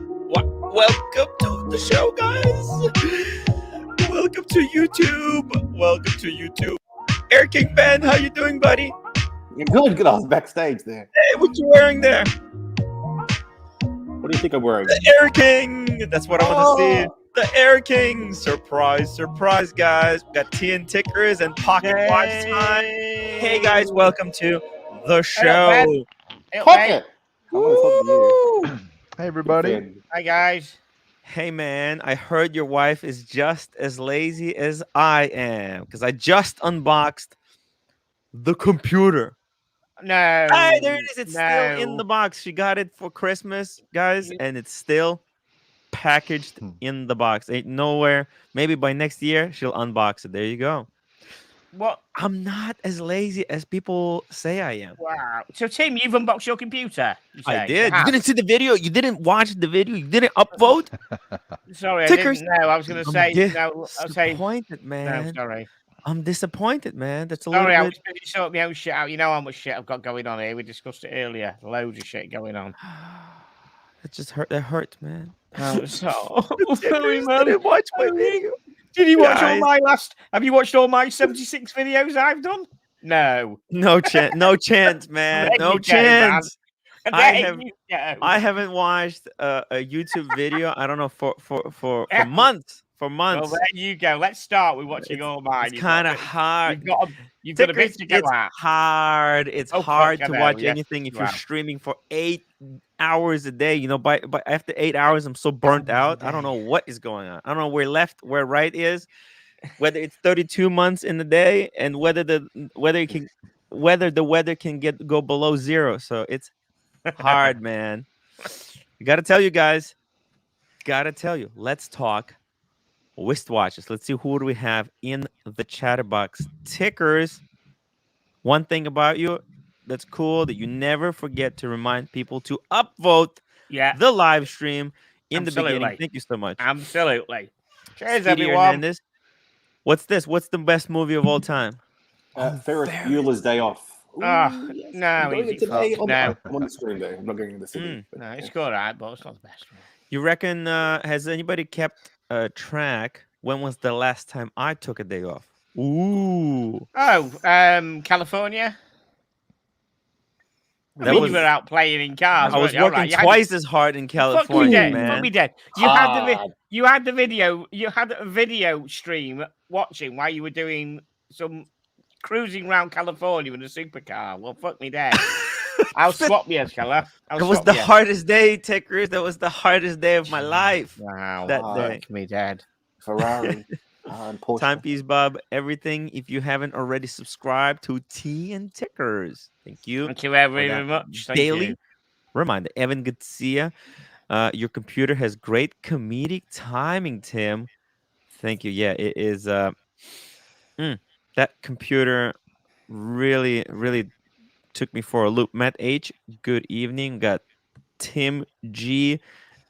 Welcome to the show, guys. Welcome to YouTube. Welcome to YouTube. Air King Ben, how you doing, buddy? Good. I was backstage there. Hey, what you wearing there? What do you think I'm wearing? The Air King. That's what I want to see. The Air King. Surprise, surprise, guys. We got tea and tickers and pocket watch time. Hey, guys, welcome to the show. Pocket. I want to talk to you. Hey, everybody. Hi, guys. Hey, man, I heard your wife is just as lazy as I am because I just unboxed the computer. No. Hey, there it is. It's no. still in the box. She got it for Christmas, guys, and it's still packaged in the box. Ain't nowhere. Maybe by next year, she'll unbox it. There you go. What? I'm not as lazy as people say I am. Wow. So, Tim, you've unboxed your computer? I did. You didn't see the video. You didn't watch the video. You didn't upvote. Sorry, Tickers. I didn't know. I was going to say. No, I was saying. Disappointed, man. No, sorry. I'm disappointed, man. That's a Sorry, little I bit. was busy sorting my own shit out. You know how much shit I've got going on here. We discussed it earlier. Loads of shit going on. It just hurt. That hurt, man. Oh, so. Tickers didn't watch my video. Did you watch Guys. all my last? Have you watched all my 76 videos I've done? No. No chance. No chance, man. There No you go, man. chance. There you go. I haven't watched a YouTube video. I don't know for months. For months. Well, there you go. Let's start with watching all mine. It's kind of hard. You've got a bit to go It's at. hard. It's Oh, hard fuck, I to know, watch yes, anything if you you're are. streaming for 8 hours a day. You know, by after 8 hours, I'm so burnt out. I don't know what is going on. I don't know where left, where right is. Whether it's 32 months in the day, and whether the weather can go below zero. So it's hard, man. I gotta tell you guys. Gotta tell you. Let's talk wristwatches. Let's see who do we have in the chatterbox. Tickers. One thing about you that's cool that you never forget to remind people to upvote the live stream in the beginning. Thank you so much. Absolutely. Cheers, Speedy everyone. Hernandez. What's this? What's the best movie of all time? Ferris Bueller's Day Off. No, I'm easy today. fuck. No. I'm on the screen there. I'm not going to the city. No, it's all right, but it's not the best. You reckon, has anybody kept track? When was the last time I took a day off? Ooh. Oh, California. That You was- were out playing in cars. I was weren't you? All working right, you had- twice as hard in Fuck California, me dead. man. Fuck me dead. You had the video. You had a video stream watching while you were doing some cruising around California in a supercar. Well, fuck me dead. I'll swap you, Keller. That was the hardest day, Tickers. That was the hardest day of my life. Wow. That Fuck day. me dead. Ferrari. And Porsche. Timepiece Bob, everything. If you haven't already subscribed to Tea and Tickers, thank you. Thank you very that much. Thank daily you. reminder. Evan Garcia, your computer has great comedic timing, Tim. Thank you. Yeah, it is. That computer really, really took me for a loop. Matt H, good evening. Got Tim G.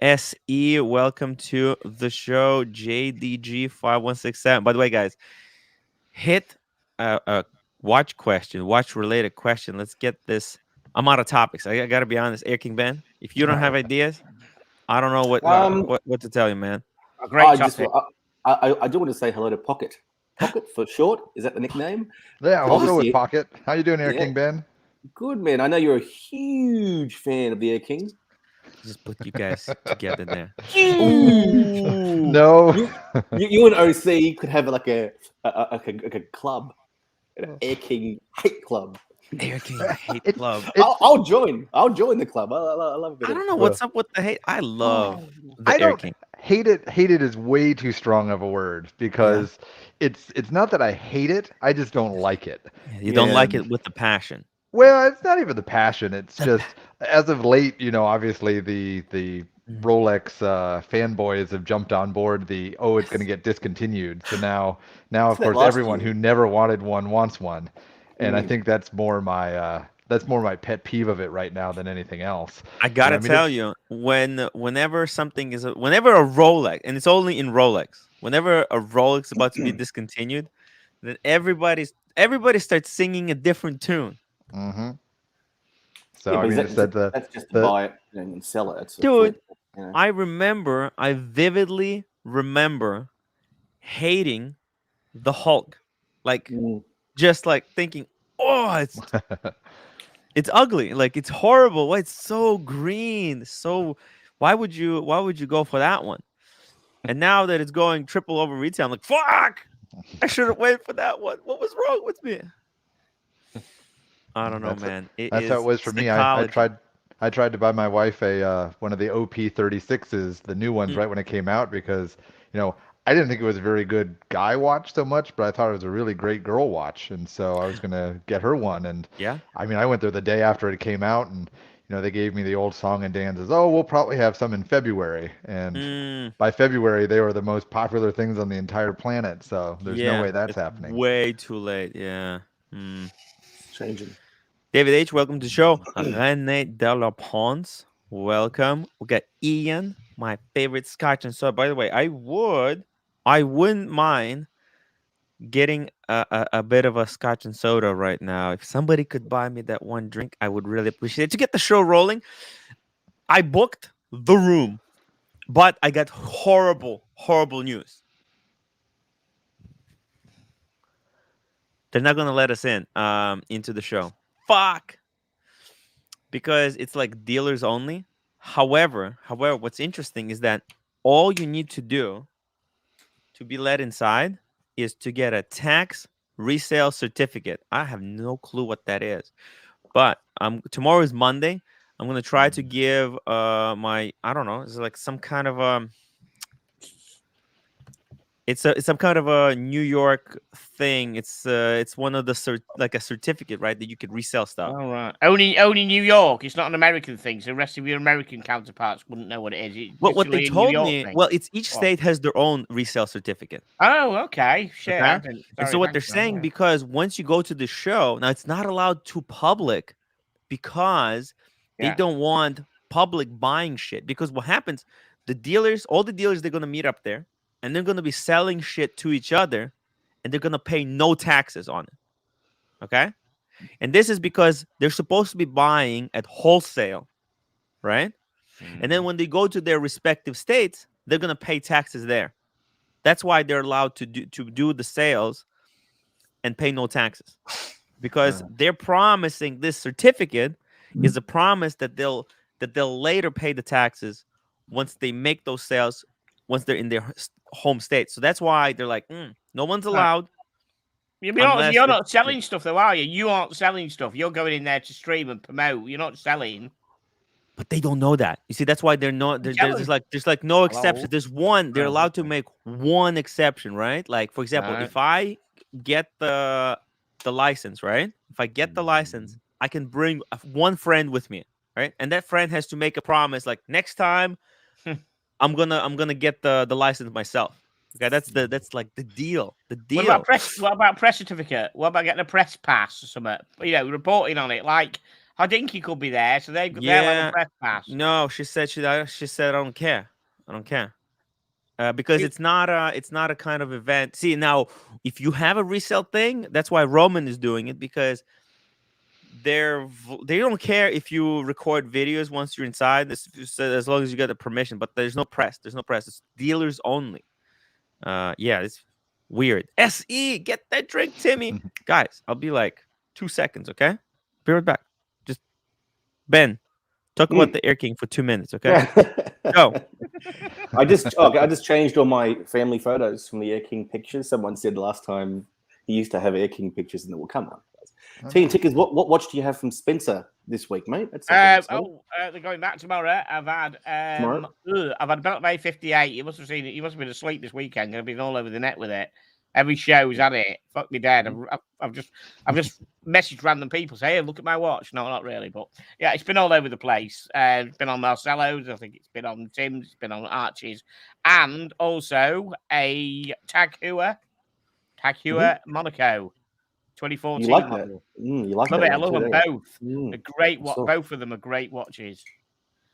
SE, welcome to the show. JDG5167. By the way, guys, hit a watch question, watch related question. Let's get this. I'm out of topics. I gotta be honest, Air King Ben. If you don't have ideas, I don't know what to tell you, man. A great topic. I do want to say hello to Pocket. Pocket for short. Is that the nickname? Yeah, we'll go Obviously- with Pocket. How you doing, Air King Ben? Good, man. I know you're a huge fan of the Air King. Just put you guys together there. No. You and OC could have like a club, an Air King hate club. Air King hate club. I'll join. I'll join the club. I love it. I don't know what's up with the hate. I love the I Air don't King. Hate it is way too strong of a word because it's not that I hate it, I just don't like it. You don't like And it with the passion. well, it's not even the passion. It's just as of late, obviously the Mhm. Rolex fanboys have jumped on board the it's going to get discontinued. So now of Isn't that course last everyone year? who never wanted one wants one, and I Mm. think that's more my pet peeve of it right now than anything else. I gotta I mean tell it's you, whenever something is whenever a Rolex, and it's only in Rolex, whenever a Rolex is about to be discontinued, then everybody starts singing a different tune. hmm Yeah, So I but mean it's that that's just to the buy it and sell it. It's a Dude, flip. You know? I vividly remember hating the Hulk, like Mm. just like thinking, oh, it's ugly, like it's horrible. Why it's so green? So why would you go for that one? And now that it's going triple over retail, I'm like, fuck! I should have waited for that one. What was wrong with me? I don't know, that's man. It that's how it is was for me. I psychology. tried to buy my wife a one of the OP36s, the new ones, Mm, right when it came out because I didn't think it was a very good guy watch so much, but I thought it was a really great girl watch, and so I was gonna get her one. And yeah. I mean, I went there the day after it came out, and they gave me the old song and dances. Oh, we'll probably have some in February, and Mm, by February they were the most popular things on the entire planet. So there's no yeah. way that's It's happening. way too late. Yeah. Mm. It's changing. David H, welcome to the show. Rene de la Ponce, welcome. We got Ian, my favorite Scotch and soda. By the way, I wouldn't mind getting a bit of a Scotch and soda right now. If somebody could buy me that one drink, I would really appreciate it. To get the show rolling, I booked the room, but I got horrible, horrible news. They're not gonna let us in into the show. Fuck. Because it's like dealers only. However, what's interesting is that all you need to do to be let inside is to get a tax resale certificate. I have no clue what that is, but tomorrow is Monday. I'm gonna try to give my I don't know. It's like some kind of it's some kind of a New York thing. It's one of the like a certificate, right, that you could resell stuff. All right. Only New York. It's not an American thing. So the rest of your American counterparts wouldn't know what it is. It's Well, just what they a New told York me, thing. well, it's each Oh. state has their own resale certificate. Oh, okay. Shit. I Okay. didn't. And Sorry, so what they're thanks for that, saying, yeah. because once you go to the show, now it's not allowed to public because they Yeah. don't want public buying shit. Because what happens, all the dealers, they're gonna meet up there and they're gonna be selling shit to each other and they're gonna pay no taxes on it. Okay. And this is because they're supposed to be buying at wholesale, right? And then when they go to their respective states, they're gonna pay taxes there. That's why they're allowed to do the sales and pay no taxes, because they're promising this certificate is a promise that they'll later pay the taxes once they make those sales, once they're in their home state. So that's why they're like, no one's Right. allowed You're unless not selling stuff, though, are you? You aren't selling stuff. You're going in there to stream and promote. You're not selling. But they don't know that. You see, that's why they're not. Tell them. There's like no Hello? exception. There's one. They're Oh, allowed to okay. make one exception, right? Like for example, Right. if I get the license, right? If I get the license, I can bring one friend with me, right? And that friend has to make a promise, like next time I'm gonna get the license myself. Okay, that's like the deal. The What about deal. What about press certificate? What about getting a press pass or something? Reporting on it. Like Hardinky could be there, so they'll have a Yeah. press pass. No, she said I don't care. I don't care. Because You- it's not a kind of event. See, now if you have a resale thing, that's why Roman is doing it, because they don't care if you record videos once you're inside, as long as you get the permission. But there's no press. It's dealers only. Yeah, it's weird. Se, get that drink, Timmy. Guys, I'll be like 2 seconds, okay? Be right back. Just Ben, talk about the Air King for 2 minutes, okay? Go. I just changed all my family photos from the Air King pictures. Someone said last time he used to have Air King pictures, and well, come on, guys. Tea and Tickers, what watch do you have from Spencer this week, mate? That's they're going back tomorrow. I've had I've had Belt Bay 58. You must have seen it. You must have been asleep this weekend. I've been all over the net with it. Every show's had it. Fuck me dead. I've just messaged random people say, "Hey, look at my watch." No, not really, but yeah, it's been all over the place. It's been on Marcello's. I think it's been on Tim's. It's been on Archie's, and also a Tag Heuer Monaco 2014 You like model. that? You like Love that it. I one love too, them don't you? both. A great So- both of them are great watches.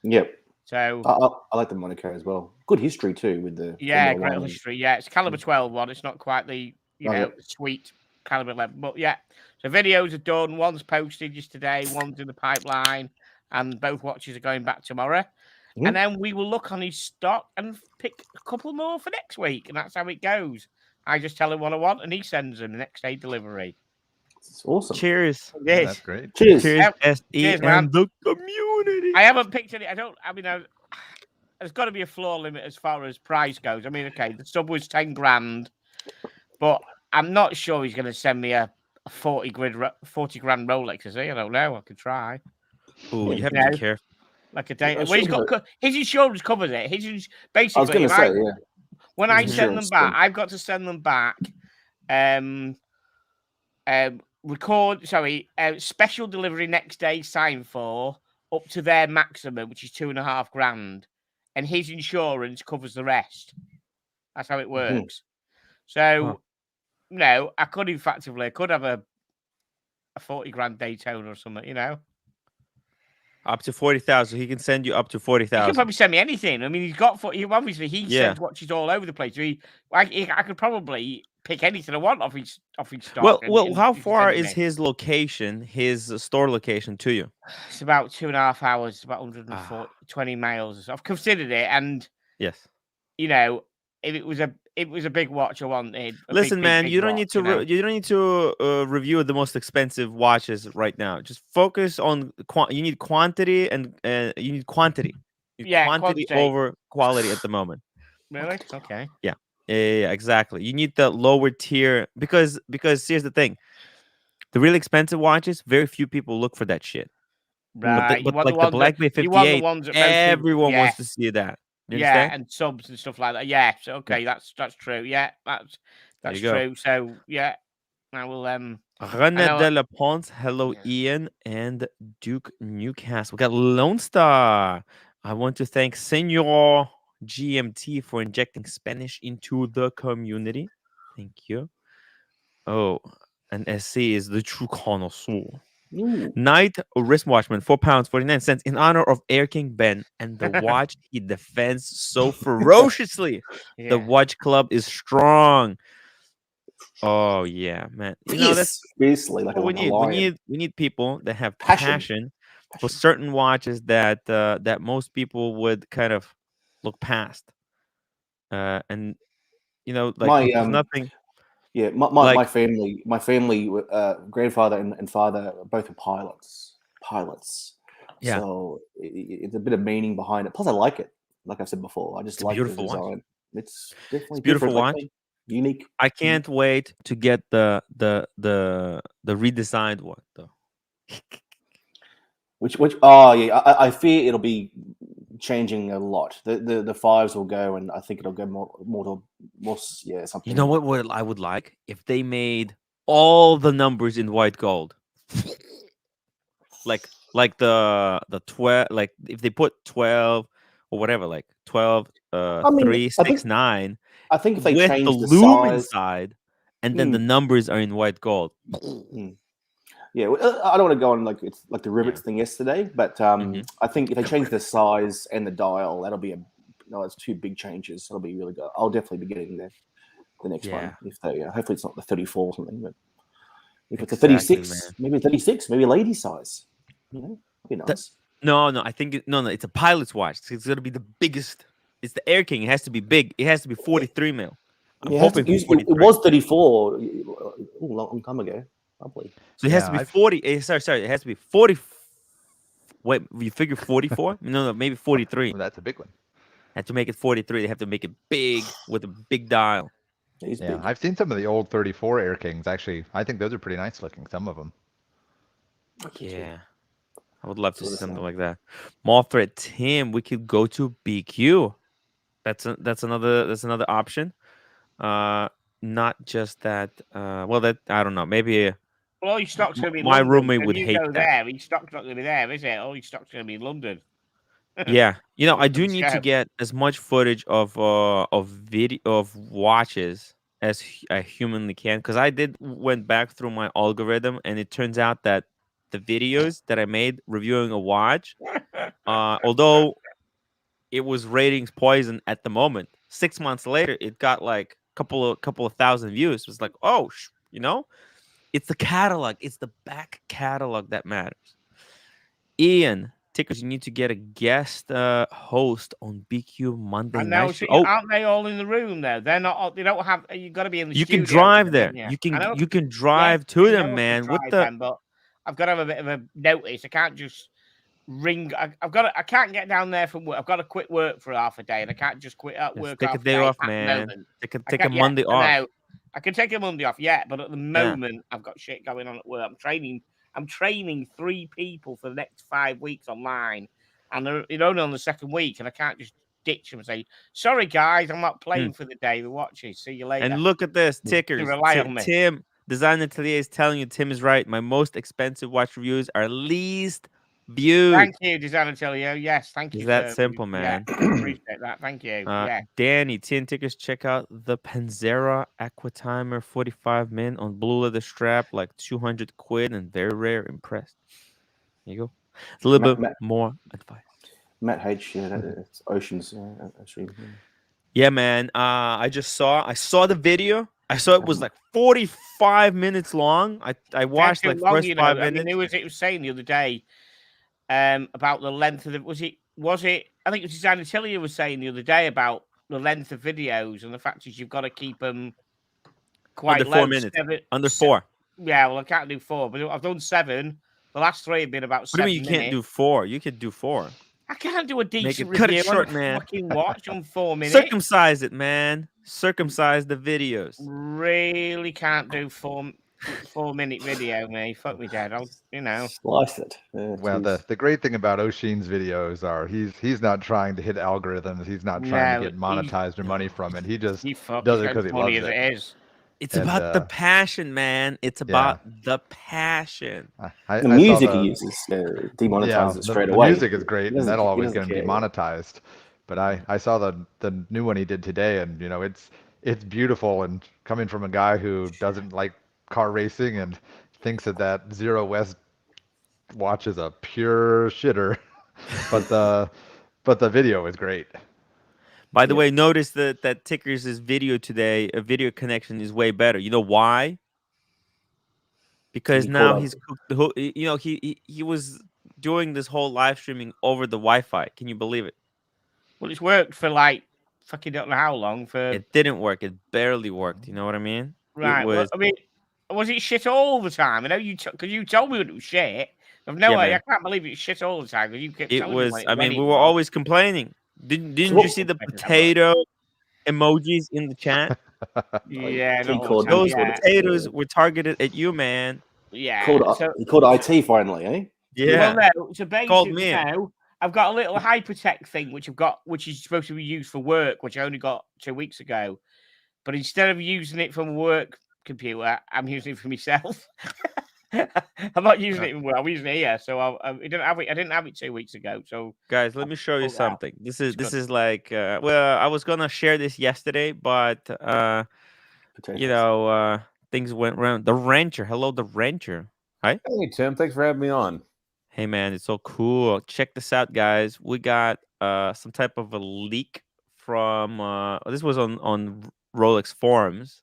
Yep. So I like the Monaco as well. Good history too with the yeah, Formula great 1. history. Yeah, it's caliber 12 one. It's not quite the Oh, yeah. sweet caliber 11, but yeah. So videos are done. One's posted just today. One's in the pipeline, and both watches are going back tomorrow. Mhm. And then we will look on his stock and pick a couple more for next week, and that's how it goes. I just tell him what I want, and he sends them the next day delivery. It's awesome. Cheers. Yeah, Yes. that's great. Cheers. Cheers, Yep. SE Cheers, man. and the community. I haven't picked any. There's got to be a floor limit as far as price goes. I mean, okay, the sub was 10 grand, but I'm not sure he's going to send me a 40 grand Rolex, is he? I don't know. I could try. Ooh, you have You to know, be careful. like a day. I Well, he's should got his insurance covers it. Basically, I was going to say, yeah. when his I send them insurance back, thing. I've got to send them back. Special delivery next day, sign for up to their maximum, which is 2.5 grand, and his insurance covers the rest. That's how it works. So, no, I could have a 40 grand Daytona or something, Up to 40,000. He can send you up to He can 40,000. probably send me anything. I mean, he sends watches all over the place. So I could probably pick anything I want off his stock. Well, how he can far send it is me. his location, his store location to you? It's about 2.5 hours. It's about 120 miles or so. I've considered it, and Yes. if it was a big watch I wanted. Listen, man, big you don't watch, need to you don't need to review the most expensive watches right now. Just focus on you need quantity and you need quantity. Quantity quantity. over quality at the moment. Really? Okay. Yeah, exactly. You need the lower tier because here's the thing. The really expensive watches, very few people look for that shit. Right. But like the Black Bay 58, everyone wants to see that. You understand? And subs and stuff like that. Yeah. So okay, that's true. Yeah, that's you go. true. So yeah, I will. René de la Ponce, hello Ian and Duke Newcastle. We got Lone Star. I want to thank Senor GMT for injecting Spanish into the community. Thank you. Oh, and SC is the true connoisseur. Night wristwatchman, £4.49 in honor of Air King Ben and the watch he defends so ferociously. Yeah. The watch club is strong. Oh yeah, man. That's basically like what we need people that have passion for certain watches that that most people would kind of look past. And like there's nothing. Yeah, my family, grandfather and father both are pilots. Yeah. So it's a bit of meaning behind it. Plus, I like it. Like I said before, I just like the design. Watch. It's definitely beautiful watch. Unique. I can't wait to get the redesigned one though. Which I fear it'll be changing a lot. The fives will go, and I think it'll go more something. You know what I would like if they made all the numbers in white gold, like the 12, like if they put 12 or whatever, like 12, 3, 6, 9. I think if they with change the the lumen size, side, and then the numbers are in white gold. Yeah, I don't want to go on like it's like the rivets thing yesterday, but I think if they change the size and the dial, that'll be it's two big changes. That'll be really good. I'll definitely be getting the next one. If they hopefully it's not the 34 or something, but if it's a 36, maybe 36, maybe a lady size. Be nice. No, I think no, it's a pilot's watch. It's gonna be the biggest. It's the Air King. It has to be big. It has to be 43 mil. I'm hoping it was 34 a long time ago. Probably. So it has to be 40. Sorry. It has to be 40. Wait, you figure 44? No, maybe 43. Well, that's a big one. Have to make it 43. They have to make it big with a big dial. Big. I've seen some of the old 34 Air Kings. Actually, I think those are pretty nice looking. Some of them. Yeah, I would love to So see that's something like that. Mall threat Tim, we could go to BQ. That's another option. Uh, Not just that. Well, that I don't know. Maybe Well, all your stock's going to be in my London. roommate If would you hate go that. there, your stock's not going to be there, is it? All your stock's going to be in London. Yeah, I For the do need to show. get as much footage of video of watches as I humanly can because I did went back through my algorithm and it turns out that the videos that I made reviewing a watch, although it was ratings poison at the moment, 6 months later it got like couple of thousand views. It was like, oh, it's the catalog, it's the back catalog that matters. Ian, Tickers, you need to get a guest host on BQ Monday And now, night. see, Oh, aren't they all in the room though? They're not. They don't have. You've got to be in the you can studio, drive haven't there. you? You I can know. you can Yeah, drive to I know them, I can man. What drive the? them, but I've got to have a bit of a notice. I can't just ring. I've got. I can't get down there from work. I've got to quit work for half a day, and I can't just quit at Just work take a half a day day off, at the man. moment. I Take a can't. Yeah, Monday I off. know. I can take a Monday off, yeah, but at the Yeah. moment I've got shit going on at work. I'm training 3 people for the next 5 weeks online, and they're only on the second week, and I can't just ditch them and say, "Sorry, guys, I'm not playing for the day. The watches. See you later." And look at this, You Tickers. rely on me. Tim, Design Atelier is telling you Tim is right. My most expensive watch reviews are least viewed. Thank you, Designer Telio. Yes, thank It's you, that sir. simple, Yeah, man. appreciate that. Thank you. Yeah. Danny, 10 tickets. Check out the Panzera Aquatimer 45 min on blue leather strap, like 200 quid and very rare. Impressed. There you go. It's a little bit more advice. Matt H. Yeah, it's Oceans stream. Yeah, man. I saw the video. I saw it was like 45 minutes long. I watched Too like long, first you know. 5 minutes. Who was it was saying the other day about the length of the was it I think it was Designer Telio was saying the other day about the length of videos and the fact is you've got to keep them quite Under low. 4 minutes. Under 4. Yeah, well, I can't do 4, but I've done 7. The last 3 have been about What do 7 you mean you can't minutes. do 4? You could do 4. I can't do a decent Cut it review short, on a man. fucking watch on 4 minutes. Circumcise it, man. Circumcise the videos. Really can't do 4-minute video, me. Fuck me dead. Slice it. Well, the great thing about Oshin's videos are he's not trying to hit algorithms. He's not trying to get monetized or money from it. He just does it because he loves it. It's about the passion, man. It's about the passion. The music he uses demonetizes it straight away. The music is great, and that'll always going to be monetized. But I saw the new one he did today, and it's beautiful. And coming from a guy who doesn't like car racing and thinks that Zero West watch is a pure shitter, but the video is great. By the way, notice that Tickers' video today, a video connection is way better. You know why? Because now he's cooked he was doing this whole live streaming over the Wi-Fi. Can you believe it? Well, it's worked for like fucking don't know how long. It didn't work. It barely worked. You know what I mean? Right. Well, I mean, was it shit all the time? I know because you told me it was shit. I've no idea. I can't believe it's shit all the time because you kept telling me. I mean, we were always complaining. Didn't you see the potato emojis in the chat? Yeah, those potatoes were targeted at you, man. Yeah, he called IT finally, eh? Yeah. Well, no. So basically, now I've got a little hypertech thing which is supposed to be used for work, which I only got 2 weeks ago. But instead of using it from a work computer, I'm using it for myself. I'm not using it. Well, I'm using it here, so I didn't have it 2 weeks ago. So, guys, let me show you something. This is like well, I was gonna share this yesterday, but things went around. The Rancher, hello, the Rancher. Hi. Hey Tim, thanks for having me on. Hey man, it's so cool. Check this out, guys. We got some type of a leak from this was on Rolex forums,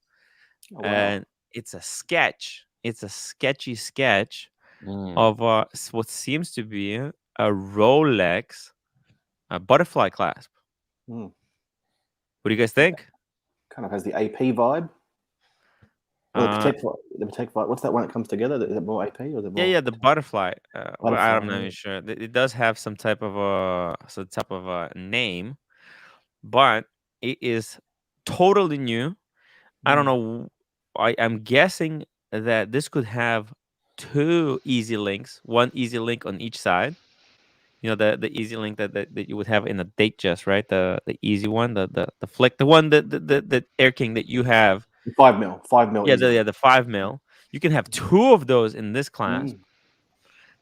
and it's a sketch. It's a sketchy sketch of what seems to be a Rolex butterfly clasp. What do you guys think? Kind of has the AP vibe. Well, the Patek vibe. What's that one that comes together? Is it more AP or is it more? Yeah, the butterfly. Well, I'm not even sure. It does have some type of a name, but it is totally new. I don't know. I'm guessing that this could have 2 easy links, one easy link on each side. You know, the easy link that you would have in a Datejust, right? The easy one, the flick, the one the Air King that you have. 5 mil, 5 mil. Yeah, Easy. the 5 mil. You can have 2 of those in this class. Mm.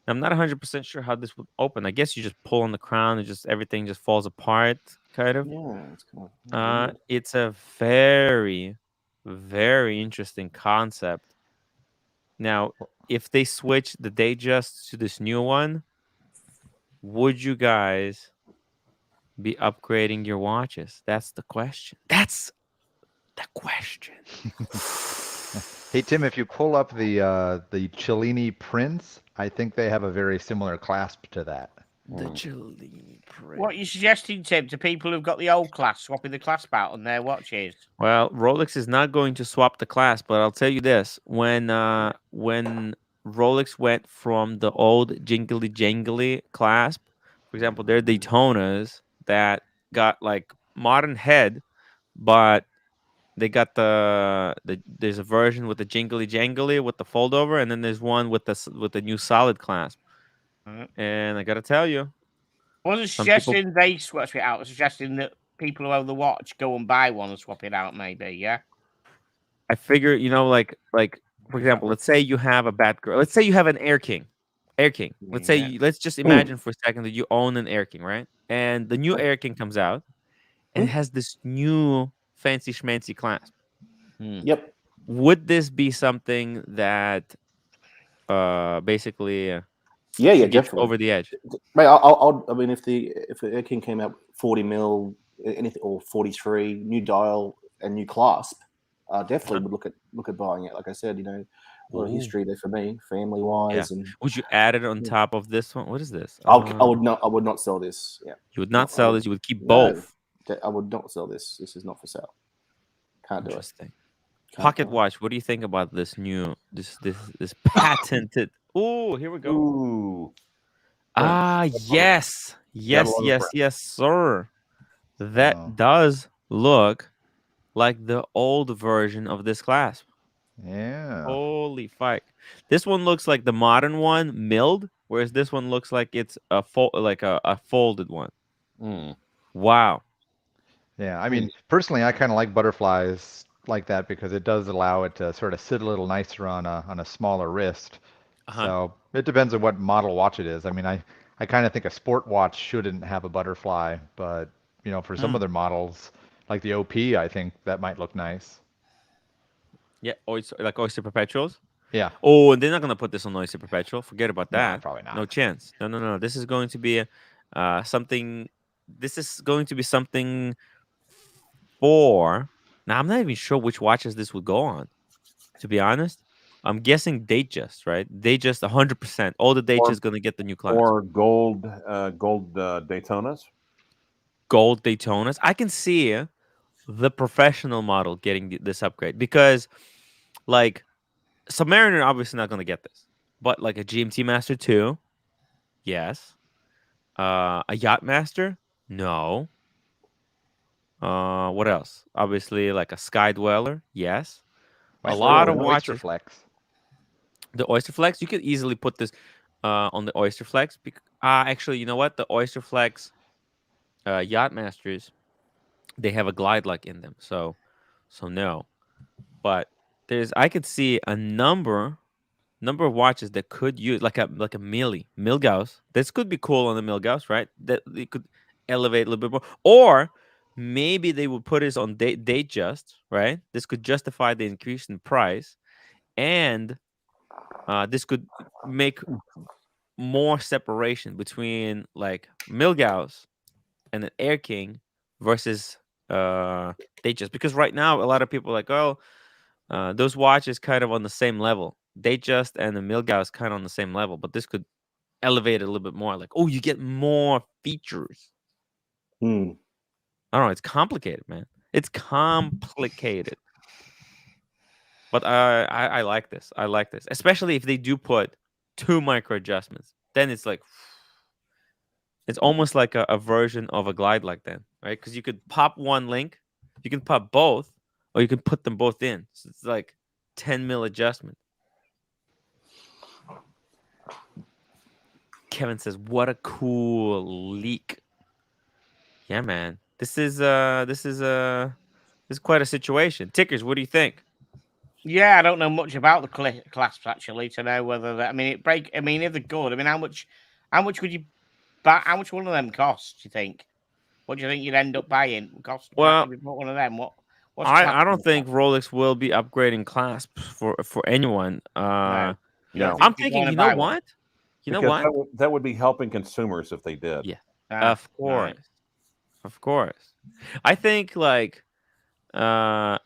I'm not 100% sure how this would open. I guess you just pull on the crown and just everything just falls apart, kind of. Yeah, it's kind of weird. It's a very, very interesting concept. Now, if they switch the Datejust to this new one, would you guys be upgrading your watches? That's the question. That's the question. Hey Tim, if you pull up the Cellini prints, I think they have a very similar clasp to that. The Cellini print. What are you suggesting, Tim, to people who've got the old clasp, swapping the clasp out on their watches? Well, Rolex is not going to swap the clasp, but I'll tell you this: when Rolex went from the old jingly jangly clasp, for example, there are Daytonas that got like modern head, but they got there's a version with the jingly jangly with the fold over, and then there's one with the new solid clasp. And I gotta tell you, I wasn't some people, suggesting they swap it out. I was suggesting that people who own the watch go and buy one and swap it out, maybe, yeah? I figure, you know, like for example, let's say you have a bad girl. Let's say you have an Air King. Air King. Let's say Yeah. let's just imagine for a second that you own an Air King, right? And the new Air King comes out and has this new fancy schmancy clasp. Yep. Would this be something that basically Yeah, should get you definitely. over the edge? Mate, I mean, if the Air King came out 40 mil, anything, or 43, new dial and new clasp, definitely would look at buying it. Like I said, you know, a lot of history there for me, family wise, and Would you add it on top of this one? What is this? I would not sell this. Yeah, You would not sell this. You would keep no, both. I would not sell this. This is not for sale. Can't do it. Interesting. Pocket watch. What do you think about this new this patented? Oh, here we go. Ooh. Yes, yes, sir. That Oh. does look like the old version of this clasp. Yeah. Holy fuck! This one looks like the modern one, milled, whereas this one looks like it's a folded one. Wow. Yeah, I mean, personally, I kind of like butterflies like that because it does allow it to sort of sit a little nicer on a smaller wrist. So it depends on what model watch it is. I mean, I kind of think a sport watch shouldn't have a butterfly, but you know, for some other models, like the OP, I think that might look nice. Yeah, Oyster Perpetuals. Yeah. Oh, and they're not gonna put this on Oyster Perpetual. Forget about that. No, probably not. No chance. No. This is going to be something. This is going to be something for. Now I'm not even sure which watches this would go on. To be honest, I'm guessing Datejust, right? Datejust 100%. All the Datejust gonna get the new class. Or gold Daytonas. Gold Daytonas. I can see the professional model getting this upgrade because, like, Submariner obviously not gonna get this, but like a GMT Master 2, yes. A Yacht Master, no. What else? Obviously, like a Sky Dweller, yes. A lot of watches. Flex. The Oyster Flex, you could easily put this on the Oyster Flex. Actually, you know what? The Oyster Flex Yacht Masters, they have a glide lock in them, so no. But I could see a number of watches that could use like a Milgauss. This could be cool on the Milgauss, right? That they could elevate a little bit more, or maybe they would put this on Datejust, right? This could justify the increase in price, and this could make more separation between like Milgauss and an Air King versus Datejust, because right now a lot of people are like, oh, those watches kind of on the same level. Datejust and the Milgauss kind of on the same level, but this could elevate it a little bit more. Like, oh, you get more features. I don't know. It's complicated, man. It's complicated. But I like this. I like this, especially if they do put 2 micro adjustments. Then it's like, it's almost like a version of a glide like that, right? Because you could pop one link, you can pop both, or you can put them both in. So it's like 10 mil adjustment. Kevin says, "What a cool leak." Yeah, man. This is quite a situation. Tickers, what do you think? Yeah, I don't know much about the clasps actually to know whether that. I mean, it break. I mean, if they're good, I mean, how much would you buy? How much one of them cost? Do you think? What do you think you'd end up buying? Cost Well, if you bought one of them? What's I clasp? don't think Rolex will be upgrading clasps for anyone. No, you don't No, think I'm people thinking, want to you know buy one? what? You know because what? that would be helping consumers if they did. Yeah, Ah, of right. course, of course. I think like uh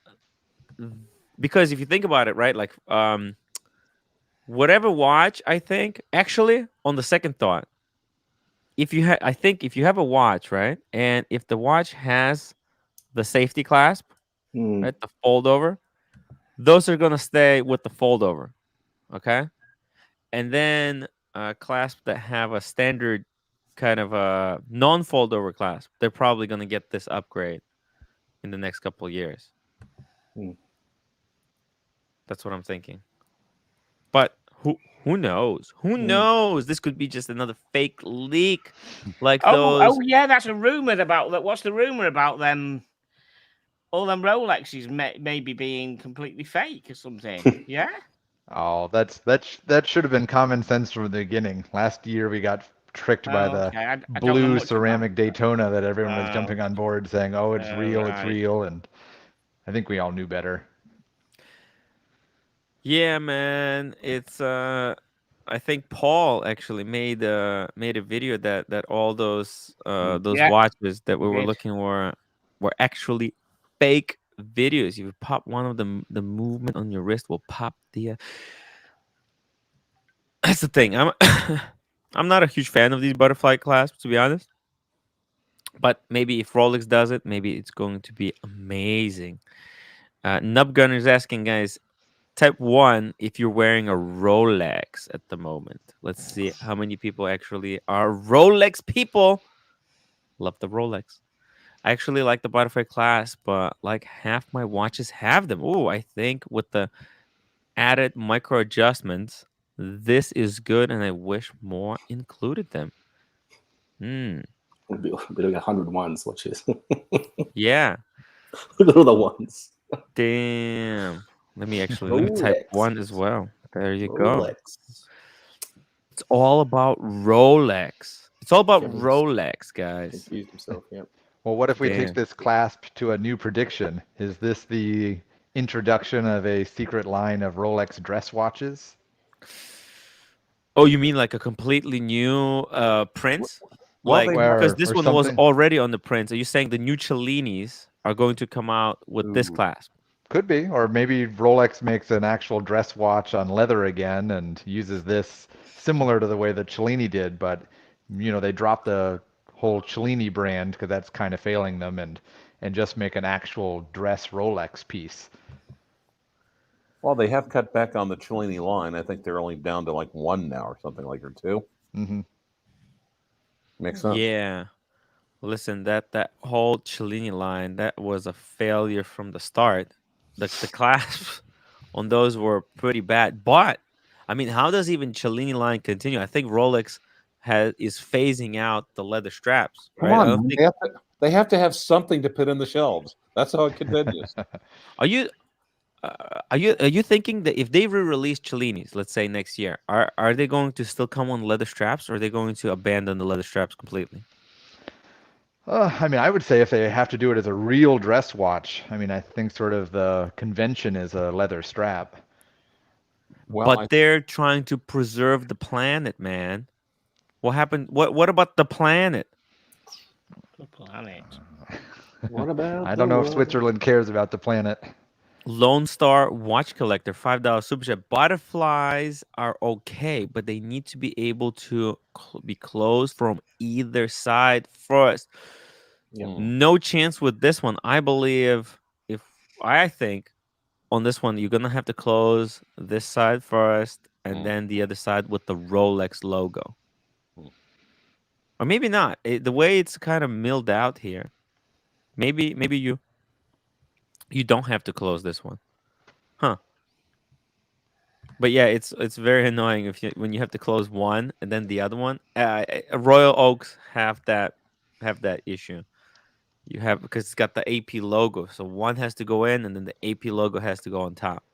because if you think about it, right? Like whatever watch, I think actually on the second thought, if you I think if you have a watch, right, and if the watch has the safety clasp, Mm. right, the fold over, those are gonna stay with the fold over, okay, and then clasps that have a standard kind of a non-fold over clasp, they're probably gonna get this upgrade in the next couple of years. Mm. That's what I'm thinking. But who knows? Who Mm. knows? This could be just another fake leak, like Oh, those. yeah, that's a rumor about that. What's the rumor about them? All them Rolexes maybe being completely fake or something. Yeah. Oh, that should have been common sense from the beginning. Last year we got tricked by Oh, the okay. I don't know blue much about ceramic Daytona that everyone was that. jumping on board saying, "Oh, it's Right. real," and I think we all knew better. Yeah, man. It's I think Paul actually made a video that all those Yeah, watches that we we were did. looking were actually fake videos. If you pop one of them, the movement on your wrist will pop the. That's the thing. I'm I'm not a huge fan of these butterfly clasps, to be honest. But maybe if Rolex does it, maybe it's going to be amazing. Nub Gunner is asking, guys, type 1 if you're wearing a Rolex at the moment. Let's see how many people actually are Rolex people. Love the Rolex. I actually like the butterfly class, but like half my watches have them. Oh, I think with the added micro adjustments, this is good, and I wish more included them. Hmm. It'll be like 100 ones, which is Yeah. look at all the ones. Damn. Let me type Rolex. 1 as well. There you go. Rolex. It's all about Rolex. It's all about Kevin's Rolex, guys. confused himself. Yep. Well, what if we take Damn. this clasp to a new prediction? Is this the introduction of a secret line of Rolex dress watches? Oh, you mean like a completely new Prince? Well, Like they have. because Or this or one was something? already on the Prince. Are you saying the new Cellinis are going to come out with this Ooh. clasp? Could be, or maybe Rolex makes an actual dress watch on leather again and uses this similar to the way that Cellini did, but they drop the whole Cellini brand because that's kind of failing them and just make an actual dress Rolex piece. Well, they have cut back on the Cellini line. I think they're only down to like one now or something like or two. Hmm. Makes sense. Yeah. Listen, that whole Cellini line, that was a failure from the start. The clasps on those were pretty bad. But I mean, how does even Cellini line continue? I think Rolex is phasing out the leather straps, Come right? I on, don't man. think. They have to have something to put in the shelves. That's how it continues. Are you are you thinking that if they re-release Cellinis, let's say next year, are they going to still come on leather straps, or are they going to abandon the leather straps completely? I mean, I would say if they have to do it as a real dress watch, I mean, I think sort of the convention is a leather strap. Well, But they're trying to preserve the planet, man. What happened? What about the planet? The planet. What about I the don't know if world? Switzerland cares about the planet. Lone Star Watch Collector, $5 super chat. Butterflies are okay, but they need to be able to be closed from either side first. Yep. No chance with this one. I believe if I think on this one, you're gonna have to close this side first, and then the other side with the Rolex logo, Mm. or maybe not. The way it's kind of milled out here, maybe you don't have to close this one, huh? But yeah, it's very annoying when you have to close one and then the other one. Royal Oaks have that issue. You have because it's got the AP logo, so one has to go in and then the AP logo has to go on top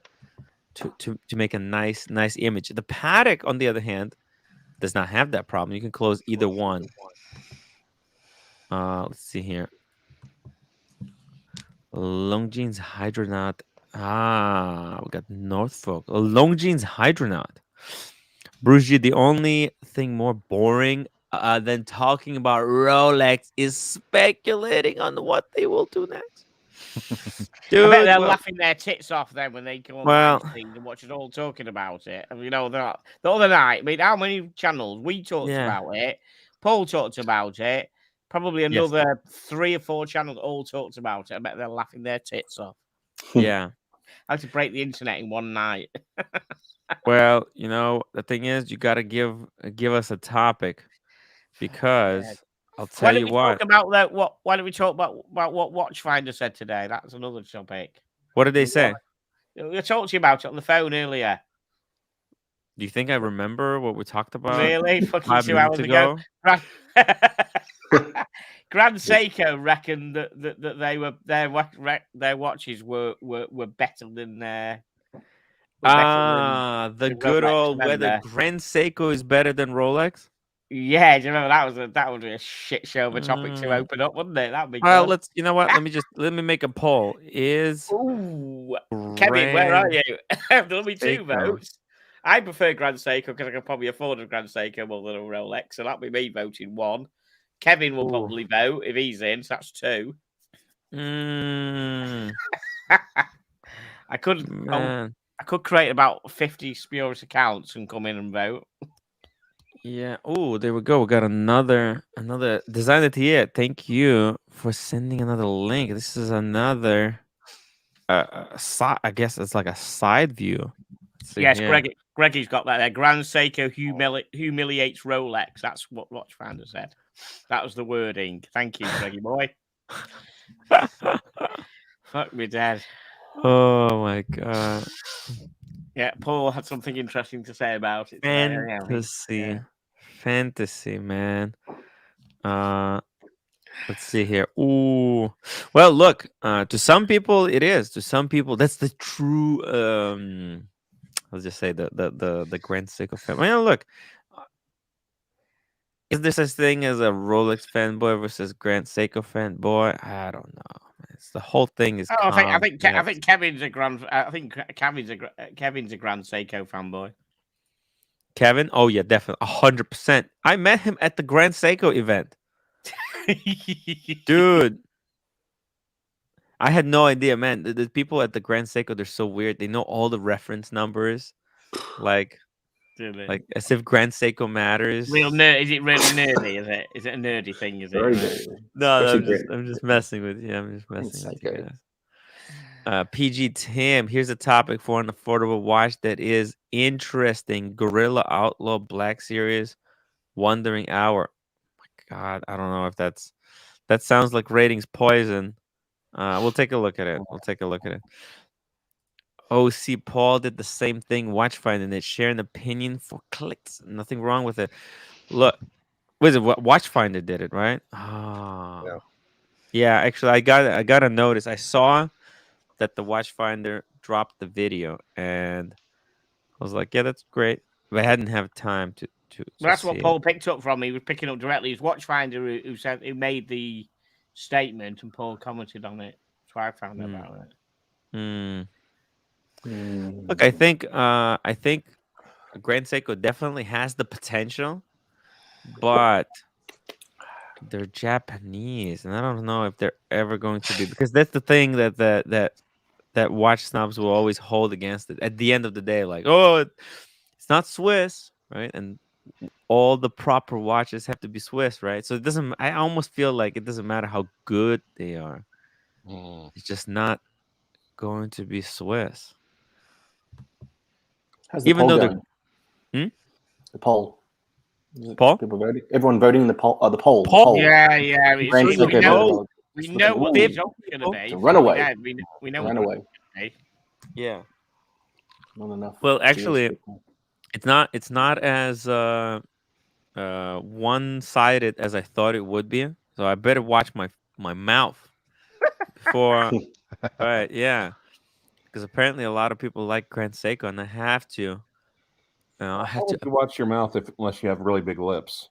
to make a nice image. The Paddock, on the other hand, does not have that problem. You can close either one. Let's see here. Longines Hydronaut. We got Norfolk. Longines Hydronaut. Bruce, the only thing more boring than talking about Rolex is speculating on what they will do next. I bet Dude, they're well, laughing their tits off then when they come on well, live stream and watch us all talking about it. And, you know, the other night, I mean, how many channels? We talked yeah. about it. Paul talked about it. Probably Yes. another 3 or 4 channels all talked about it. I bet they're laughing their tits off. Yeah. How to break the internet in one night. Well, you know, the thing is, you got to give us a topic because I'll Why tell don't you we what. talk about that? Why don't we talk about what Watchfinder said today? That's another topic. What did they say? I talked to you about it on the phone earlier. Do you think I remember what we talked about? Really? Fucking 5 2 minutes hours ago. Grand Yes. Seiko reckoned that they were their watches were better than the good Rolex, old whether remember? Grand Seiko is better than Rolex. Yeah, do you remember that would be a shit show of a topic to Mm. open up, wouldn't it? That'd be Well, good. you know what? Let me make a poll. Is Ooh, Kevin, where are Grand you? There'll only 2 Seiko. votes. I prefer Grand Seiko because I can probably afford a Grand Seiko more than a Rolex, so that'll be me voting 1. Kevin will probably vote if he's in, so that's 2. Mm, I could man. I could create about 50 spurious accounts and come in and vote. Yeah. Oh, there we go. We got another design here. Thank you for sending another link. This is another I guess it's like a side view. Let's see Yes, here. Greggy's got that there. Grand Seiko humiliates Rolex. That's what Watchfinder said. That was the wording. Thank you, Greggy boy. Fuck me dead. Oh my god. Yeah, Paul had something interesting to say about it today. Fantasy, man. Let's see here. Ooh. Well, look, to some people it is. To some people that's the true let's just say the Grand Seiko fan. Well, look. Is there such thing as a Rolex fanboy versus Grand Seiko fanboy? I don't know. It's the whole thing is. Oh, I think Kevin's a Grand Kevin's a Grand Seiko fanboy. Kevin? Oh yeah, definitely 100%. I met him at the Grand Seiko event. Dude, I had no idea, man. The people at the Grand Seiko, they're so weird. They know all the reference numbers, like as if Grand Seiko matters. Real nerd? Is it really nerdy? Is it a nerdy thing? Is it? Very nerdy. No, I'm just messing with you. I'm just messing with you guys. PG Tim, here's a topic for an affordable watch that is interesting. Gorilla Outlaw Black Series, Wandering Hour. Oh my God, I don't know if that sounds like ratings poison. We'll take a look at it. OC Paul did the same thing. Watchfinder, it share an opinion for clicks. Nothing wrong with it. Look, was it what Watchfinder did it, right? Oh, yeah. Actually, I got a notice. I saw that the Watchfinder dropped the video, and I was like, yeah, that's great. But I hadn't have time to That's what see Paul picked up from me. He was picking up directly. His Watchfinder who made the statement, and Paul commented on it. That's why I found out about it. Look, I think Grand Seiko definitely has the potential, but they're Japanese, and I don't know if they're ever going to be, because that's the thing that watch snobs will always hold against it. At the end of the day, like, oh, it's not Swiss, right? And all the proper watches have to be Swiss, right? So it doesn't. I almost feel like it doesn't matter how good they are. It's just not going to be Swiss. How's the Even poll though going? The poll. Paul? People voting. Everyone voting in the poll. The poll. Yeah. Grand Seiko. We know what the results are going to be. The runaway. We know Runaway. Yeah. Not enough. Well, GS actually, people. it's not as one-sided as I thought it would be. So I better watch my mouth before. Right? Yeah, because apparently a lot of people like Grand Seiko, and I have to. I How have to. would you watch your mouth unless you have really big lips?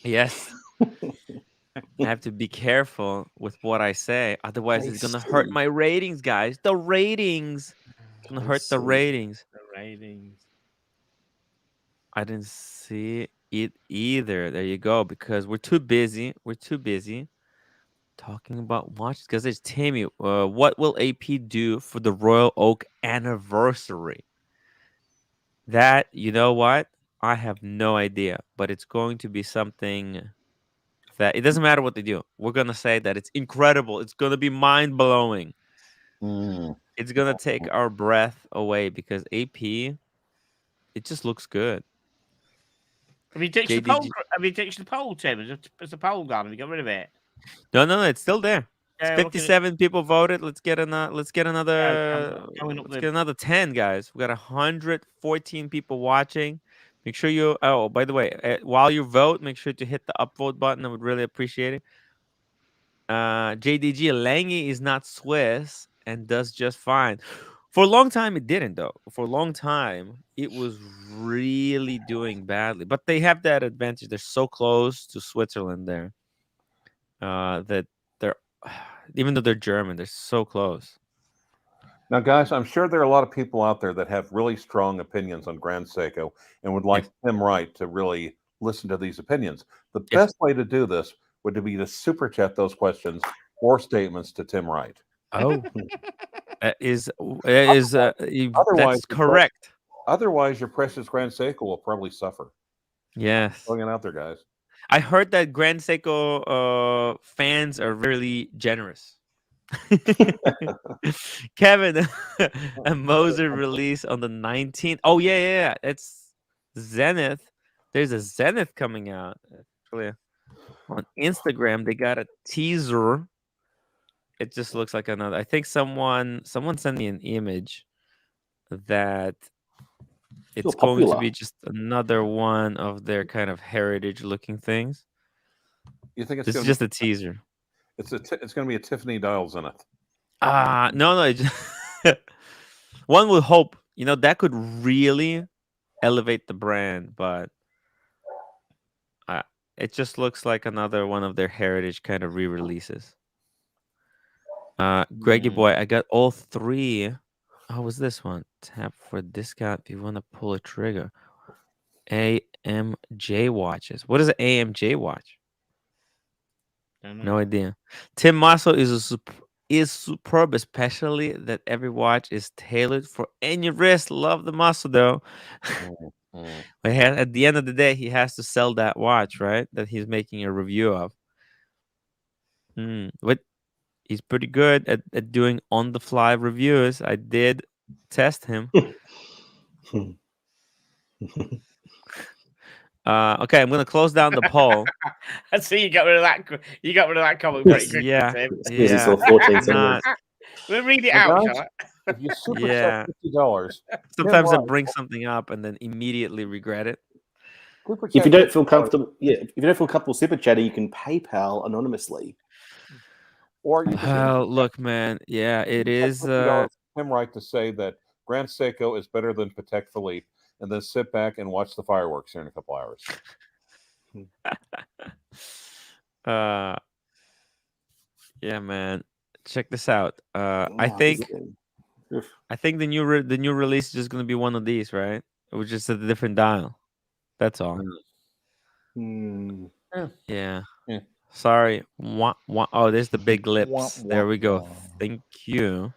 Yes, I have to be careful with what I say. Otherwise, it's gonna hurt KC. my ratings, guys. The ratings. It's gonna hurt the KC. ratings. The ratings. I didn't see it either. There you go. Because we're too busy. We're too busy talking about watches. Because it's Timmy. What will AP do for the Royal Oak anniversary? That, you know what? I have no idea. But it's going to be something that it doesn't matter what they do. We're gonna say that it's incredible. It's gonna be mind blowing. Mm. It's gonna take our breath away because AP, it just looks good. Have you ditched the poll? JDG. Have you ditched the poll, Tim? Has the poll gone? Have you got rid of it? No, it's still there. It's Yeah, looking at 57 people voted. Let's get another. Let's get another. going up Let's the. get another 10, guys. We got 114 people watching. Make sure you. Oh, by the way, while you vote, make sure to hit the upvote button. I would really appreciate it. JDG Lange is not Swiss and does just fine. For a long time, it didn't though. For a long time, it was really doing badly. But they have that advantage. They're so close to Switzerland there. That they're even though they're German, they're so close. Now, guys, I'm sure there are a lot of people out there that have really strong opinions on Grand Seiko and would like Tim Wright to really listen to these opinions. The best way to do this would be to super chat those questions or statements to Tim Wright. Oh, that's Otherwise, correct. Otherwise, your precious Grand Seiko will probably suffer. Yes. Going out there, guys. I heard that Grand Seiko fans are really generous. Kevin, a Moser release on the 19th. Oh yeah. It's Zenith. There's a Zenith coming out. Actually, on Instagram, they got a teaser. It just looks like another. I think someone sent me an image that it's going to be just another one of their kind of heritage looking things. You think it's this is just a teaser? It's going to be a Tiffany dial Zenith. No. One would hope, that could really elevate the brand, but it just looks like another one of their heritage kind of re-releases. Greggy boy, I got all three. How was this one? Tap for discount if you want to pull a trigger. AMJ watches. What is an AMJ watch? No idea. Tim Masso is superb, especially that every watch is tailored for any wrist. Love the muscle though. But at the end of the day, he has to sell that watch, right? That he's making a review of. But he's pretty good at doing on-the-fly reviews. I did test him. Okay, I'm gonna close down the poll. I see you got rid of that. You got rid of that comment pretty quickly. Yeah. We'll read it out, shall I? If you super chat $50, sometimes I bring something up and then immediately regret it. If you don't feel comfortable, if you don't feel comfortable super chatting, you can PayPal anonymously. Or you can look, man, it is. Tim Wright to say that Grand Seiko is better than Patek Philippe, and then sit back and watch the fireworks here in a couple hours. Yeah, man. Check this out. I think the new release is just gonna be one of these, right? Which is a different dial. That's all. Yeah. Sorry. Oh, there's the big lips. There we go. Thank you.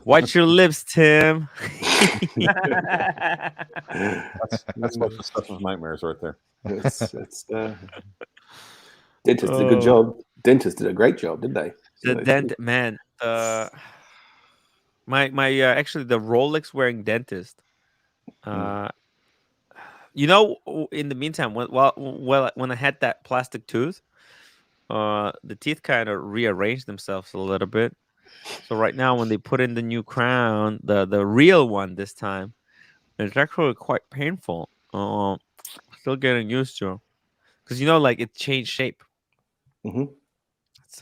Watch your lips, Tim. That's most of the stuff of nightmares right there. Dentist did a good job. Dentist did a great job, didn't they? The man. My actually the Rolex wearing dentist. In the meantime, when I had that plastic tooth, the teeth kind of rearranged themselves a little bit. So right now, when they put in the new crown, the real one this time, it's actually quite painful. Still getting used to, because like it changed shape. Hmm. It's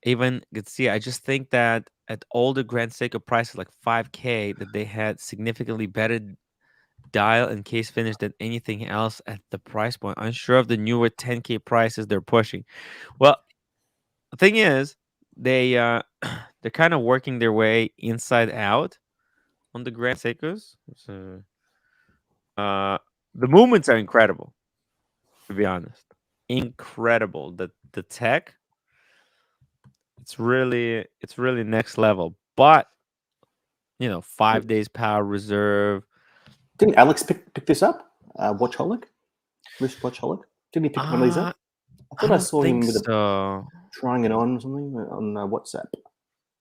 even you can see. I just think that at all the Grand Seiko prices, like 5K, that they had significantly better dial and case finish than anything else at the price point. Unsure of the newer 10K prices they're pushing. Well, the thing is, they they're kind of working their way inside out on the Grand Seikos. So, the movements are incredible, to be honest. Incredible. The tech, it's really next level. But 5 days power reserve. Didn't Alex pick this up? Watchholic? Wrist Watchholic? Didn't he pick one of these up? I I thought I don't saw him think with so. trying it on or something on WhatsApp,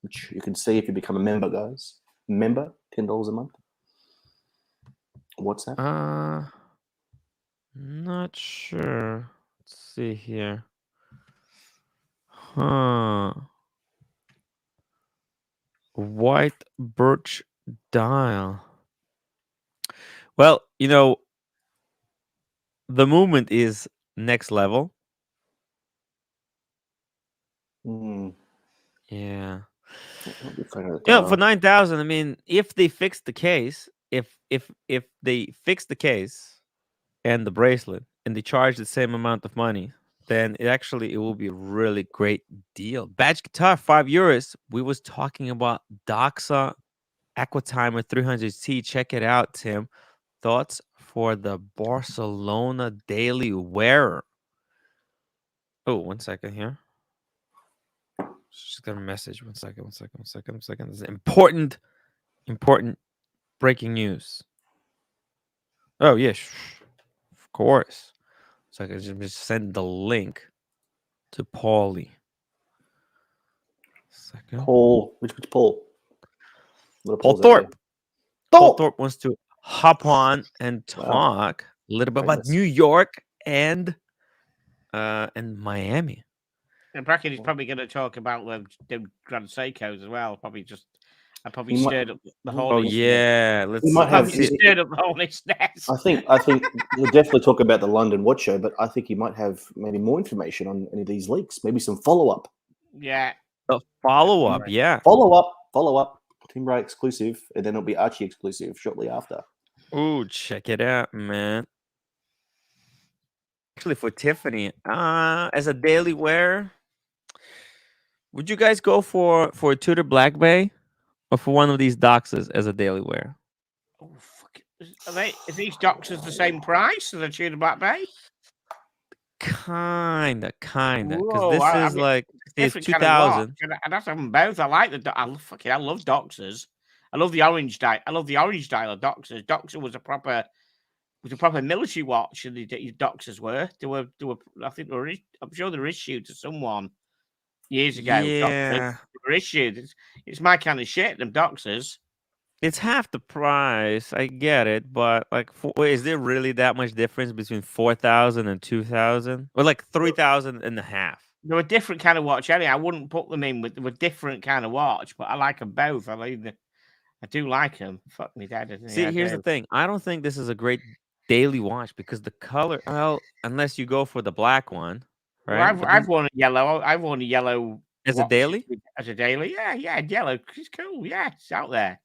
which you can see if you become a member, guys. Member, $10 a month. WhatsApp. Not sure. Let's see here. Huh. White birch dial. Well, the movement is next level. Mm. Yeah. I'll be fine with For 9,000, I mean, if they fix the case, if they fix the case and the bracelet and they charge the same amount of money, then it will be a really great deal. Badge guitar, €5. We was talking about Doxa Aquatimer 300C. Check it out, Tim. Thoughts for the Barcelona Daily Wearer. Oh, 1 second here. Just got a message. 1 second. This is important breaking news. Oh, yes, of course. So I can just send the link to Paulie. Second. Paul. Which Paul? Paul Thorpe. Paul Thorpe wants to hop on and talk a little bit about New York and Miami. And Bracken is probably going to talk about the Grand Seikos as well. I probably stirred up the whole. Oh yeah, he might have stirred up the whole nest. I think he'll definitely talk about the London Watch Show, but I think he might have maybe more information on any of these leaks. Maybe some follow up. Yeah, a follow up. Yeah, follow up. timwrite exclusive, and then it'll be Archie exclusive shortly after. Oh, check it out, man. Actually, for Tiffany, as a daily wear, would you guys go for a Tudor Black Bay or for one of these Doxas as a daily wear? Oh fuck! Are these Doxas the same price as a Tudor Black Bay? Kinda, because this is like it's 2000. I'd have to have them both. I like I love Doxas. I love the orange dial. I love the orange dial of Doxas. Doxa was a proper military watch, and the Doxas were. They were. I think they were. I'm sure they were issued to someone years ago. Yeah, they were issued. It's my kind of shit. Them Doxas. It's half the price. I get it, but like, is there really that much difference between 4,000 and 2,000, or like 3,000 and a half? They're a different kind of watch. Anyway, I wouldn't put them in with. They were different kind of watch, but I like them both. I do like them. Fuck me, Dad. See, here's the thing. I don't think this is a great daily watch because the color. Well, unless you go for the black one, right? Well, I've worn a yellow. I've worn a yellow as a daily. As a daily, yeah, yellow. It's cool. Yeah, it's out there.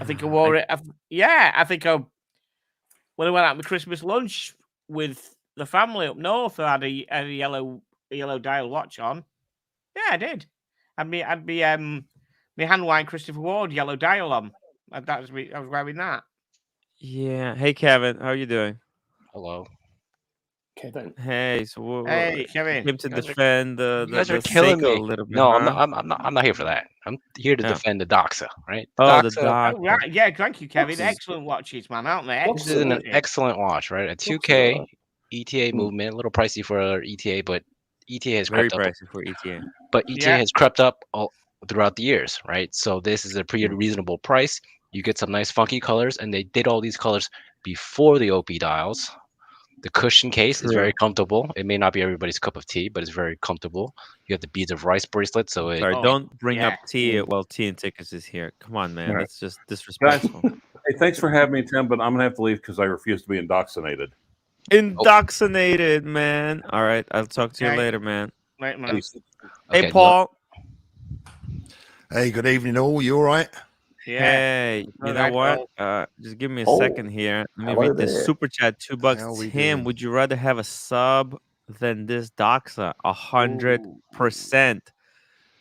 I think I wore it. I think when I went out to Christmas lunch with the family up north, I had a yellow dial watch on. Yeah, I did. I'd be my handline Christopher Ward yellow dial on. I was wearing that. Yeah. Hey, Kevin, how are you doing? Hello. Kevin. Hey, so hey, Kevin. Came to defend you guys are killing me a little bit. No, huh? I'm not here for that. I'm here to defend the Doxa, right? The Doxa, Doxa. Right. Yeah, thank you, Kevin. Excellent watches, man, aren't they? This is an excellent watch, right? A 2K ETA movement, a little pricey for ETA, but ETA has very crept up. pricey for ETA. But ETA has crept up all throughout the years, right? So this is a pretty reasonable price. You get some nice funky colors, and they did all these colors before the OP dials. The cushion case is very comfortable. It may not be everybody's cup of tea, but it's very comfortable. You have the beads of rice bracelet, so it. Sorry, don't bring up tea Yeah. while Tea and Tickets is here. Come on, man. All right. That's just Guys, disrespectful. hey, thanks for having me, Tim, but I'm going to have to leave because I refuse to be indoctrinated. Indoctrinated, man. All right, I'll talk to you later, man. Right, man. Hey, Paul. Hey, good evening, all. You all right? Yeah. Hey, you know what? Just give me a second here. Let me read this super chat. $2. Tim, would you rather have a sub than this Doxa? 100%.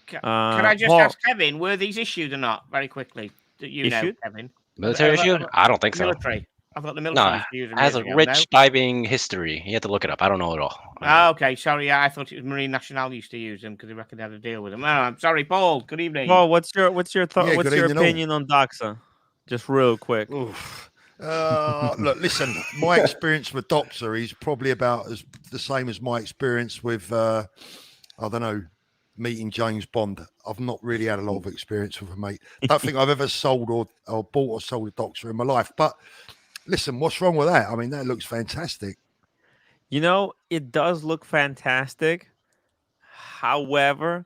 Can I just ask Kevin, were these issued or not? Very quickly, that you know, Kevin. Military issue? I don't think so. Military. I thought the military used them. It has a rich diving history. You have to look it up. I don't know it all. Oh, okay. Sorry, I thought it was Marine National used to use them because they reckon they had a deal with them. Oh, I'm sorry, Paul. Good evening. Paul, what's your thought? Yeah, what's your opinion on Doxa? Just real quick. Look, listen. My experience with Doxa is probably about the same as my experience with I don't know, meeting James Bond. I've not really had a lot of experience with a mate. Don't think I've ever sold or bought or sold a Doxa in my life. But listen, what's wrong with that? I mean, that looks fantastic. You know, it does look fantastic. However,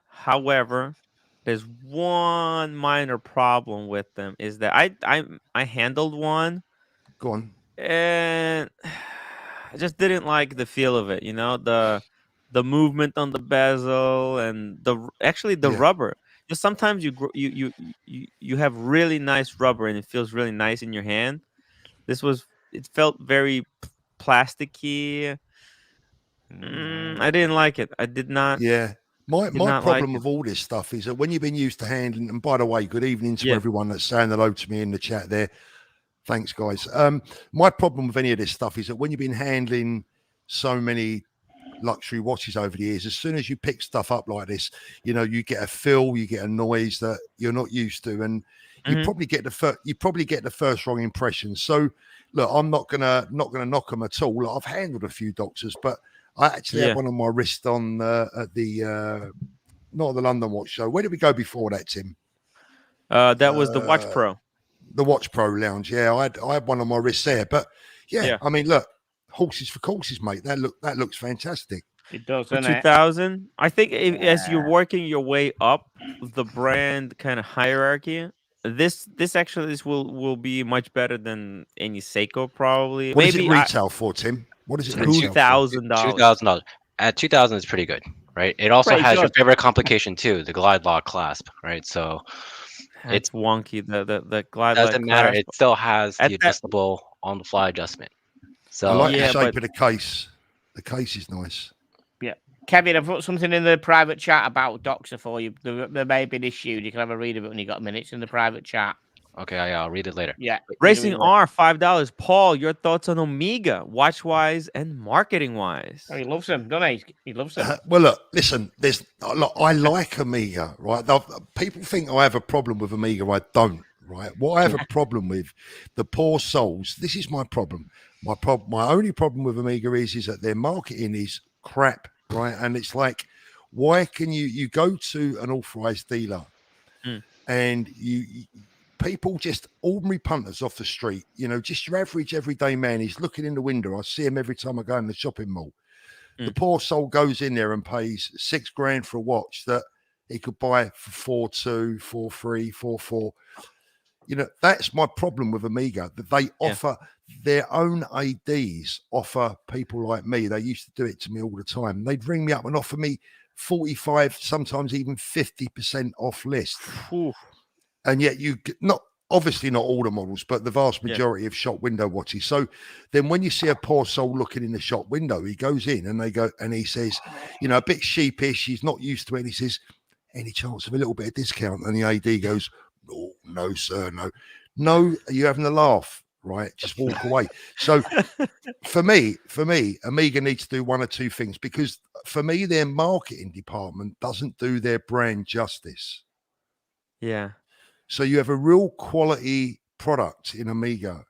there's one minor problem with them is that I handled one. Go on. And I just didn't like the feel of it, you know, the movement on the bezel and the rubber. Just sometimes you have really nice rubber and it feels really nice in your hand. It felt very plasticky. I didn't like it. I did not. Yeah. My problem with all this stuff is that when you've been used to handling, and by the way, good evening to everyone that's saying hello to me in the chat there. Thanks, guys. My problem with any of this stuff is that when you've been handling so many luxury watches over the years, as soon as you pick stuff up like this, you know, you get a feel, you get a noise that you're not used to, and you probably get the first wrong impression. So, look, I'm not gonna knock them at all. I've handled a few Doxas, but I actually had one on my wrist on at the not the London Watch Show. Where did we go before that, Tim? That was the Watch Pro. The Watch Pro Lounge. Yeah, I had one on my wrist there. But yeah, I mean, look, horses for courses, mate. That looks fantastic. It does, for 2000. I think as you're working your way up the brand kind of hierarchy, this will be much better than any Seiko probably. What does it retail for, Tim? What is it? $2,000. $2,000. At 2,000, it's pretty good, right? It also has your favorite complication too, the glide lock clasp, right? So it's wonky. The glide doesn't matter. It still has the adjustable on the fly adjustment. So I like the shape of the case. The case is nice. Yeah, Kevin, I've put something in the private chat about Doxa for you. There may have been issued. You can have a read of it when you got minutes in the private chat. Okay, I'll read it later. Yeah. Racing R, $5. Paul, your thoughts on Omega, watch wise and marketing wise? Oh, he loves them, doesn't he? He loves them. Well, look, listen. I like Omega, right? People think I have a problem with Omega. I don't, right? What I have a problem with, the poor souls. This is my problem. My only problem with Omega is that their marketing is crap, right? And it's like, why can you go to an authorized dealer and people, just ordinary punters off the street, you know, just your average everyday man, he's looking in the window. I see him every time I go in the shopping mall. The poor soul goes in there and pays $6,000 for a watch that he could buy for 4.2, 4.3, 4.4. You know, that's my problem with Omega, that they offer their own ADs, offer people like me. They used to do it to me all the time. They'd ring me up and offer me 45, sometimes even 50% off list. And yet obviously not all the models, but the vast majority of shop window watches. So then when you see a poor soul looking in the shop window, he goes in and he says, you know, a bit sheepish, he's not used to it. And he says, any chance of a little bit of discount? And the AD goes, oh, no, sir, no, you're having a laugh, right? Just walk away. So for me, Omega needs to do one or two things, because for me, their marketing department doesn't do their brand justice. Yeah. So you have a real quality product in Omega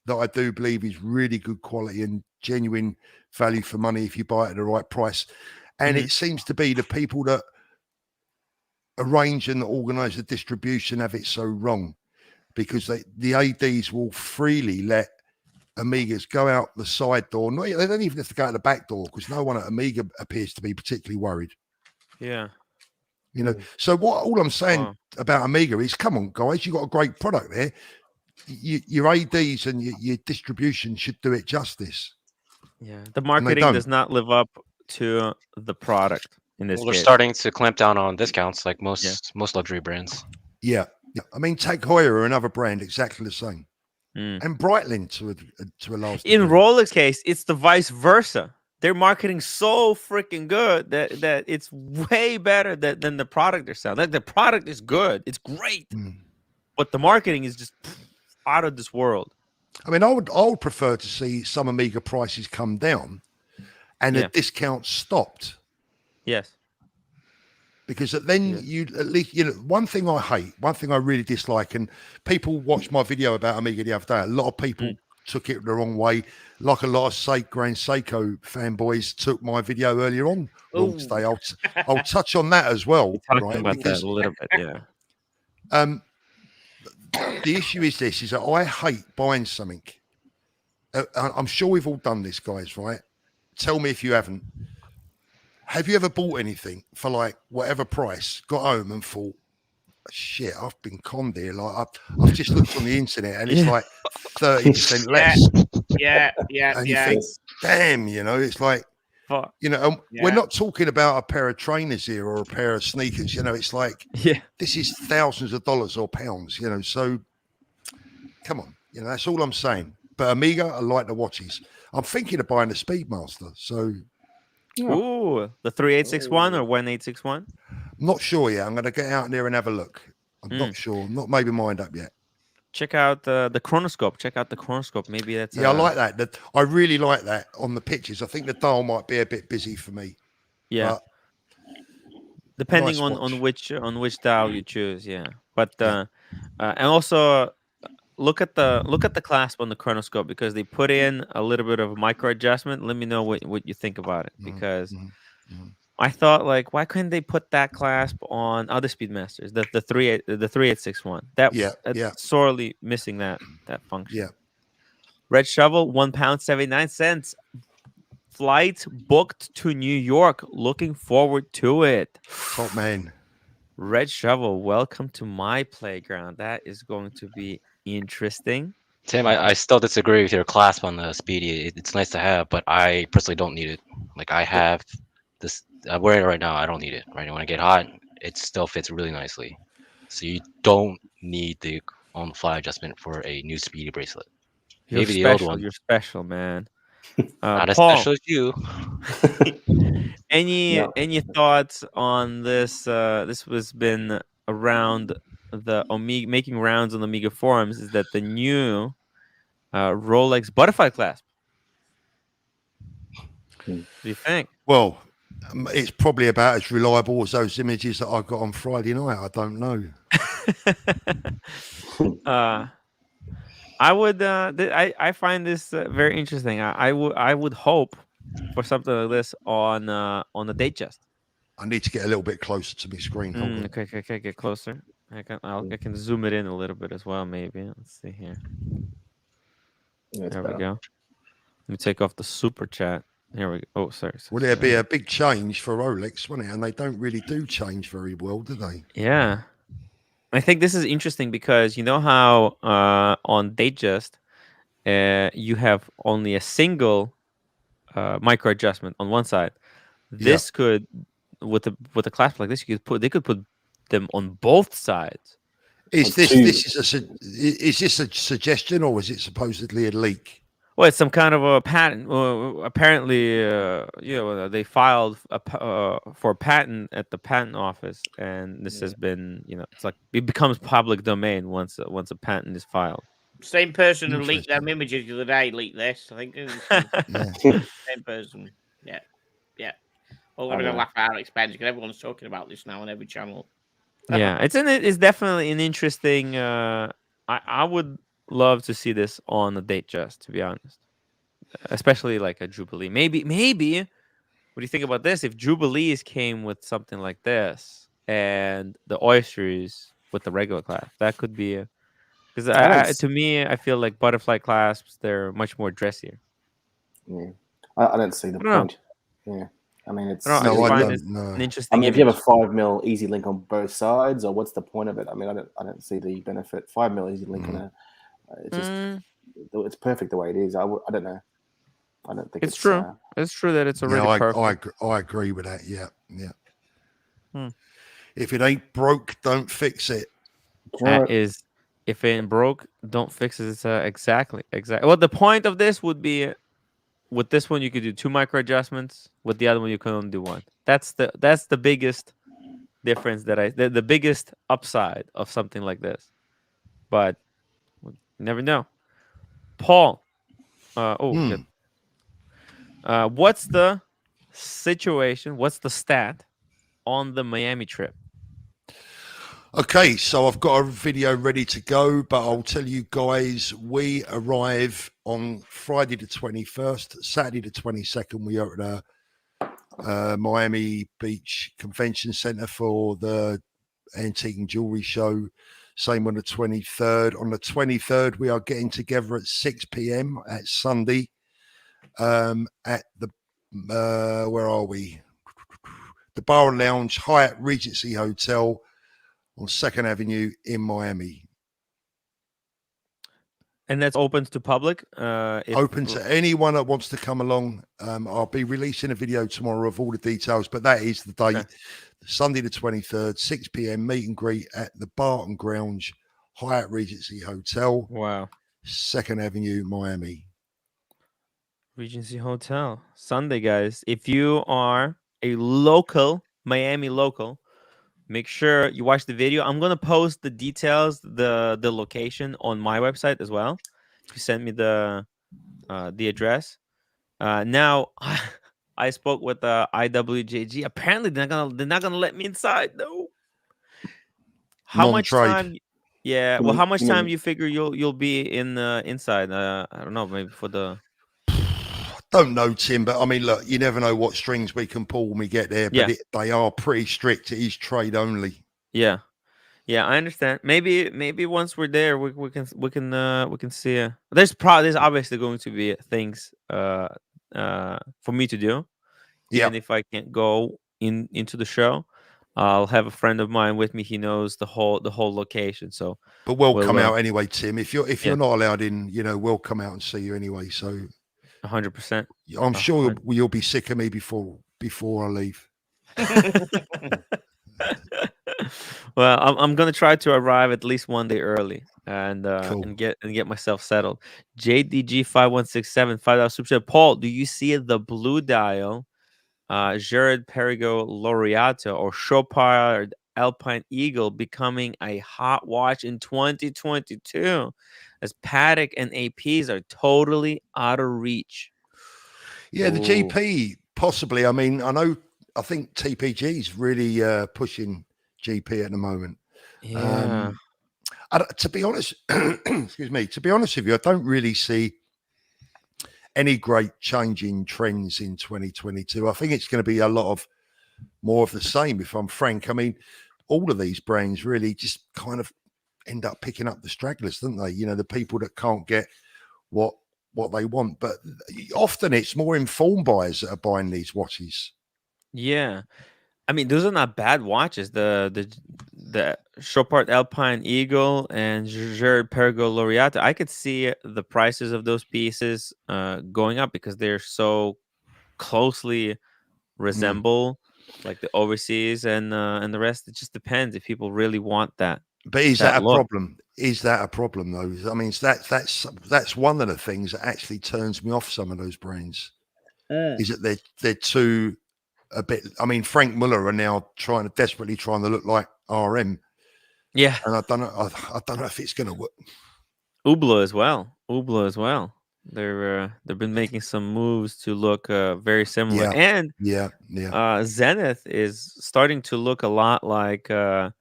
that I do believe is really good quality and genuine value for money if you buy it at the right price. And it seems to be the people that arrange and organize the distribution have it so wrong, because the ADs will freely let Amigas go out the side door. No, they don't even have to go out the back door because no one at Amiga appears to be particularly worried. Yeah. You know, so all I'm saying Wow. about Amiga is, come on, guys, you got a great product there. Your ADs and your distribution should do it justice. Yeah. The marketing does not live up to the product in this Well, they're case. starting to clamp down on discounts like most luxury brands. Yeah. I mean, Tag Heuer, another brand, exactly the same. And Breitling to a large degree. In Rolex case, it's the vice versa. They're marketing so freaking good that it's way better than the product they're selling. Like, the product is good, it's great, but the marketing is just out of this world. I mean, I would prefer to see some Amiga prices come down and the discount stopped. Yes. Because then you at least, one thing I hate, one thing I really dislike, and people watched my video about Amiga the other day. A lot of people took it the wrong way. Like a lot of Grand Seiko fanboys took my video earlier on Launch Day. I'll touch on that as well. Right? About that a little bit, yeah. The issue is this: is that I hate buying something. I'm sure we've all done this, guys. Right? Tell me if you haven't. Have you ever bought anything for like whatever price, got home and thought, shit, I've been conned here. Like I've just looked on the internet and it's like 30% less. Yeah. And you think, damn, it's like, we're not talking about a pair of trainers here or a pair of sneakers. It's like, this is thousands of dollars or pounds. So come on, that's all I'm saying. But Amiga, I like the watches. I'm thinking of buying a Speedmaster. So. Ooh, the 3861 or 1861? Not sure yet. I'm going to get out there and have a look. I'm not sure. I'm not maybe mind up yet. Check out the chronoscope. Check out the chronoscope. Maybe that's I like that. I really like that on the pictures. I think the dial might be a bit busy for me. Yeah. Depending on which dial you choose. Yeah. But and also look at the clasp on the chronoscope because they put in a little bit of micro adjustment. Let me know what you think about it, because I thought, like, why couldn't they put that clasp on other Speedmasters? The 3861. That's sorely missing that function. Yeah. Red Shovel, £1.79. Flight booked to New York. Looking forward to it. Oh man. Red Shovel, welcome to my playground. That is going to be interesting. Tim, I still disagree with your clasp on the Speedy. It's nice to have, but I personally don't need it. Like, I have this, I'm wearing it right now. I don't need it. Right, when I get hot, it still fits really nicely. So you don't need the on-the-fly adjustment for a new Speedy bracelet. Maybe the old one. You're special, man. Not as Paul, special as you. Any thoughts on this? This was been around the Omega, making rounds on the Amiga forums. Is that the new Rolex butterfly clasp? What do you think? Well, it's probably about as reliable as those images that I got on Friday night. I don't know. I would. I find this very interesting. I would hope for something like this on the date chest. I need to get a little bit closer to my screen. Okay, get closer. I can zoom it in a little bit as well. Maybe let's see here. There we go. Let me take off the super chat. Here we go. Oh, sorry. Will there be a big change for Rolex, wouldn't it? And they don't really do change very well, do they? Yeah. I think this is interesting because you know how on Datejust you have only a single micro adjustment on one side. This could, with a clasp like this, they could put them on both sides. Is this a suggestion or is it supposedly a leak? Well, it's some kind of a patent. Apparently, they filed for a patent at the patent office, and this has been, it's like it becomes public domain once a patent is filed. Same person who leaked them images the other day leaked this. I think same person. Yeah. Well, we're gonna laugh at our expense because everyone's talking about this now on every channel. Yeah, it's definitely an interesting. I would love to see this on the Datejust, to be honest, especially like a Jubilee. Maybe. What do you think about this? If Jubilees came with something like this, and the Oysters with the regular class, that could be Because to me, I feel like butterfly clasps, they're much more dressier. Yeah, I don't see the point. Yeah, I mean, it's. I just find it an interesting. I mean, if you have a 5 mil easy link on both sides, or what's the point of it? I mean, I don't see the benefit. 5 mil easy link on a. It's just it's perfect the way it is. I don't know. I don't think it's true. It's true that it's already perfect. I agree with that. Yeah. If it ain't broke, don't fix it. That is, if it ain't broke, don't fix it. It's exactly. Well, the point of this would be, with this one you could do 2 micro adjustments. With the other one you can only do 1. That's the biggest difference the biggest upside of something like this. But you never know. Paul, what's the situation? What's the stat on the Miami trip? Okay, so I've got a video ready to go, but I'll tell you guys, we arrive on Friday the 21st, Saturday the 22nd. We are at Miami Beach Convention Center for the Antique and Jewelry Show. Same on the 23rd. On the 23rd, we are getting together at 6 p.m. at Sunday at the, where are we? The Bar and Lounge, Hyatt Regency Hotel on 2nd Avenue in Miami. And that's open to public? Open to anyone that wants to come along. I'll be releasing a video tomorrow of all the details, but that is the date. Okay. Sunday the 23rd, 6 p.m. meet and greet at the Bar and Grounds, Hyatt Regency Hotel. Wow. 2nd Avenue, Miami. Regency Hotel. Sunday, guys. If you are a local, Miami local, make sure you watch the video. I'm going to post the details, the location on my website as well. If you send me the address. Now, I spoke with IWJG. Apparently, they're not gonna let me inside. No. How much time? Yeah. Well, how much time you figure you'll be in inside? I don't know. Maybe for the. Don't know, Tim, but I mean, look, you never know what strings we can pull when we get there. But they are pretty strict. It is trade only. Yeah, I understand. Maybe once we're there, we can see. There's obviously going to be things for me to do. Even if I can't go into the show, I'll have a friend of mine with me. He knows the whole location. So, but we'll come out anyway, Tim. If you're not allowed in, we'll come out and see you anyway. So. 100%. I'm sure you'll be sick of me before I leave. Well, I'm gonna try to arrive at least one day early and get myself settled. JDG 5167 $5 super chat. Paul, do you see the blue dial, Jared Perigo Laureato or Chopard Alpine Eagle becoming a hot watch in 2022? As Patek and APs are totally out of reach. Yeah, the GP possibly. I mean, I think TPG is really pushing GP at the moment. Yeah. To be honest, excuse me. To be honest with you, I don't really see any great changing trends in 2022. I think it's going to be a lot of more of the same. If I'm frank, I mean, all of these brands really just kind of end up picking up the stragglers, don't they? The people that can't get what they want. But often it's more informed buyers that are buying these watches. Yeah, I mean, those are not bad watches. The Chopard Alpine Eagle and Jared Perigo Laureato. I could see the prices of those pieces going up because they're so closely resemble like the overseas and the rest. It just depends if people really want that. But is that a problem? Is that a problem though? I mean, that's one of the things that actually turns me off some of those brands. Is that they're too a bit. I mean, Frank Muller are now desperately trying to look like RM. Yeah, and I don't know if it's going to work. Hublot as well. They've been making some moves to look very similar. And Zenith is starting to look a lot like the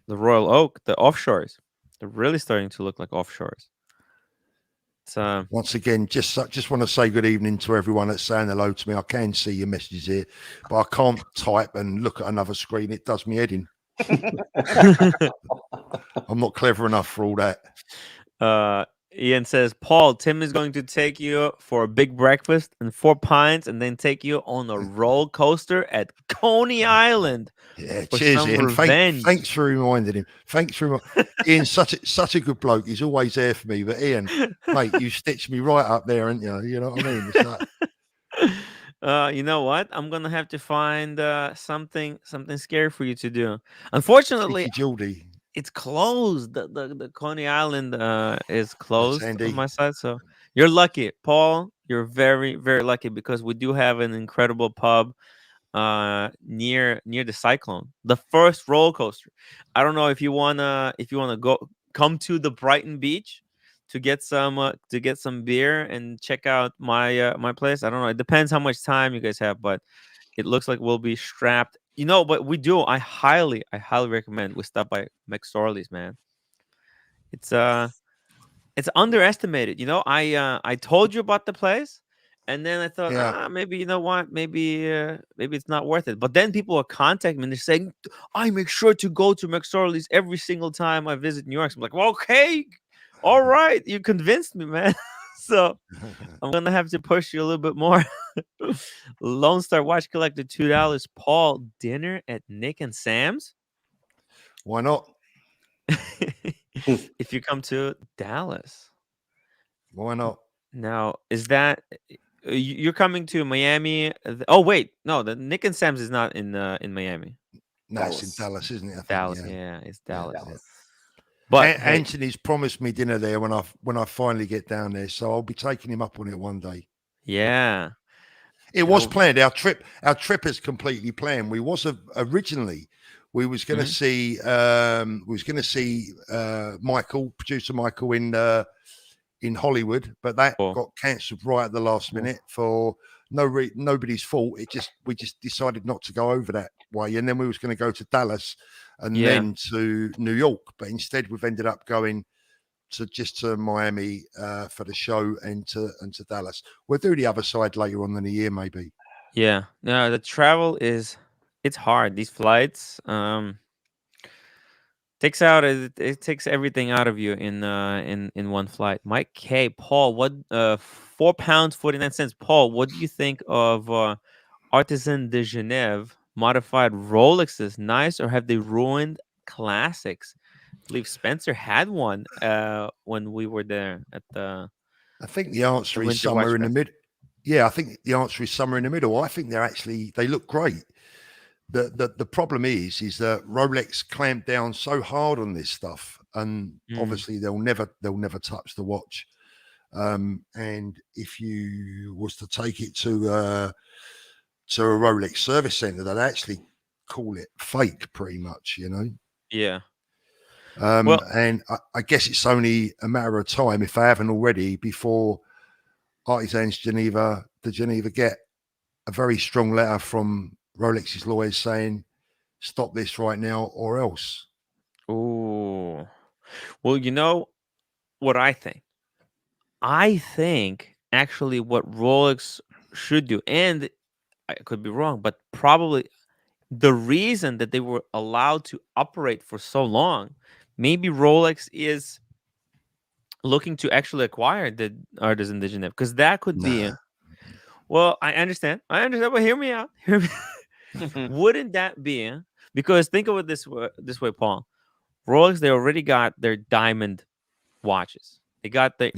Royal Oak, the offshores. They're really starting to look like offshores. So once again, just want to say good evening to everyone that's saying hello to me. I can see your messages here, but I can't type and look at another screen. It does me head in. I'm not clever enough for all that. Ian says, Paul, Tim is going to take you for a big breakfast and 4 pints, and then take you on a roller coaster at Coney Island. Yeah, for cheers, some Ian. revenge. Thanks for reminding him. Thanks for Ian's such a good bloke. He's always there for me. But Ian, mate, you stitched me right up there, haven't you? You know what I mean? It's like... You know what? I'm gonna have to find something scary for you to do. Unfortunately, Geordie. it's closed. The Coney Island is closed Andy. on my side. So you're lucky, Paul. You're very, very lucky, because we do have an incredible pub near the Cyclone, the first roller coaster. I don't know if you wanna come to the Brighton Beach to get some beer and check out my place. I don't know. It depends how much time you guys have, but it looks like we'll be strapped. But we do. I highly recommend we stop by McSorley's, man. It's underestimated. I told you about the place, and then I thought, maybe you know what, maybe it's not worth it. But then people are contacting me and they're saying, I make sure to go to McSorley's every single time I visit New York. So I'm like, well, okay, all right, you convinced me, man. So I'm gonna have to push you a little bit more. Lone Star Watch Collector, $2. Paul, dinner at Nick and Sam's? Why not? If you come to Dallas. Why not? Now, is that you're coming to Miami? Oh wait, no, the Nick and Sam's is not in Miami. No, it's in Dallas, isn't it? I think, Dallas, yeah, it's Dallas. Dallas. But Anthony's promised me dinner there when I finally get down there, so I'll be taking him up on it one day. Yeah, it was planned. Our trip is completely planned. We was originally we was going to see Michael, producer Michael, in Hollywood, but that got cancelled right at the last minute for nobody's fault. We just decided not to go over that way, and then we was going to go to Dallas and then to New York, but instead we've ended up going to Miami for the show and to Dallas. We'll do the other side later on in the year, maybe. Yeah, no, the travel it's hard. These flights it takes everything out of you in one flight. Mike K. Paul, what £4 49 Paul, what do you think of Artisan de Genève modified Rolexes? Nice, or have they ruined classics? I believe Spencer had one when we were there at the. I think the answer is somewhere in the middle. Yeah, I think the answer is somewhere in the middle. I think they look great. The problem is that Rolex clamped down so hard on this stuff, and obviously they'll never touch the watch. And if you was to take it to a Rolex service center, they'd actually call it fake, pretty much, Yeah. And I guess it's only a matter of time, if they haven't already, before Artisans de Geneva get a very strong letter from Rolex's lawyers saying, stop this right now or else. Oh, well, you know what I think? I think actually what Rolex should do, and I could be wrong, but probably the reason that they were allowed to operate for so long, maybe Rolex is looking to actually acquire the Artisan de Genève, because that could be. Well, I understand, but hear me out. Wouldn't that be? Because think of it this way, Paul. Rolex, they already got their diamond watches. They got their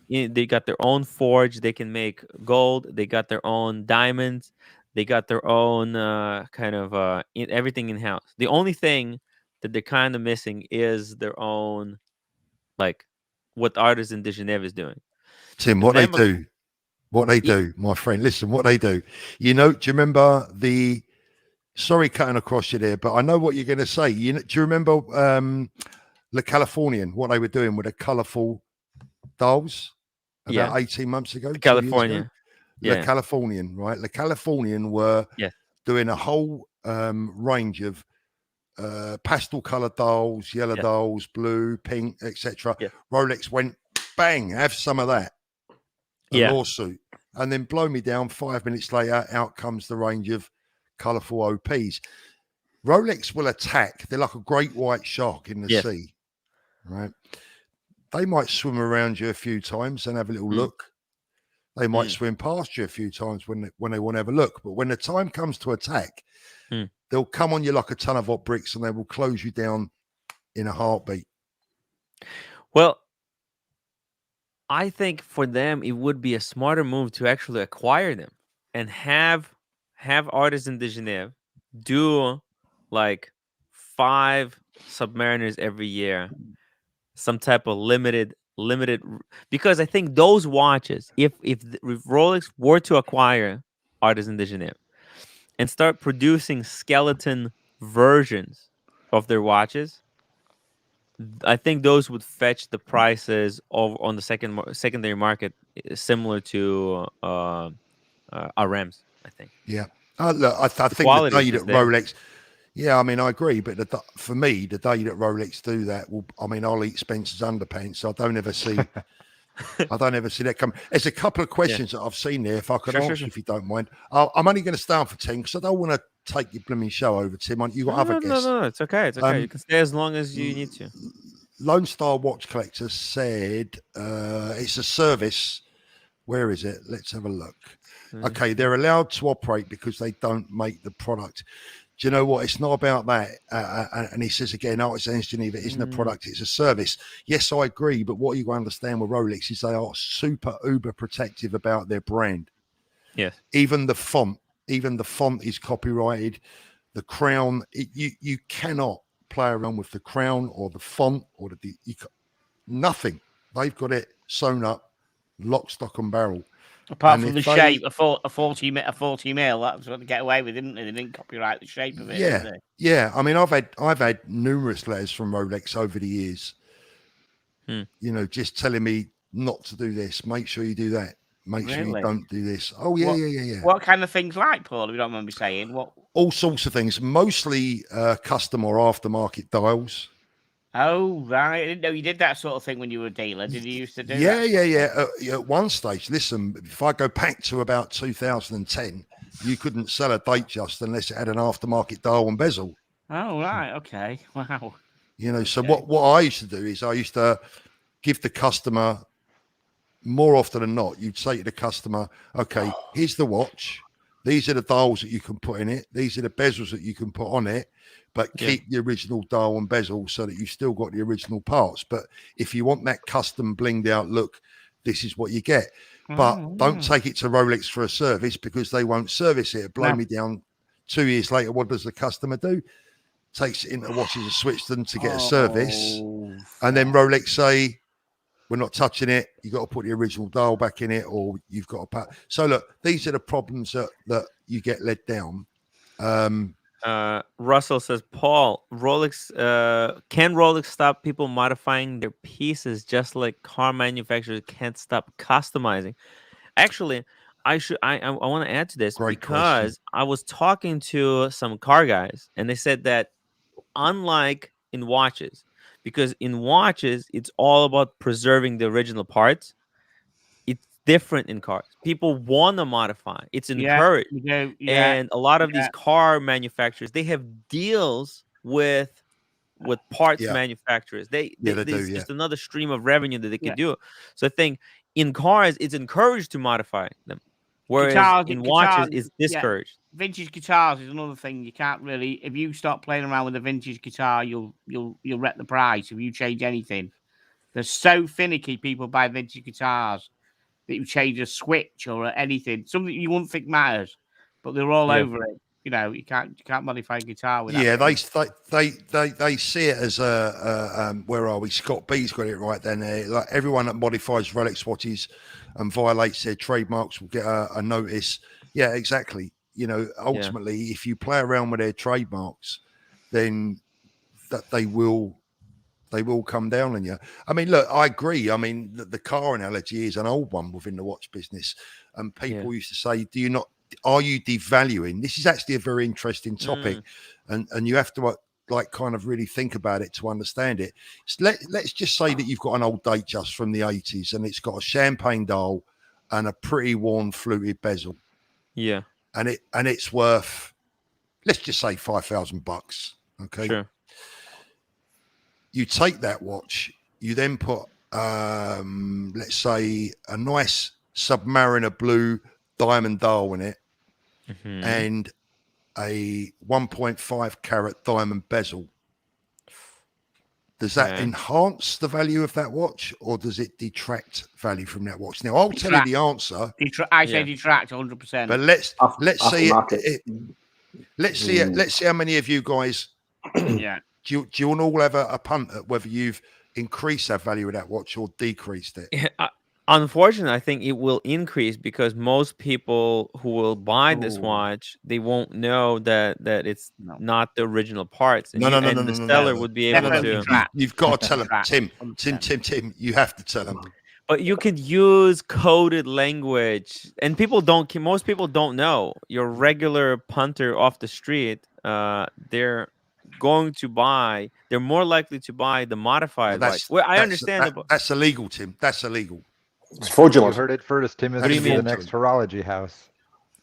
they got their own forge. They can make gold. They got their own diamonds. They got their own everything in house. The only thing that they're kind of missing is their own, like what Artisan de Genève is doing. Tim, what they do, my friend. Listen, what they do. Do you remember the? Sorry, cutting across you there, but I know what you're going to say. Do you remember Le Californian? What they were doing with the colourful dolls about 18 months ago. California, Le Californian, right? Le Californian were doing a whole range of pastel coloured dolls, yellow dolls, blue, pink, etc. Rolex went bang, have some of that. A lawsuit, and then blow me down. 5 minutes later, out comes the range of colourful OPs. Rolex will attack. They're like a great white shark in the sea. right? They might swim around you a few times and have a little look. They might swim past you a few times when they want to have a look. But when the time comes to attack, they'll come on you like a ton of hot bricks and they will close you down in a heartbeat. Well, I think for them it would be a smarter move to actually acquire them and have Artisan de Genève do like 5 Submariners every year, some type of limited, because I think those watches, if Rolex were to acquire Artisan de Genève and start producing skeleton versions of their watches, I think those would fetch the prices of on the secondary market similar to RMs. I think. Yeah. Look, I think the quality day is that just there. Rolex, yeah, I mean, I agree. But for me, the day that Rolex do that, I mean, I'll eat Spencer's underpants. I don't ever see that come. There's a couple of questions that I've seen there. If I could answer, if you don't mind, I'm only going to stay on for 10 because I don't want to take your blooming show over, Tim. You got other guests. No, it's okay. It's okay. You can stay as long as you need to. Lone Star Watch Collector said it's a service. Where is it? Let's have a look. Okay, they're allowed to operate because they don't make the product. Do you know what? It's not about that. And he says again, Artisan's Geneva isn't a product, it's a service. Yes, I agree. But what you understand with Rolex is they are super uber protective about their brand. Yes. Even the font is copyrighted. The crown, you cannot play around with the crown or the font or nothing. They've got it sewn up, lock, stock, and barrel. Apart from the shape, a 40 mil, that's what they get away with, didn't they? They didn't copyright the shape of it. Yeah, did they? yeah. I mean, I've had numerous letters from Rolex over the years. You know, just telling me not to do this. Make sure you do that. Make sure you don't do this. Oh yeah, yeah. What kind of things like, Paul? If you don't mind me saying, what? All sorts of things. Mostly custom or aftermarket dials. Oh, right. I didn't know you did that sort of thing when you were a dealer. Did you used to do that? Yeah. At one stage, listen, if I go back to about 2010, you couldn't sell a date just unless it had an aftermarket dial and bezel. Oh, right. Okay. Wow. You know, so what I used to do is I used to give the customer, more often than not, you'd say to the customer, okay, here's the watch. These are the dials that you can put in it. These are the bezels that you can put on it. But keep the original dial and bezel so that you've still got the original parts. But if you want that custom blinged out look, this is what you get. But don't take it to Rolex for a service because they won't service it. Blow me down 2 years later. What does the customer do? Takes it into Watches of Switzerland to get a service. And then Rolex say, we're not touching it. You've got to put the original dial back in it or you've got to... So look, these are the problems that you get led down. Russell says, Paul, Rolex, can Rolex stop people modifying their pieces just like car manufacturers can't stop customizing? Actually, I want to add to this because I was talking to some car guys and they said that unlike in watches, because in watches, it's all about preserving the original parts. It's different in cars. People want to modify. It's encouraged. And a lot of these car manufacturers, they have deals with parts manufacturers. There's just another stream of revenue that they can do. So I think in cars, it's encouraged to modify them. Whereas in watches, it's discouraged. Vintage guitars is another thing. You can't really, if you start playing around with a vintage guitar, you'll wreck the price if you change anything. They're so finicky. People buy vintage guitars that you change a switch or anything, something you wouldn't think matters, but they're all over it. You know, you can't modify a guitar with that. Yeah, they see it as where are we? Scott B's got it right then. Like everyone that modifies Rolex watches and violates their trademarks will get a notice. Yeah, exactly. You know, ultimately, if you play around with their trademarks, then that they will come down on you. I mean, look, I agree. I mean, the car analogy is an old one within the watch business, and people used to say, are you devaluing? This is actually a very interesting topic, and you have to like kind of really think about it to understand it. So let's just say that you've got an old date just from the 80s, and it's got a champagne dial and a pretty worn fluted bezel. Yeah, and it's worth, let's just say $5,000. Okay, sure. you take that watch, you then put, let's say, a nice Submariner blue diamond dial in it, and a 1.5 carat diamond bezel. Does that enhance the value of that watch, or does it detract value from that watch? Now, I'll tell you the answer. I say detract 100%. But let's see let's see how many of you guys. Yeah. Do you want to all have a punt at whether you've increased that value of that watch or decreased it? Unfortunately, I think it will increase because most people who will buy this watch, they won't know that it's not the original parts. And the seller would be able to. You've got to tell them, Tim. You have to tell them. But you could use coded language, and most people don't know. Your regular punter off the street, they're more likely to buy the modified watch. Well, I understand that's illegal, Tim. That's illegal. It's fraudulent. You heard it first, Tim. Is going to be the next horology house.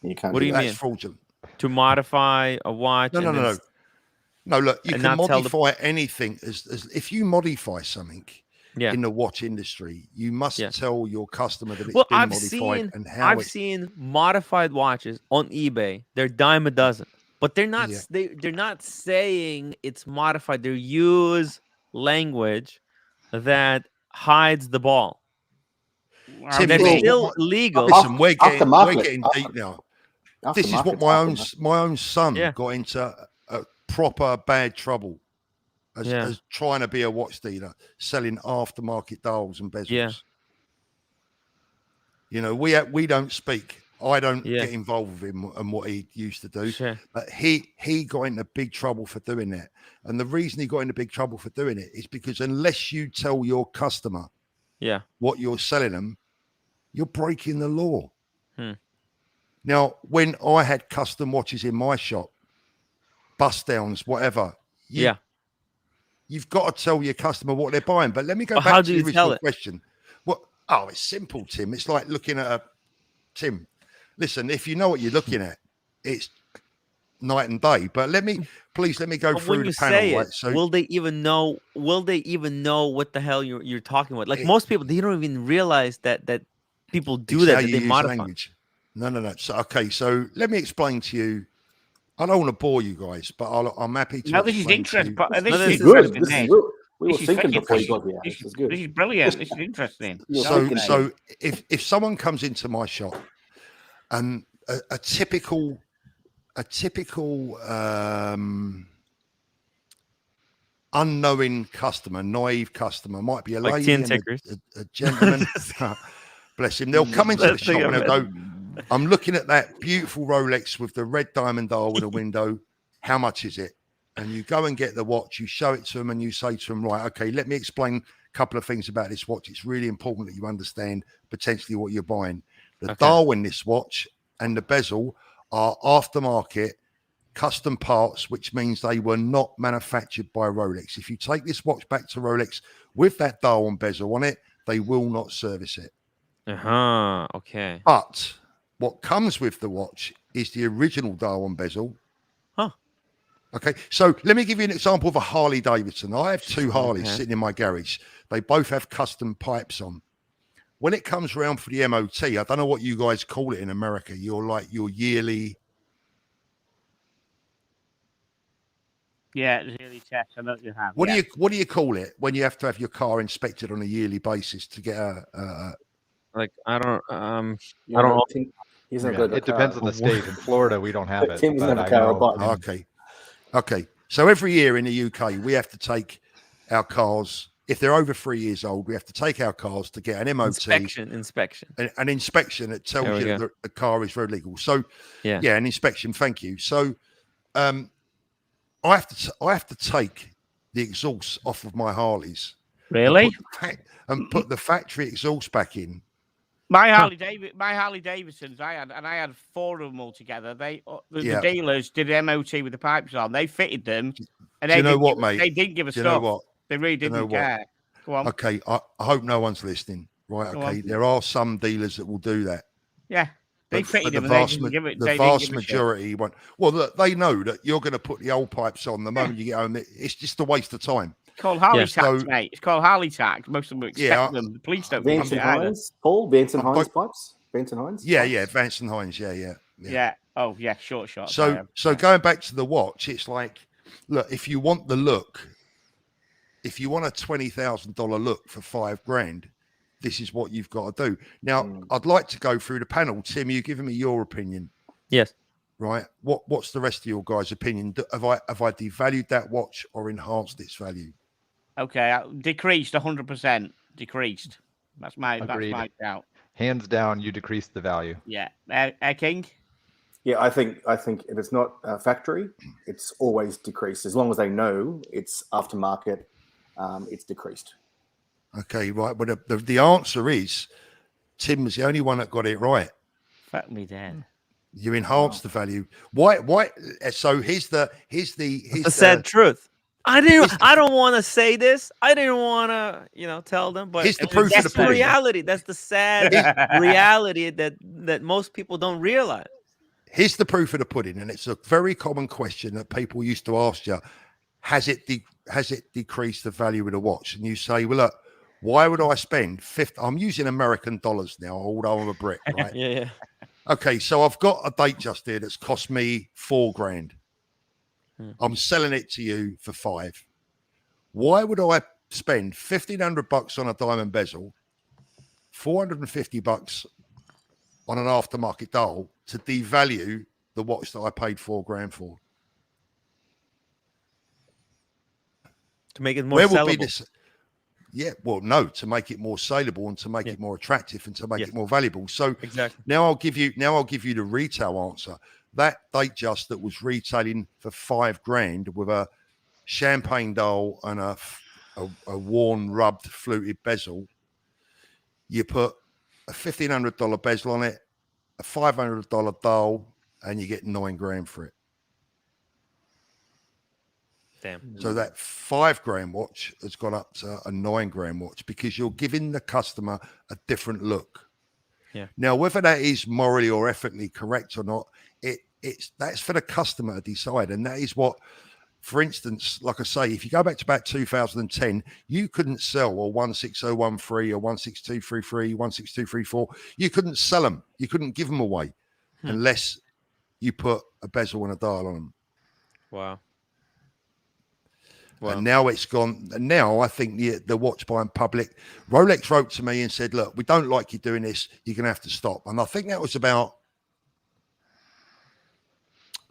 You can't. What do you mean? That's fraudulent. To modify a watch? No. Look, you can modify anything as if you modify something in the watch industry, you must tell your customer that it's been modified and how. I've seen modified watches on eBay. They're dime a dozen, but they're not. They're not saying it's modified. They use language that hides the ball. Tim, they're still legal. Listen, we're getting deep now. This is what my own son got into a proper bad trouble as trying to be a watch dealer, selling aftermarket dials and bezels. Yeah. You know, we don't speak. I don't get involved with him and what he used to do. Sure. But he got into big trouble for doing that. And the reason he got into big trouble for doing it is because unless you tell your customer what you're selling them, you're breaking the law. Now, when I had custom watches in my shop, bust downs, whatever, you've got to tell your customer what they're buying. But let me go back to the original question. It's simple, Tim. It's like looking at Tim. Listen, if you know what you're looking at, it's night and day. But let me go through the panel. Right? So, will they even know? Will they even know what the hell you're talking about? Like most people, they don't even realize that people do that. They modify. Language. No. So let me explain to you. I don't want to bore you guys, but I'm happy to. No, this is interesting. This is good. We were thinking before you got here. This is good. This is brilliant. This is interesting. So if someone comes into my shop and a typical unknowing customer, naive customer, might be a lady and a gentleman. Bless him. They'll come into the shop and they'll go, I'm looking at that beautiful Rolex with the red diamond dial with a window. How much is it? And you go and get the watch, you show it to them and you say to them, right, okay, let me explain a couple of things about this watch. It's really important that you understand potentially what you're buying. The dial in this watch and the bezel are aftermarket custom parts, which means they were not manufactured by Rolex. If you take this watch back to Rolex with that dial and bezel on it, they will not service it. Okay. But what comes with the watch is the original dial and bezel. Okay, so let me give you an example of a Harley Davidson. I have two Harleys sitting in my garage. They both have custom pipes on. When it comes around for the MOT, I don't know what you guys call it in America. Your yearly. Yeah, the yearly test. I know you have. What do you call it when you have to have your car inspected on a yearly basis to get a like I don't know. He's not good. It depends on the state. In Florida, we don't have it. Tim doesn't have a car button. Okay. So every year in the UK, we have to take our cars. If they're over 3 years old, we have to take our cars to get an MOT inspection, an inspection that tells you that the car is road legal. So an inspection. Thank you. So I have to take the exhaust off of my Harleys. Really? And put the factory exhaust back in. My Harley Davidsons, I had 4 of them all together. The dealers did MOT with the pipes on. They fitted them, and mate? They didn't give a stuff. You know what? They really didn't care. Go on. Okay, I hope no one's listening. Right? Okay, there are some dealers that will do that. Yeah, they fitted them. The vast majority won't. Well, look, they know that you're going to put the old pipes on the moment you get home. It's just a waste of time. It's called Harley Yeah. tax, So- mate. It's called Harley tax. Most of them expect them. The police don't Vance use and it either. Hines, Paul. Vance and I'm Hines both- pipes. Vance and Hines. Yeah, pipes? yeah, Vance and Hines. Yeah. Yeah. Oh, yeah. Short shots. So going back to the watch, it's like, look, if you want the look, if you want a $20,000 look for $5,000, this is what you've got to do. Now, I'd like to go through the panel. Tim, you're giving me your opinion, Yes. right? What's the rest of your guys' opinion? Have I devalued that watch or enhanced its value? Okay, decreased 100%. Decreased. That's my Agreed. doubt. Hands down, you decreased the value. Yeah. Air King. Yeah, I think if it's not factory, it's always decreased. As long as they know it's aftermarket, it's decreased. Okay, right. But the answer is, Tim was the only one that got it right. Fuck me dead. You enhanced the value. Why? So here's the sad truth. I don't want to say this. I didn't want to, tell them. But here's the proof of the that's the pudding. reality. That's the sad reality that most people don't realize. Here's the proof of the pudding, and it's a very common question that people used to ask you: Has it decreased the value of the watch? And you say, "Well, look, why would I spend 50? I'm using American dollars now, although I'm a Brit, right? Yeah. Okay, so I've got a date just here that's cost me $4,000. I'm selling it to you for $5,000. Why would I spend $1,500 on a diamond bezel, $450 on an aftermarket dial to devalue the watch that I paid $4,000 for? To make it more Where sellable. would be this? Yeah, well, no, to make it more saleable and to make it more attractive and to make it more valuable. So exactly. Now I'll give you the retail answer. That date just that was retailing for $5,000 with a champagne dial and a worn, rubbed, fluted bezel. You put a $1,500 bezel on it, a $500 dial, and you get $9,000 for it. Damn. So that $5,000 watch has gone up to a $9,000 watch because you're giving the customer a different look. Yeah. Now, whether that is morally or ethically correct or not, that's for the customer to decide. And that is what, for instance, like I say, if you go back to about 2010, you couldn't sell a 16013 or 16233, 16234. You couldn't sell them. You couldn't give them away unless you put a bezel and a dial on them. Wow. And now it's gone. And now I think the watch buying public, Rolex wrote to me and said, look, we don't like you doing this. You're going to have to stop. And I think that was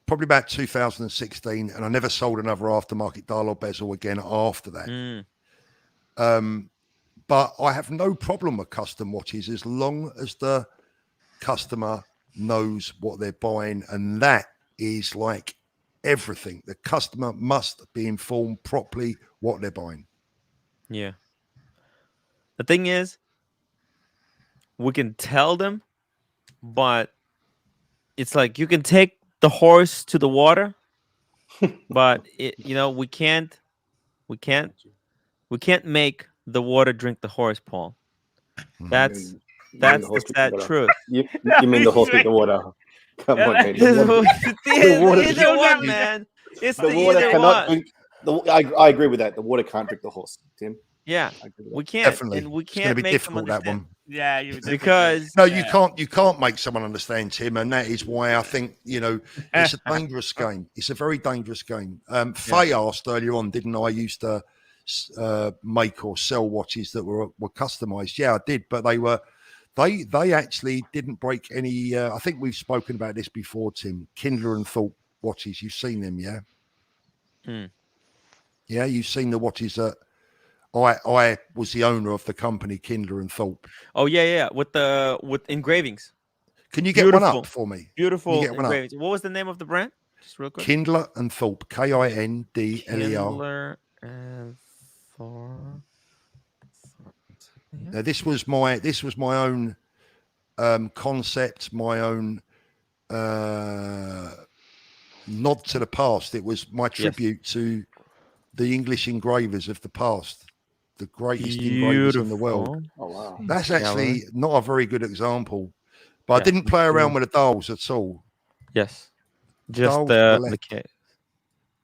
probably about 2016. And I never sold another aftermarket dial or bezel again after that. But I have no problem with custom watches as long as the customer knows what they're buying. And that is like everything. The customer must be informed properly what they're buying. Yeah. The thing is, we can tell them, but it's like you can take the horse to the water, but we can't make the water drink the horse, Paul. That's the sad truth. You mean the horse with the water? Come on, man. Either one, man. It's the the water either cannot one. drink. I agree with that. The water can't drink the horse, Tim. Yeah, we can't. Definitely. And we It's can't going to be make difficult, them that one. Yeah, because no, you can't make someone understand, Tim, and that is why I think it's a dangerous game. It's a very dangerous game. Faye asked earlier on, didn't I used to make or sell watches that were customized? Yeah, I did, but they actually didn't break any. I think we've spoken about this before, Tim. Kindler and Thorpe watches. You've seen them, yeah? Yeah, you've seen the watches that I was the owner of the company Kindler and Thorpe. Oh yeah, with engravings. Can you get one up for me? Beautiful engravings. What was the name of the brand? Just real quick. Kindler and Thorpe. Kindler. Kindler and Thorpe. Now, this was my own concept, my own nod to the past. It was my tribute to the English engravers of the past, the greatest engravers in the world. Oh wow! That's actually not a very good example, but I didn't play around with the dials at all. Yes, just the case.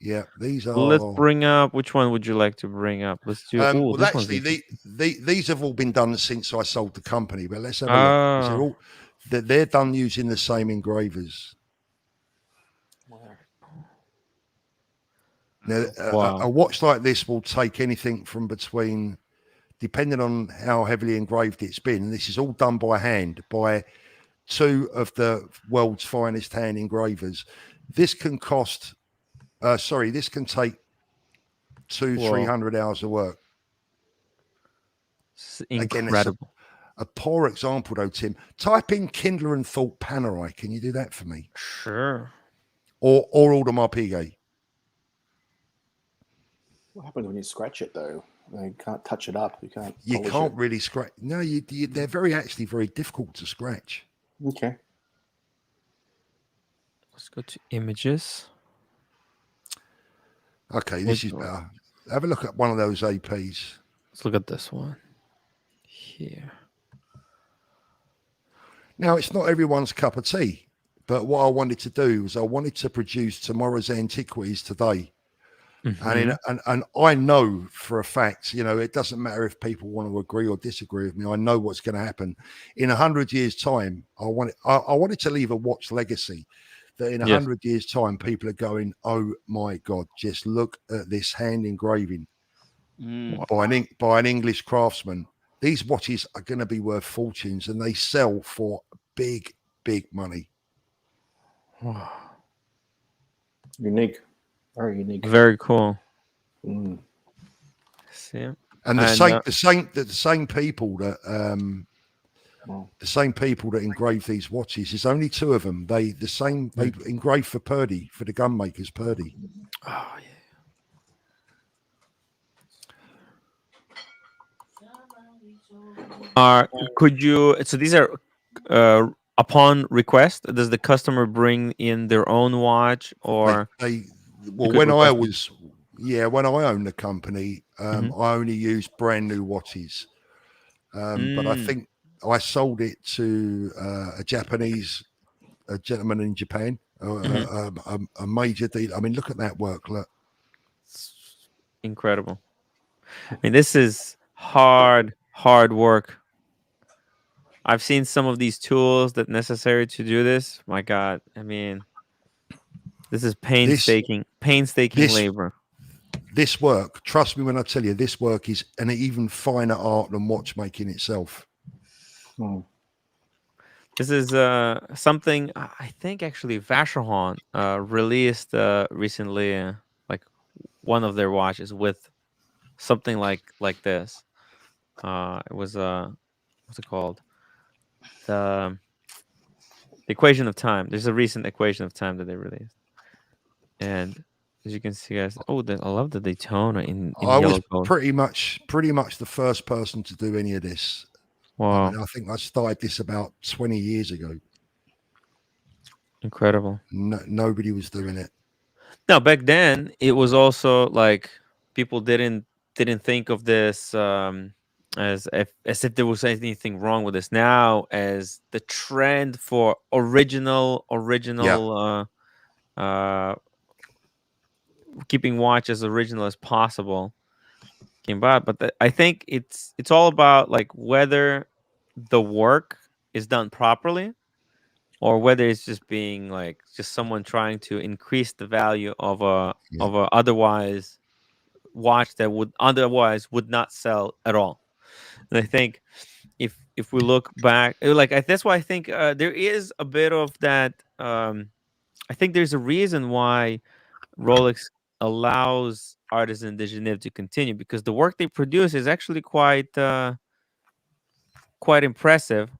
Yeah, these are. Let's bring up. Which one would you like to bring up? Let's do. Well, This actually, one's these have all been done since I sold the company. But let's have a look. 'Cause oh. they're done using the same engravers. Now, Wow. a watch like this will take anything from between, depending on how heavily engraved it's been. And this is all done by hand by two of the world's finest hand engravers. This can cost. This can take 200-300 hours of work. It's incredible. Again, a poor example though, Tim. Type in Kindler and Thorpe Panerai. Can you do that for me? Sure. Or Audemars Piguet. What happens when you scratch it though? You can't touch it up. You can't. You can't really scratch. No, they're actually very difficult to scratch. Okay. Let's go to images. Okay, this is better. Have a look at one of those APs. Let's look at this one here. Now, it's not everyone's cup of tea, but what I wanted to do was I wanted to produce tomorrow's antiquities today. Mm-hmm. And I know for a fact, it doesn't matter if people want to agree or disagree with me. I know what's going to happen in 100 years' time. I wanted to leave a watch legacy that in 100 years' time, people are going, "Oh my God, just look at this hand engraving by an English craftsman." These watches are going to be worth fortunes, and they sell for big, big money. Wow. Unique. Very unique. Very cool. See, and the same people that engrave these watches. There's only two of them. They engrave for Purdy, for the gun makers, Purdy. Oh yeah. Could you? So these are upon request. Does the customer bring in their own watch, or when I owned the company, I only used brand new watches. But I think I sold it to a gentleman in Japan, a major dealer. I mean, look at that work. Look, it's incredible. I mean, this is hard work. I've seen some of these tools that necessary to do this. My God, I mean, this is painstaking labor. This work, trust me when I tell you, this work is an even finer art than watchmaking itself. This is something I think actually Vacheron released recently, like one of their watches with something like this. It was what's it called? The equation of time. There's a recent equation of time that they released, and as you can see, guys, I love the Daytona in I yellow was gold. pretty much the first person to do any of this. Wow. I think I started this about 20 years ago. Incredible. No, nobody was doing it. Now, back then, it was also like people didn't think of this as if there was anything wrong with this. Now, as the trend for original keeping watch as original as possible came by, but I think it's all about like whether the work is done properly or whether it's just being like just someone trying to increase the value of a otherwise watch that would otherwise would not sell at all. And I think if we look back, that's why I think there is a bit of that. I think there's a reason why Rolex allows Artisan de Genève to continue, because the work they produce is actually quite impressive.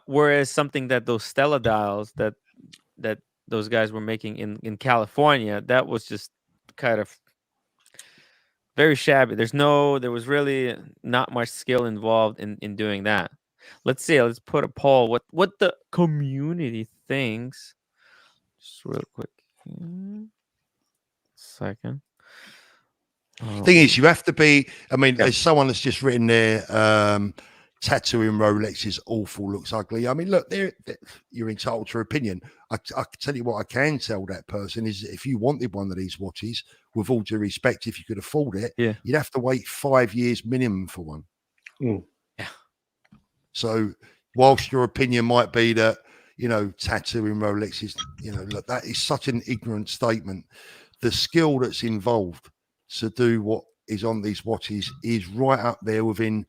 Whereas something that those Stella dials that those guys were making in California, that was just kind of very shabby. There was really not much skill involved in doing that. Let's put a poll what the community thinks. Just real quick. Second. Thing is, you have to be. I mean, there's someone that's just written there. tattooing Rolex is awful, looks ugly. I mean, look, you're entitled to your opinion. I can tell you what I can tell that person is if you wanted one of these watches, with all due respect, if you could afford it, you'd have to wait 5 years minimum for one. Yeah. So whilst your opinion might be that, tattooing Rolex is, look, that is such an ignorant statement. The skill that's involved to do what is on these watches is right up there within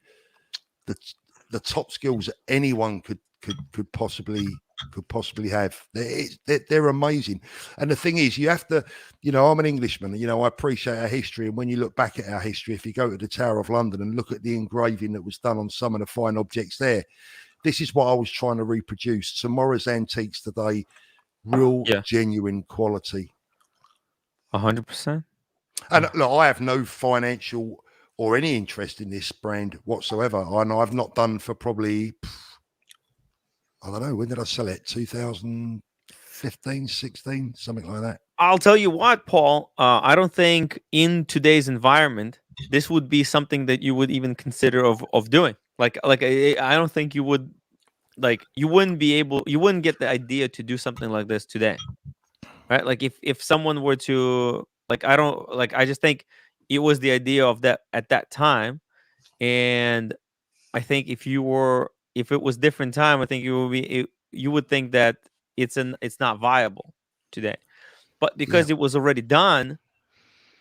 the top skills that anyone could possibly have. They're amazing. And the thing is, you have to, I'm an Englishman, I appreciate our history. And when you look back at our history, if you go to the Tower of London and look at the engraving that was done on some of the fine objects there, this is what I was trying to reproduce. Tomorrow's antiques today, real genuine quality. 100%. And look, I have no financial or any interest in this brand whatsoever. And I've not done for probably, I don't know, when did I sell it? 2015, 16, something like that. I'll tell you what, Paul, I don't think in today's environment, this would be something that you would even consider of doing. Like I don't think you would, you wouldn't get the idea to do something like this today. Right? Like if someone were to, I just think it was the idea of that at that time. And I think if it was different time, I think you would think that it's not viable today. But because it was already done,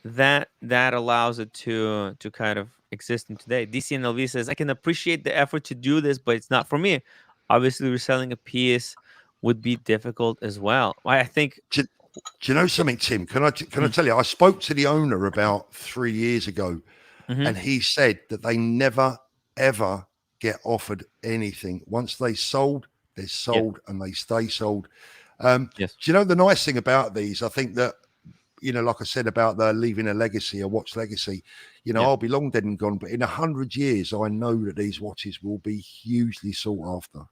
that allows it to kind of exist in today. DCNLV says, I can appreciate the effort to do this, but it's not for me. Obviously, reselling a piece would be difficult as well. I think. Do you know something, Tim? Can I tell you? I spoke to the owner about 3 years ago, and he said that they never ever get offered anything. Once they sold, they're sold, and they stay sold. Yes. Do you know the nice thing about these? I think that, like I said about the leaving a legacy, a watch legacy, I'll be long dead and gone, but in 100 years, I know that these watches will be hugely sought after.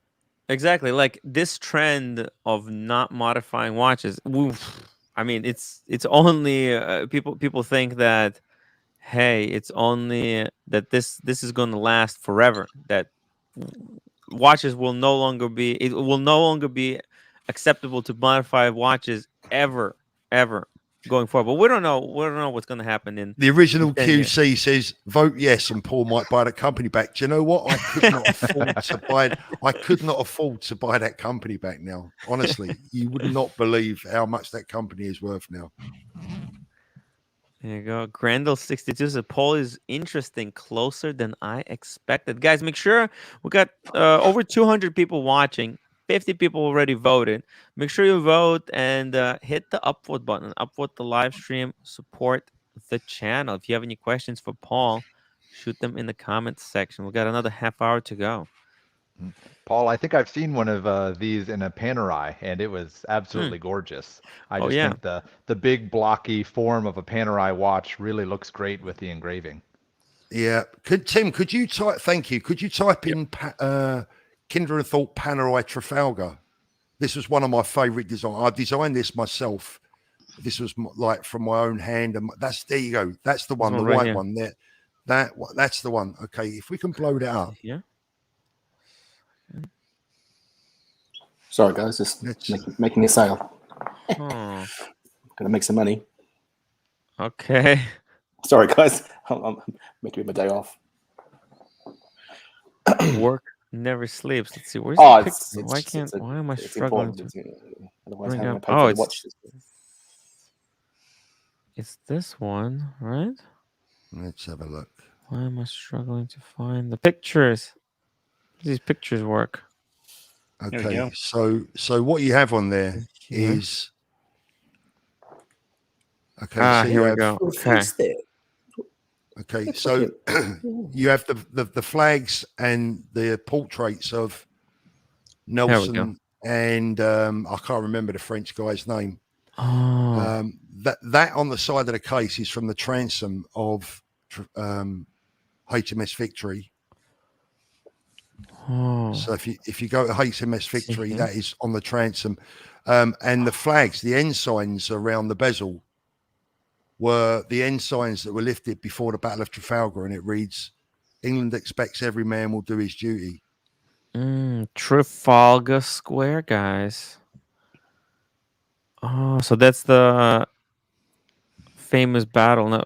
Exactly. Like this trend of not modifying watches. I mean, it's only people think that, hey, it's only that this is going to last forever. That watches will no longer be acceptable to modify watches ever going forward. But we don't know what's going to happen in the original in 10 years. QC says vote yes and Paul might buy the company back. Do you know what? I could not afford to buy that company back now. Honestly, you would not believe how much that company is worth now. There you go. Grandel62 says Paul is interesting, closer than I expected. Guys, make sure we got over 200 people watching. 50 people already voted. Make sure you vote and hit the upvote button. Upvote the live stream. Support the channel. If you have any questions for Paul, shoot them in the comments section. We got another half hour to go. Paul, I think I've seen one of these in a Panerai, and it was absolutely gorgeous. I just think the big blocky form of a Panerai watch really looks great with the engraving. Yeah. Could you type? Thank you. Could you type in Kindred and Thought Panerai Trafalgar? This was one of my favorite designs. I designed this myself. This was like from my own hand, and there you go. That's the one, the white one there. That's the one. Okay, if we can blow that up. Yeah. Sorry, guys, just making a sale. Oh. Gonna make some money. Okay. Sorry, guys. I'm making my day off. Work never sleeps. Let's see. Where's the picture? Why am I struggling to otherwise bring having up? to pay for the watch. It's this one, right? Let's have a look. Why am I struggling to find the pictures? These pictures work. Okay, so what you have on there is okay. So here we go. Okay, so you have the flags and the portraits of Nelson and I can't remember the French guy's name. Oh. That on the side of the case is from the transom of HMS Victory. Oh. So if you go to HMS Victory, that is on the transom, and the flags, the ensigns around the bezel, were the ensigns that were lifted before the Battle of Trafalgar, and it reads England expects every man will do his duty. Trafalgar Square, guys. Oh, so that's the famous battle. No.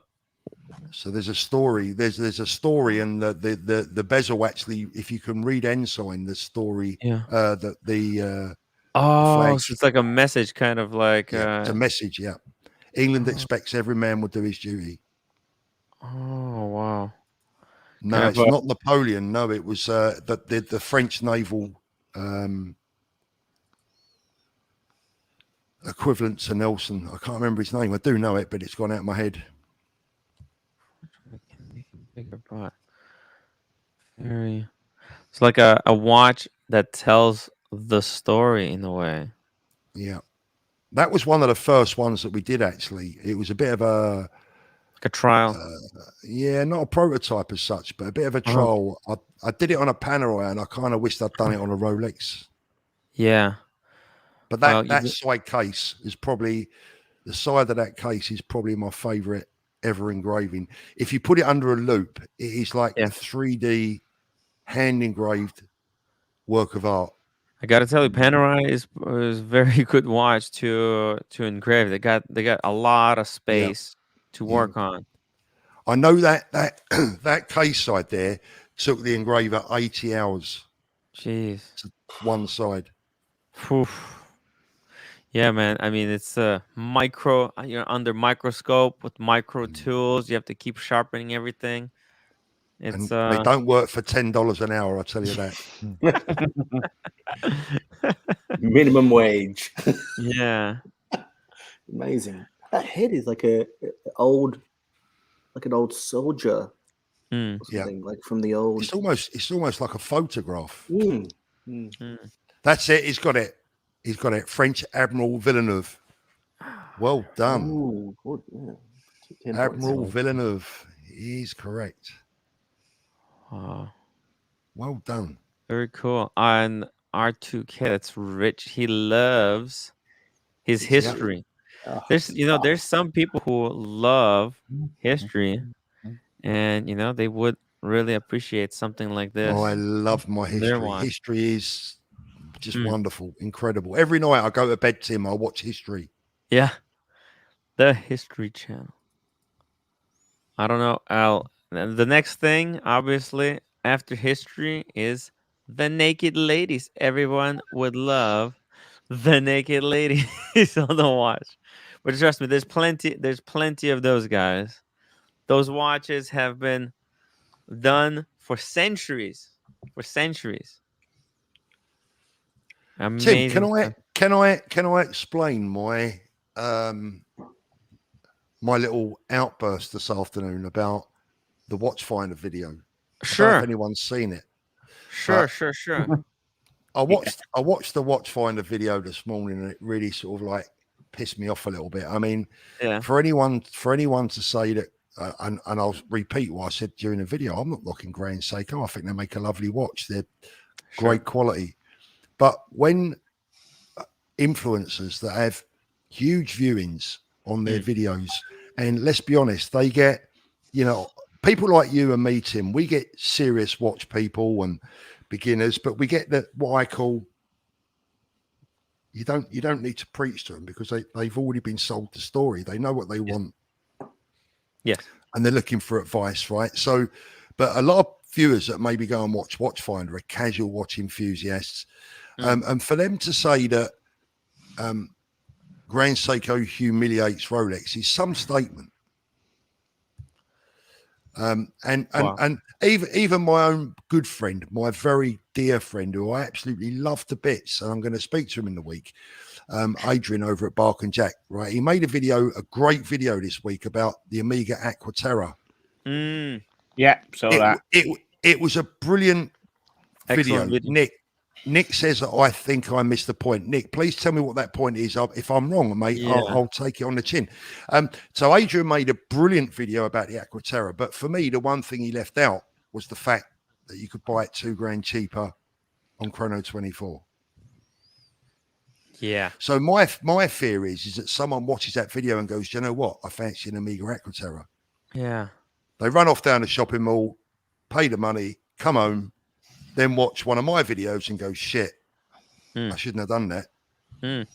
So there's a story. There's a story, and the bezel actually, if you can read Ensign, the story, Yeah. the Oh, flag. so it's like a message, kind of like. Yeah, it's a message. Yeah, England expects every man will do his duty. Oh wow. No, Yeah, it's but- not Napoleon. No, it was the French naval equivalent to Nelson. I can't remember his name. I do know it, but it's gone out of my head. Bigger butt. Very. It's like a watch that tells the story in a way. Yeah, that was one of the first ones that we did. Actually, it was a bit of a Like a trial. yeah, not a prototype as such, but a bit of a trial. I did it on a Panerai, and I kind of wished I'd done it on a Rolex. Yeah. But Well, that side case is probably the side of that case is probably my favorite ever engraving. If you put it under a loop, it is like a 3D hand engraved work of art. I gotta tell you, Panerai is very good watch to engrave. They got a lot of space to work on. I know that that case side there took the engraver 80 hours. Jeez. To one side. Oof. Yeah, man. I mean, it's micro. You're under microscope with micro tools. You have to keep sharpening everything. It's and they don't work for $10 an hour. I'll tell you that. Minimum wage. Yeah. Amazing. That head is like an old soldier. Or something, like from the old. It's almost like a photograph. Mm. That's it. He's got it. He's got it. French Admiral Villeneuve. Well done. Ooh, good. Yeah. Admiral Villeneuve. He's correct. Wow. Well done. Very cool. And R2K, that's rich. He loves his history. There's some people who love history, and they would really appreciate something like this. Oh, I love my history. History is just wonderful, incredible. Every night I go to bed, Tim, I watch history. Yeah. The History Channel. I don't know, Al. The next thing, obviously, after history is the naked ladies. Everyone would love the naked ladies on the watch. But trust me, there's plenty of those guys. Those watches have been done for centuries. Amazing. Tim, can I explain my my little outburst this afternoon about the Watchfinder video? Sure. I don't know if anyone's seen it. Sure. I watched the Watchfinder video this morning, and it really sort of like pissed me off a little bit. I mean, for anyone to say that, and I'll repeat what I said during the video, I'm not knocking Grand Seiko. I think they make a lovely watch. They're great quality. But when influencers that have huge viewings on their videos, and let's be honest, they get, people like you and me, Tim, we get serious watch people and beginners, but we get what I call, you don't need to preach to them, because they've already been sold the story. They know what they want. Yes. And they're looking for advice, right? So, but a lot of viewers that maybe go and watch Watchfinder are casual watch enthusiasts. And for them to say that Grand Seiko humiliates Rolex is some statement. And even my own good friend, my very dear friend, who I absolutely love to bits, and I'm going to speak to him in the week, Adrian over at Bark and Jack, right? He made a great video this week about the Omega Aquaterra. Yeah, so it was a brilliant video. Nick says that I think I missed the point. Nick, please tell me what that point is. If I'm wrong, mate, I'll take it on the chin. So Adrian made a brilliant video about the Aquaterra, but for me, the one thing he left out was the fact that you could buy it $2,000 cheaper on Chrono 24. Yeah. So my fear is that someone watches that video and goes, you know what? I fancy an Omega Aquaterra. Yeah. They run off down the shopping mall. pay the money, come home, then watch one of my videos and go, shit, I shouldn't have done that.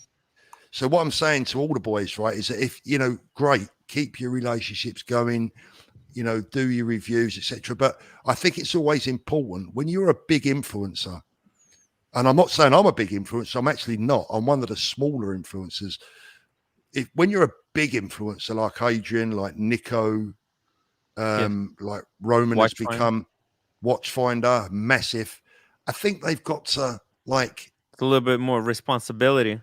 So what I'm saying to all the boys, right, is that if, great, keep your relationships going, do your reviews, etc. But I think it's always important when you're a big influencer, and I'm not saying I'm a big influencer, I'm actually not. I'm one of the smaller influencers. When you're a big influencer like Adrian, like Nico, like Roman has become, Watchfinder, massive, I think they've got to a little bit more responsibility.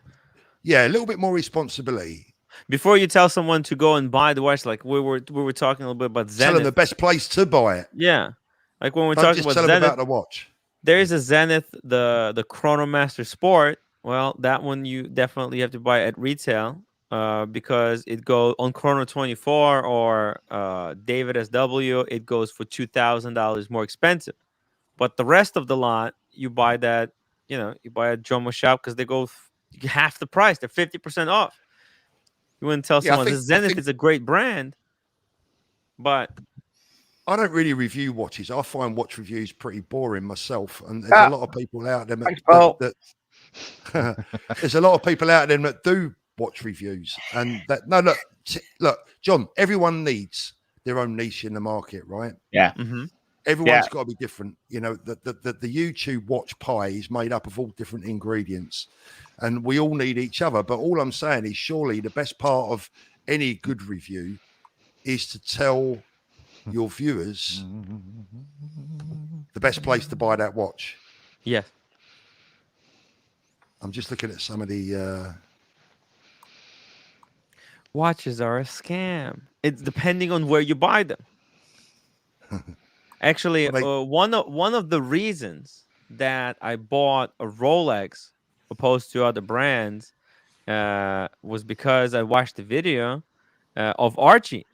Yeah, a little bit more responsibility. Before you tell someone to go and buy the watch, like we were talking a little bit about Zenith. Tell them the best place to buy it. Yeah, like when we're Don't talking just about tell Zenith, them about the watch. there is a Zenith, the Chronomaster Sport. Well, that one you definitely have to buy at retail, because it goes on Chrono 24 or David SW. It goes for $2,000 more expensive. But the rest of the lot, you buy that, you buy at Jomo Shop because they go half the price. They're 50% off. You wouldn't tell someone this Zenith is a great brand, but I don't really review watches. I find watch reviews pretty boring myself, and there's a lot of people out there that there's a lot of people out there that do watch reviews, and look, John. Everyone needs their own niche in the market, right? Yeah. Everyone's got to be different. The YouTube watch pie is made up of all different ingredients, and we all need each other. But all I'm saying is, surely the best part of any good review is to tell your viewers the best place to buy that watch. Yes. I'm just looking at some of the watches are a scam. It's depending on where you buy them. Actually, one of the reasons that I bought a Rolex opposed to other brands was because I watched the video of Archie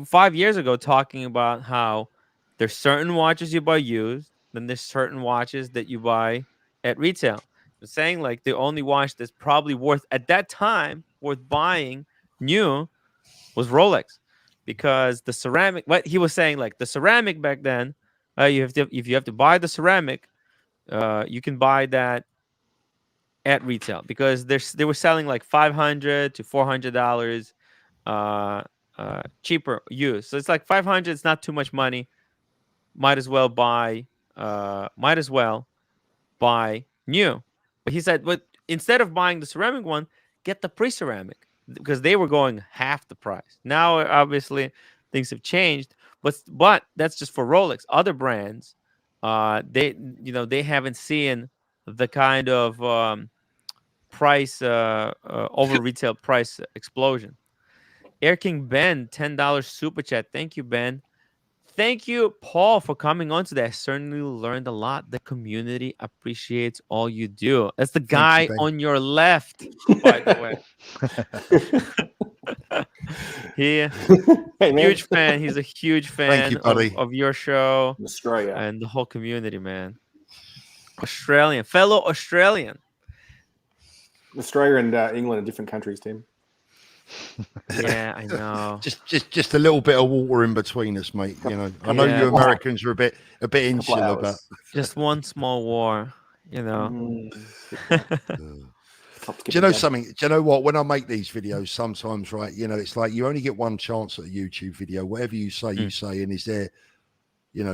5 years ago talking about how there's certain watches you buy used, then there's certain watches that you buy at retail. Saying like the only watch that's probably worth at that time worth buying new was Rolex, because the ceramic. What he was saying, like the ceramic back then, if you have to buy the ceramic, you can buy that at retail because they were selling like $500 to $400 cheaper used. So it's like 500. It's not too much money. Might as well buy new. But he said, but instead of buying the ceramic one, get the pre-ceramic, because they were going half the price. Now, obviously, things have changed, but that's just for Rolex. Other brands, they haven't seen the kind of price over retail price explosion. Air King Ben, $10 super chat. Thank you, Ben. Thank you, Paul, for coming on today. I certainly learned a lot. The community appreciates all you do. That's the guy on your left, by the way. Huge fan. He's a huge fan of your show. Australia. And the whole community, man. Fellow Australian. Australia and England are different countries, Tim. Yeah, I know. Just a little bit of water in between us, mate. I know you Americans are a bit insular, but just one small war. Do you know something? Do you know what? When I make these videos, sometimes, right? It's like you only get one chance at a YouTube video. Whatever you say, you say, and is there,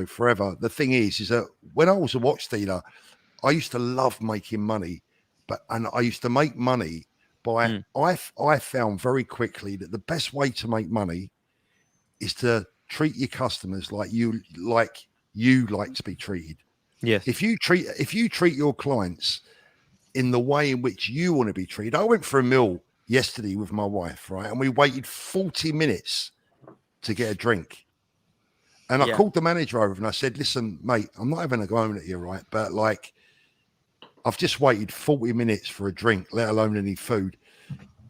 forever. The thing is that when I was a watch dealer, I used to love making money, and I used to make money. I found very quickly that the best way to make money is to treat your customers like you like to be treated. Yes. If you treat your clients in the way in which you want to be treated. I went for a meal yesterday with my wife, right? And we waited 40 minutes to get a drink. And I called the manager over and I said, listen, mate, I'm not having a go at you, right? But I've just waited 40 minutes for a drink, let alone any food.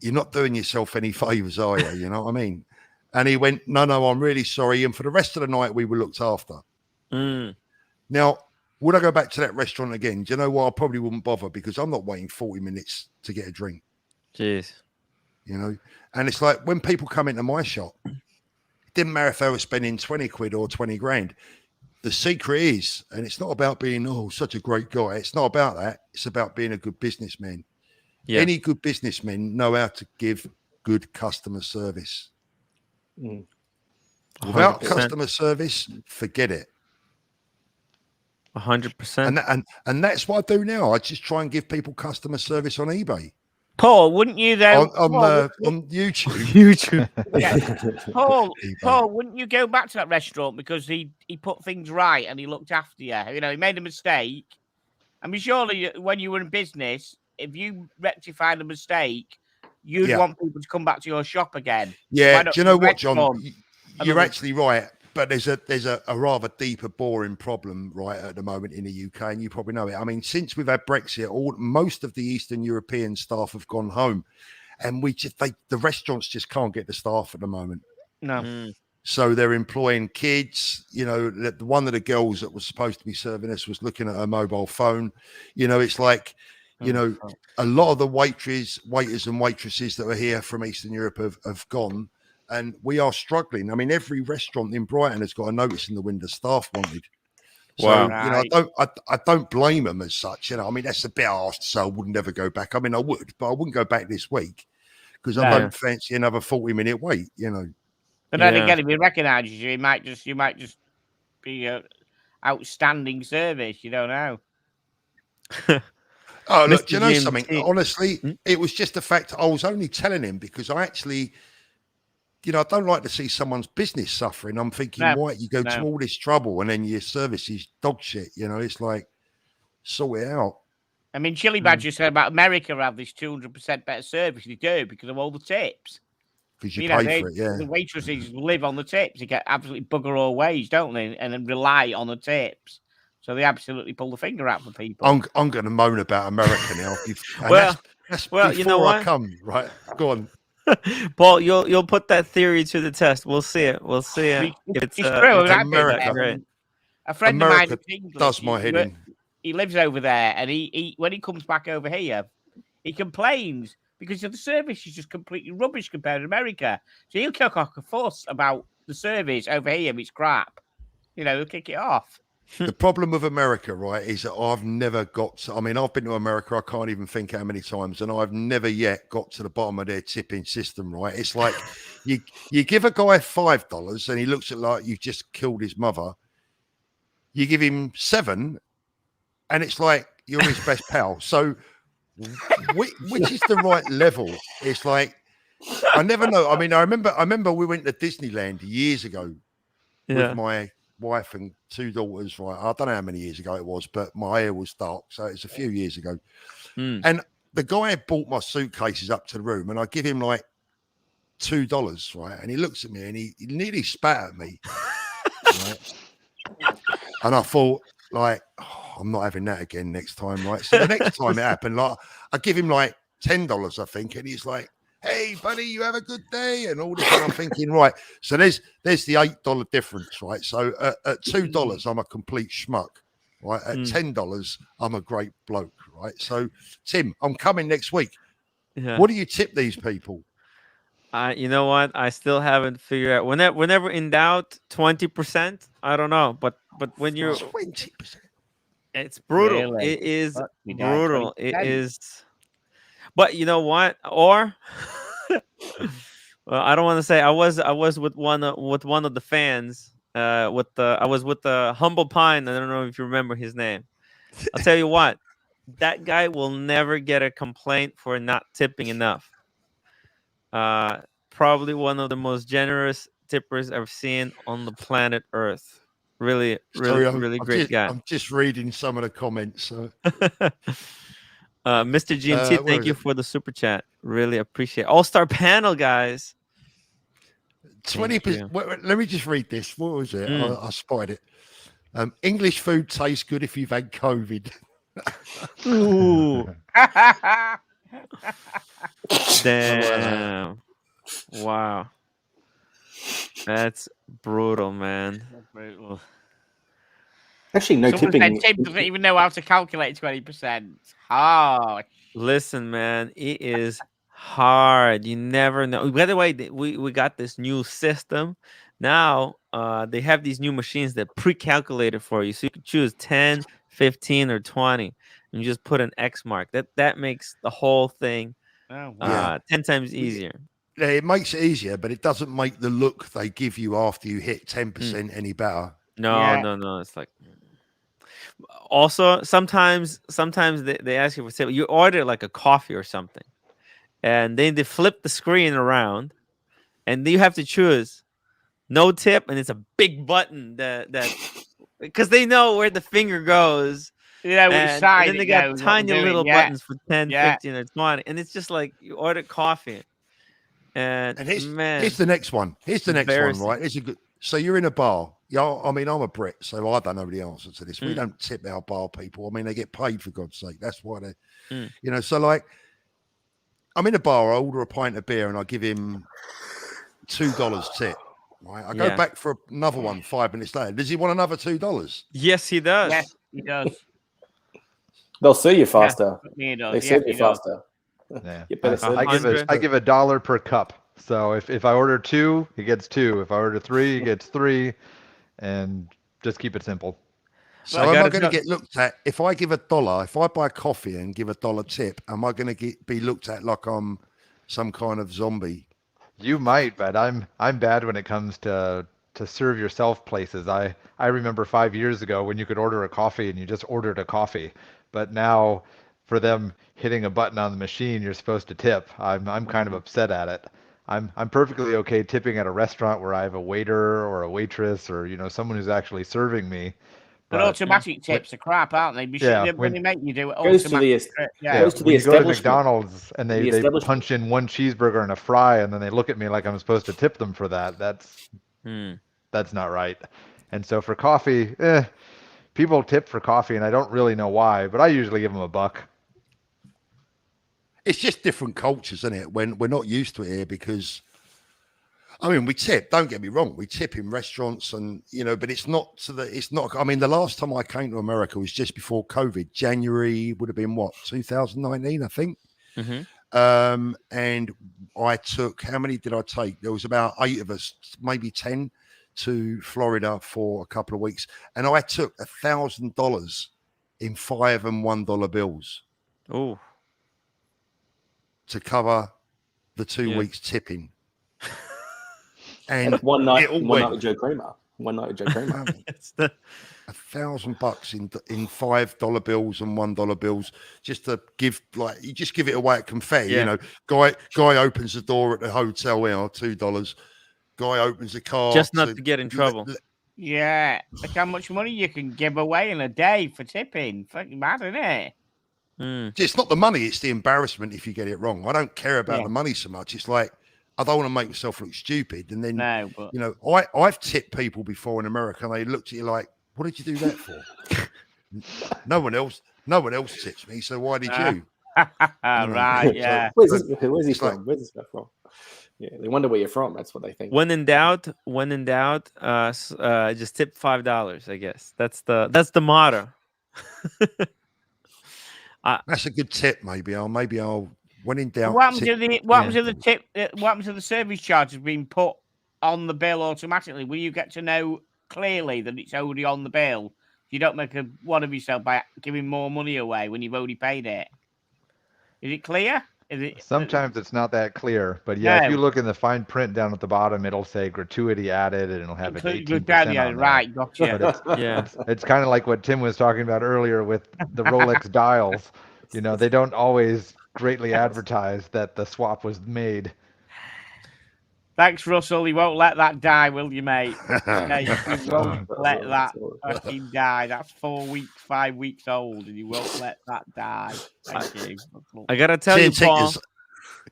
You're not doing yourself any favors, are you? You know what I mean? And he went, no, I'm really sorry. And for the rest of the night, we were looked after. Now, would I go back to that restaurant again? Do you know what? I probably wouldn't bother because I'm not waiting 40 minutes to get a drink. Jeez. And it's like when people come into my shop, it didn't matter if they were spending 20 quid or 20 grand. the secret is, and it's not about being such a great guy. It's not about that. It's about being a good businessman. Yeah. Any good businessmen know how to give good customer service. Without 100%. customer service, forget it. 100%. And that's what I do now. I just try and give people customer service on eBay. Paul, wouldn't you though? On YouTube. YouTube. Yeah. Paul, wouldn't you go back to that restaurant because he put things right and he looked after you? You know, he made a mistake. I mean, surely when you were in business, if you rectified a mistake, you'd want people to come back to your shop again. Yeah. Do you know what, John? You're actually right. But there's a rather deeper, boring problem right at the moment in the UK, and you probably know it. I mean, since we've had Brexit, most of the Eastern European staff have gone home, and the restaurants just can't get the staff at the moment. No. So they're employing kids. You know, one of the girls that was supposed to be serving us was looking at her mobile phone. You know, it's like, you know, a lot of the waiters and waitresses that were here from Eastern Europe have gone. And we are struggling. I mean, every restaurant in Brighton has got a notice in the window, staff wanted. So, you know, I don't blame them as such. You know, I mean, that's a bit harsh to say I wouldn't ever go back. I mean, I would, but I wouldn't go back this week because I don't fancy another 40-minute wait, you know. But then again, if he recognises you, you might just be outstanding service. You don't know. Oh, look, do you know something? Honestly, it was just the fact I was only telling him because I actually... You know, I don't like to see someone's business suffering. I'm thinking, why you go to all this trouble and then your service is dog shit? You know, it's like, sort it out. I mean, Chili Badger said about America have this 200% better service. They do because of all the tips. Because you pay for it, yeah. The waitresses live on the tips. They get absolutely bugger all wage, don't they? And then rely on the tips. So they absolutely pull the finger out for people. I'm going to moan about America now. That's before you know what? I come, right? Go on. Paul, you'll put that theory to the test. We'll see it. We'll see it. It's true. It's America. A friend America of mine does my head in. He lives over there, and he when he comes back over here, he complains because the service is just completely rubbish compared to America. So he'll kick off a fuss about the service over here. It's crap. You know, he'll kick it off. The problem with America, right, is that I've never got to, I mean, I've been to America, I can't even think how many times, and I've never yet got to the bottom of their tipping system, right? It's like you give a guy $5 and he looks at like you've just killed his mother. You give him $7 and it's like you're his best pal. So which is the right level? It's like, I never know. I mean, I remember we went to Disneyland years ago with my wife and 2 daughters, right? I don't know how many years ago it was, but my hair was dark, so it's a few years ago. And the guy had brought my suitcases up to the room, and I give him like $2, right? And he looks at me and he nearly spat at me, right? And I thought, like, I'm not having that again next time, right? So the next time it happened, like, I give him like $10, I think, and he's like, "Hey, buddy, you have a good day," and all this. And I'm thinking, right, so there's the $8 difference, right? So at $2, I'm a complete schmuck, right? At $10, I'm a great bloke, right? So, Tim, I'm coming next week. Yeah. What do you tip these people? You know what? I still haven't figured out. Whenever in doubt, 20%. I don't know, but when you're 20%, it's brutal. Really? It is Fuck, brutal. 20%. It is. But you know what? Or well, I don't want to say I was with one of the fans. I was with the Humble Pine. I don't know if you remember his name. I'll tell you what, that guy will never get a complaint for not tipping enough. Probably one of the most generous tippers I've seen on the planet Earth. Really great guy. I'm just reading some of the comments. So. Mr. GMT, thank you for the super chat. Really appreciate it. All-star panel, guys. 20%. Let me just read this. What was it? I spotted it. English food tastes good if you've had COVID. Ooh. Damn. Wow. That's brutal, man. That's brutal. Actually, no Someone tipping. said Tim doesn't even know how to calculate 20%. Oh, Listen, man, it is hard. You never know. By the way, we got this new system now. They have these new machines that pre-calculated for you, so you can choose 10, 15, or 20, and you just put an X mark. That makes the whole thing Oh, Yeah. wow. 10 times easier. Yeah, it makes it easier, but it doesn't make the look they give you after you hit 10% any better. No, Yeah. no. It's like also sometimes they ask you for tip. You order like a coffee or something, and then they flip the screen around, and then you have to choose no tip, and it's a big button that because they know where the finger goes. Yeah, which And side then they it got goes, what tiny they're doing. little Yeah. buttons for 10, Yeah. 15, or 20. And it's just like you order coffee. And And man, here's the next one. Here's the next one, embarrassing. right? It's a good. So you're in a bar. Yeah, I mean, I'm a Brit, so I don't know the answer to this. We don't tip our bar people. I mean, they get paid for God's sake. That's why they, you know. So like, I'm in a bar. I order a pint of beer and I give him $2 tip. Right. I go back for another one 5 minutes later. Does he want another $2? Yes, he does. Yes, he does. They'll see you faster. He does. They see you faster. Yeah. You better I give a $1 per cup. So if I order 2, he gets 2. If I order 3, he gets 3, and just keep it simple. So am I going to get looked at if I give $1? If I buy coffee and give $1 tip, am I going to be looked at like I'm some kind of zombie? You might, but I'm bad when it comes to serve yourself places. I remember 5 years ago when you could order a coffee and you just ordered a coffee, but now for them hitting a button on the machine, you're supposed to tip. I'm kind of upset at it. I'm perfectly okay tipping at a restaurant where I have a waiter or a waitress or someone who's actually serving me. But automatic tips are crap, aren't they? When they make you do it automatic. When you go to McDonald's and they punch in 1 cheeseburger and a fry, and then they look at me like I'm supposed to tip them for that. That's not right. And so for coffee, people tip for coffee, and I don't really know why, but I usually give them $1. It's just different cultures, isn't it? When we're not used to it here, because I mean, we tip. Don't get me wrong, we tip in restaurants, and but it's not so that it's not. I mean, the last time I came to America was just before COVID. January would have been what 2019, I think. And I took, how many did I take? There was about 8 of us, maybe 10, to Florida for a couple of weeks, and I took $1,000 in $5 and $1 bills. Oh. To cover the 2 weeks tipping. And one night with Joe Kramer. It's the $1,000 in $5 bills and $1 bills, just to give, like, you just give it away at confetti. Guy opens the door at the hotel, $2. Guy opens the car just not to get in trouble. Yeah, look how much money you can give away in a day for tipping. Fucking mad, isn't it? It's not the money, it's the embarrassment if you get it wrong. I don't care about the money so much. It's like, I don't want to make myself look stupid. And then, I've tipped people before in America, and they looked at you like, what did you do that for? No one else tips me, so why did you? Right, yeah. Where's he from? Where's this guy from? Yeah, they wonder where you're from. That's what they think. When in doubt, just tip $5. I guess that's the motto. That's a good tip. Maybe I'll when in doubt. What happens to the tip? What happens to the service charge has been put on the bill automatically? Will you get to know clearly that it's already on the bill? You don't make a one of yourself by giving more money away when you've already paid it. Is it clear? Sometimes it's not that clear, but if you look in the fine print down at the bottom, it'll say gratuity added, and it'll have an 18% on there. Right, gotcha. It's kind of like what Tim was talking about earlier with the Rolex dials. They don't always greatly advertise that the swap was made. Thanks, Russell. You won't let that die, will you, mate? You won't let that fucking die. That's 4 weeks, 5 weeks old, and you won't let that die. Thank you. I gotta tell you, Paul.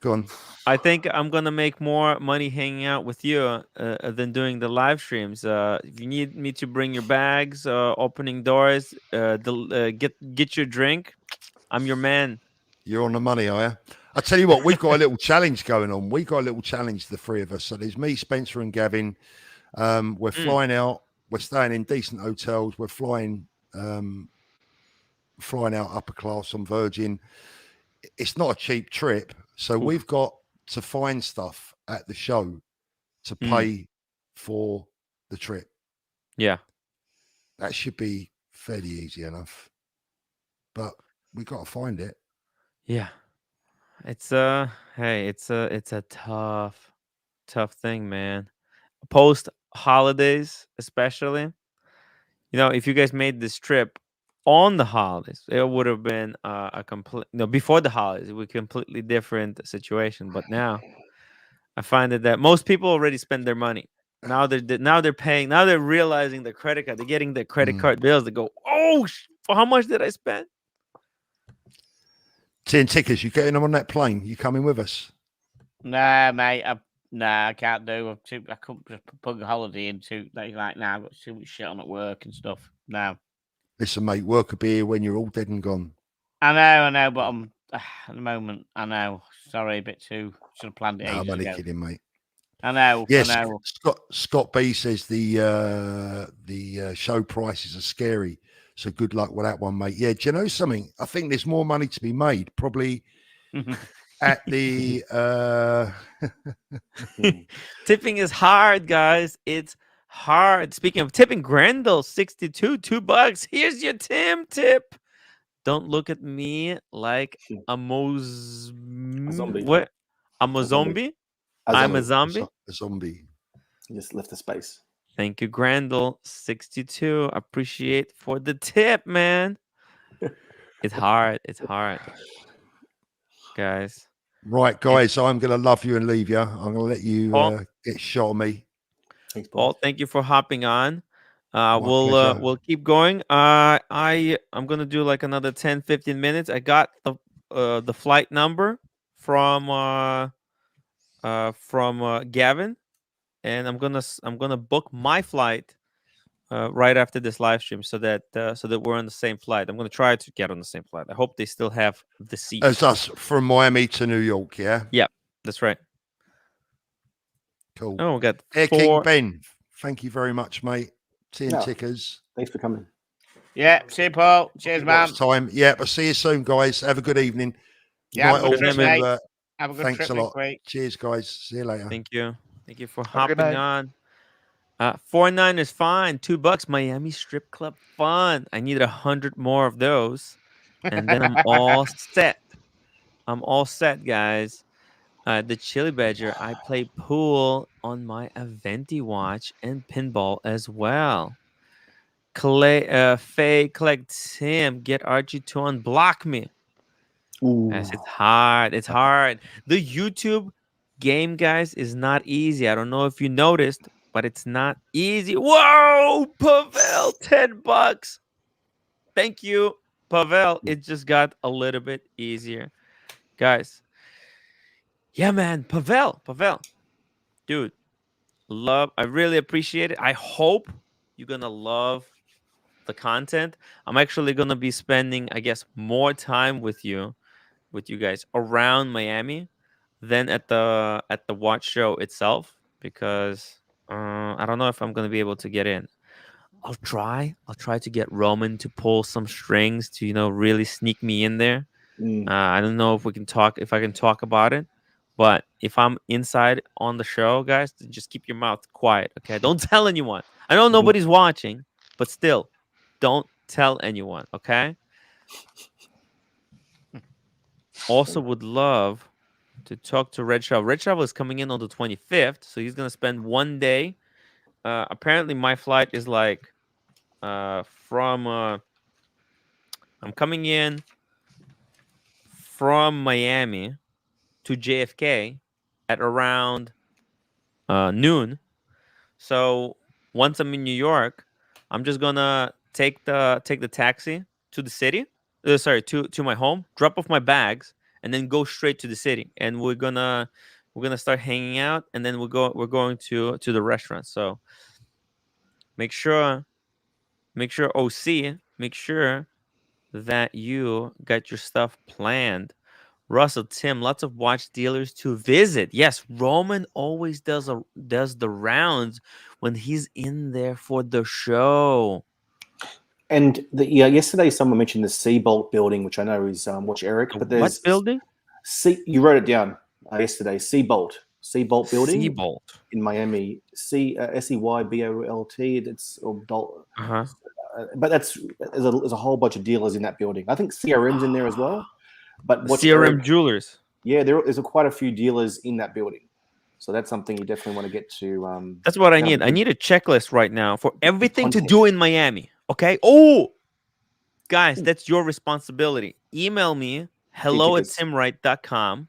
Go on. I think I'm gonna make more money hanging out with you than doing the live streams. If you need me to bring your bags, opening doors, get your drink, I'm your man. You're on the money, are you? I tell you what, we've got a little challenge going on. We got a little challenge, the 3 of us. So there's me, Spencer, and Gavin. We're flying out. We're staying in decent hotels. We're flying out upper class on Virgin. It's not a cheap trip. So we've got to find stuff at the show to pay for the trip. Yeah. That should be fairly easy enough. But we got to find it. Yeah. It's hey, it's a tough thing, man. Post holidays, especially. If you guys made this trip on the holidays, it would have been a complete before the holidays, it would be a completely different situation. But now I find that most people already spend their money. Now they're paying. Now they're realizing the credit card. They're getting the credit card bills. They go, oh, for how much did I spend? 10 tickets. You getting them on that plane? You coming with us? Nah, mate. I can't do. I couldn't just put a holiday into like now. I've got too much shit on at work and stuff. No. Listen, mate, work will be here when you're all dead and gone. I know, but I'm at the moment. I know. Sorry, a bit too. Should have planned it. No, I'm only ago. kidding, mate. I know. Yes, I know. Scott B says the show prices are scary. So good luck with that one, mate. Yeah, do you know something? I think there's more money to be made, probably at the Tipping is hard, guys. It's hard. Speaking of tipping, Grendel 62, $2. Here's your Tim tip. Don't look at me like a zombie. What? I'm a zombie. I'm a zombie. A zombie. You just left the space. Thank you, Grendel 62. Appreciate for the tip, man. It's hard. It's hard, guys. Right, guys. I'm going to love you and leave you. I'm going to let you get shot of me. Thanks, Paul. Thank you for hopping on. We'll keep going. I'm gonna do like another 10-15 minutes. I got the flight number from Gavin, and I'm gonna book my flight right after this live stream so that we're on the same flight. I'm gonna try to get on the same flight. I hope they still have the seats. As us from Miami to New York, yeah? Yeah, that's right. Cool. Oh, we got Air King Ben. Thank you very much, mate. 10 tickers. Thanks for coming. Yeah, see you, Paul. Cheers, man. Time. Yeah, I'll see you soon, guys. Have a good evening. Yeah, have a good trip, have a good thanks trip, a lot. mate. Cheers, guys. See you later. Thank you for hopping on. 49 is fine. $2. Miami strip club fun. I need 100 more of those, and then I'm all set. I'm all set, guys. The Chili Badger. I play pool on my Aventi watch and pinball as well. Faye, collect Tim. Get Archie to unblock me. Ooh. Yes, it's hard. It's hard. The YouTube game, guys, is not easy. I don't know if you noticed, but it's not easy. Whoa, Pavel, $10. Thank you, Pavel. It just got a little bit easier, guys. Yeah, man, Pavel, dude, I really appreciate it. I hope you're gonna love the content. I'm actually gonna be spending, I guess, more time with you guys around Miami than at the watch show itself, because I don't know if I'm gonna be able to get in. I'll try to get Roman to pull some strings to really sneak me in there. I don't know if I can talk about it, but if I'm inside on the show, guys, just keep your mouth quiet, okay? Don't tell anyone. I know nobody's watching, but still, don't tell anyone, okay? Also would love to talk to Red Shovel. Red Shovel is coming in on the 25th, so he's gonna spend one day. Apparently, my flight is like from. I'm coming in from Miami to JFK at around noon. So once I'm in New York, I'm just gonna take the taxi to the city. To my home, drop off my bags, and then go straight to the city. And we're gonna start hanging out, and then we're going to the restaurant. So make sure OC, make sure that you got your stuff planned. Russell, Tim, lots of watch dealers to visit. Yes, Roman always does the rounds when he's in there for the show. And yesterday someone mentioned the Seabolt building, which I know is Watch Eric. But there's what building? You wrote it down yesterday. Seabolt building Seabolt. in Miami. Seybolt. It's but there's a whole bunch of dealers in that building. I think CRM's in there as well. But CRM Jewelers. Yeah, there's quite a few dealers in that building. So that's something you definitely want to get to. That's what I need. I need a checklist right now for everything to do in Miami. Okay. Oh, guys, that's your responsibility. Email me hello@timwrite.com.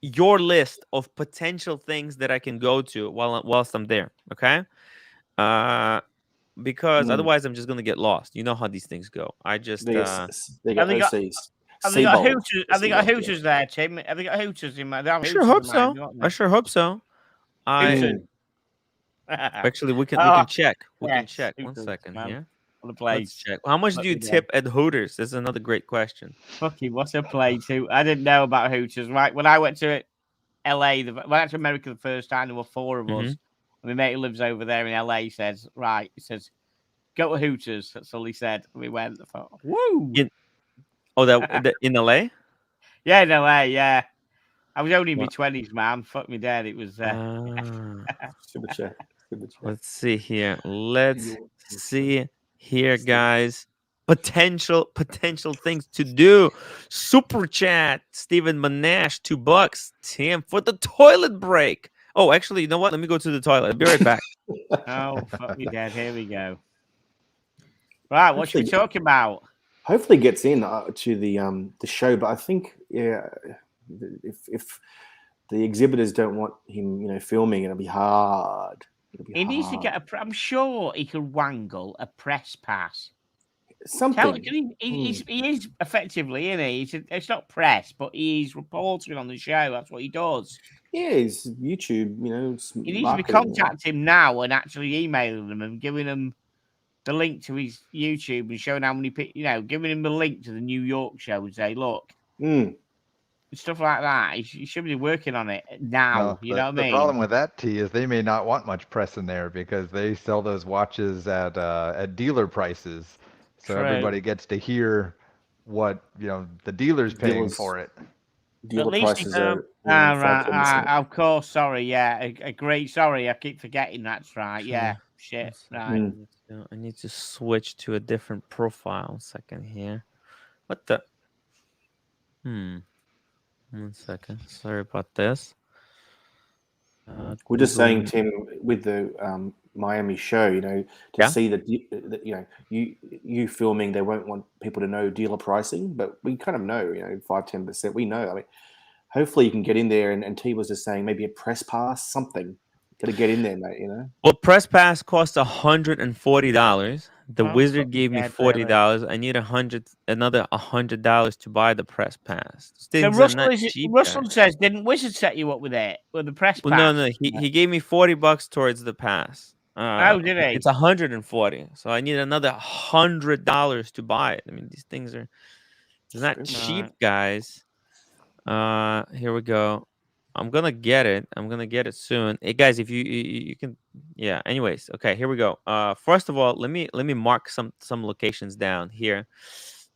Your list of potential things that I can go to whilst I'm there. Okay. Because otherwise I'm just gonna get lost. You know how these things go. I just they got OCs. Have they got Hooters? Have they got Hooters there, Tim? Have they got Hooters in my? I sure hope so. I sure hope so. Actually, we can check. We can check. Hooters, 1 second here. What a place. Let's check. How much do you tip at Hooters? This is another great question. Fucking what's a place? I didn't know about Hooters. Right when I went to LA, when I went to America the first time, there were 4 of us. My mate who lives over there in LA says, right, he says, go to Hooters. That's all he said. We went. I thought, woo. In LA? Yeah, in LA, yeah. I was only in my 20s, man. Fuck me dead. It was Let's see here. Let's see here, guys. Potential things to do. Super chat. Stephen Manash, $2. Tim for the toilet break. Oh, actually, you know what? Let me go to the toilet. I'll be right back. Oh, fuck me dead. Here we go. Right, what should we talk about? Hopefully, gets in to the show, but I think if the exhibitors don't want him, filming, it'll be hard. He needs to get I'm sure he could wangle a press pass. Something. He is effectively, isn't he? It's not press, but he's reporting on the show. That's what he does. Yeah, he's YouTube, He needs to be contacting him now and actually emailing them and giving them the link to his YouTube and showing how many, giving him the link to the New York show and say, look, stuff like that. He should be working on it now. You know what I mean? The problem with that, T, is they may not want much press in there because they sell those watches at dealer prices. So everybody gets to hear what the dealer's paying for it. Dealer prices are right. Of course, sorry, yeah, agree. Sorry, I keep forgetting. That's right. Yeah, shit. Right. I need to switch to a different profile. 1 second here. What the? 1 second. Sorry about this. We're just saying, Tim, with the Miami show, to see that you filming, they won't want people to know dealer pricing, but we kind of know, 5-10%. We know. I mean, hopefully you can get in there, and T was just saying maybe a press pass, something. Got to get in there, mate. Well, press pass costs $140. The wizard gave me $40. I need another $100 to buy the press pass. So Russell says, didn't Wizard set you up with it with the press pass? No. He gave me $40 towards the pass. Oh, did he? It's $140. So I need another $100 to buy it. I mean, these things are not cheap, guys. Here we go. I'm gonna get it. I'm gonna get it soon. Hey guys, if you can, yeah. Anyways, okay, here we go. First of all, let me mark some locations down here.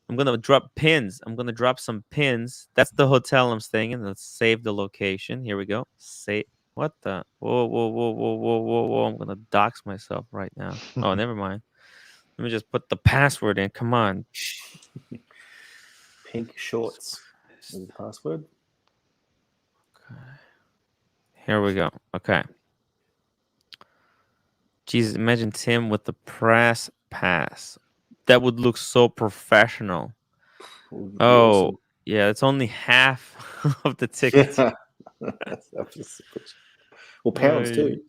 I'm gonna drop pins. I'm gonna drop some pins. That's the hotel I'm staying in. Let's save the location. Here we go. Save. What the? Whoa! I'm gonna dox myself right now. Oh, never mind. Let me just put the password in. Come on. Pink shorts. Is the password? Here we go. Okay. Jesus, imagine Tim with the press pass. That would look so professional. Oh, awesome. Yeah, it's only half of the tickets. Well, pounds too.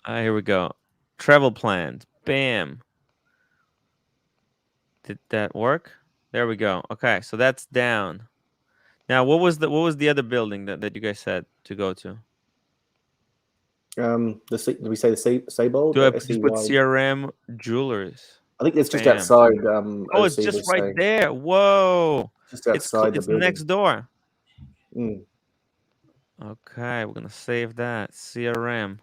Here we go. Travel plans. Bam. Did that work? There we go. Okay, so that's down. Now, what was the other building that you guys said to go to? Did we say the Seybolt? Do I just put CRM Jewelers? I think it's just outside. Oh, it's just right there. Whoa! Just outside it's the building. next door. Mm. Okay, we're gonna save that CRM.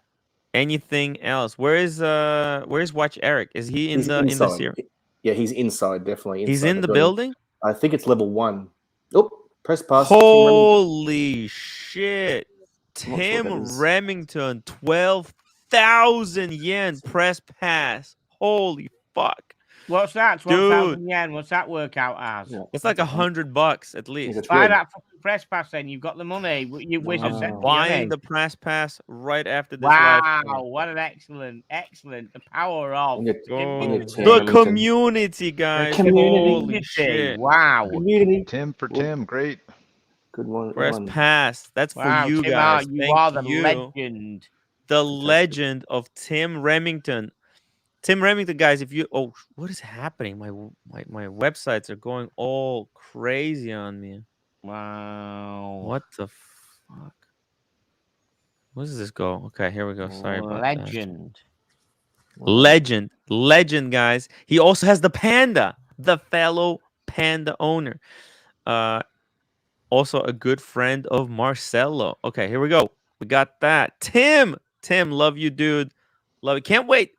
Anything else? Where's Watch Eric? Is he in the CRM? Yeah, he's inside. Definitely inside. He's in the building. I think it's level 1. Oh, Press pass. Holy shit. I'm not sure what Tim that is. Remington, 12,000 yen press pass. Holy fuck. What's that? Dude. 12,000 yen. What's that work out as? Yeah. It's like $100 at least. It's Buy red. that fucking press pass then. You've got the money. You wizard Wow. sent me Buying money. the press pass right after this live stream. Wow, what an excellent. The power of In your Oh, Tim the Remington. community, guys. community. Holy shit. Wow. Community. Tim for Tim, great. Good one. Good Press one. pass. That's for Wow, you Tim, guys. you Thank are the you. legend. The legend of Tim Remington. Tim Remington, guys, if you what is happening? My websites are going all crazy on me. Wow. What the fuck? Where does this go? Okay, here we go. Sorry about that. Legend. Legend, guys. He also has the panda, the fellow panda owner. Also a good friend of Marcelo. Okay, here we go. We got that. Tim, love you, dude. Love it. Can't wait.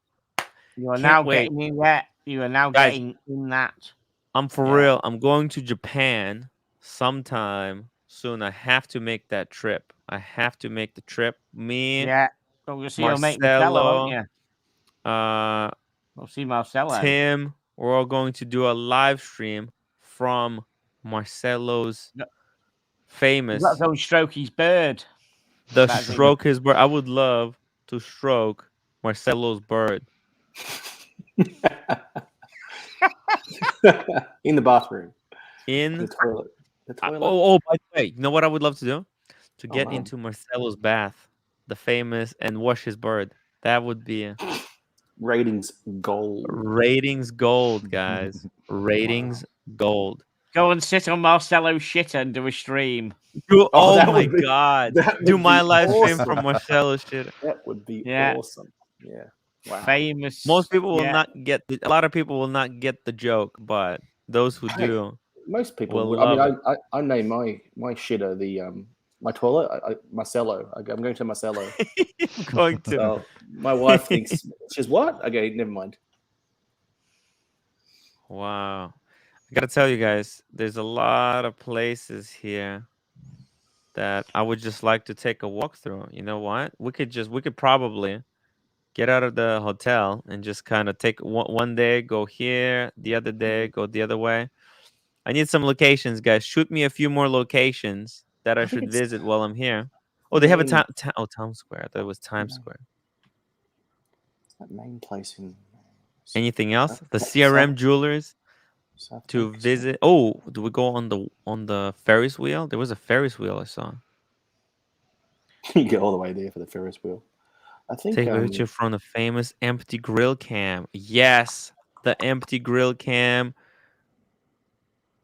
You are Can't now wait. getting in that. You are now Guys, getting in that. I'm for real. I'm going to Japan sometime soon. I have to make that trip. I have to make the trip. Me, Yeah. So you'll see your mate Marcelo, won't you? We'll see Marcelo. Tim, we're all going to do a live stream from Marcelo's famous. That's how stroke his bird. The stroke his bird. I would love to stroke Marcelo's bird. In the bathroom. In the toilet. The toilet. By the way, you know what I would love to do? To get into Marcelo's bath, the famous, and wash his bird. That would be ratings gold. Ratings gold, guys. Ratings gold. Go and sit on Marcelo's shit and do a stream. Oh my god. Do my live stream from Marcelo's shit. That would be awesome. Yeah. Wow. Famous. Most people will not get a lot of people will not get the joke, but those who do, most people will I mean, love it. I name my shitter the my toilet. Marcelo. I'm going to Marcelo. I'm going to. So my wife thinks she's what? Okay, never mind. Wow. I gotta tell you guys, there's a lot of places here that I would just like to take a walk through. You know what? We could probably get out of the hotel and just kind of take one day, go here, the other day, go the other way. I need some locations, guys. Shoot me a few more locations that I should visit while I'm here. Oh, they have a Times Square. I thought it was Times Square. That main place in. Anything else? The CRM Jewelers to visit. Oh, do we go on the Ferris wheel? There was a Ferris wheel I saw. You get all the way there for the Ferris wheel. I think take a picture from the famous empty grill cam. Yes, the empty grill cam.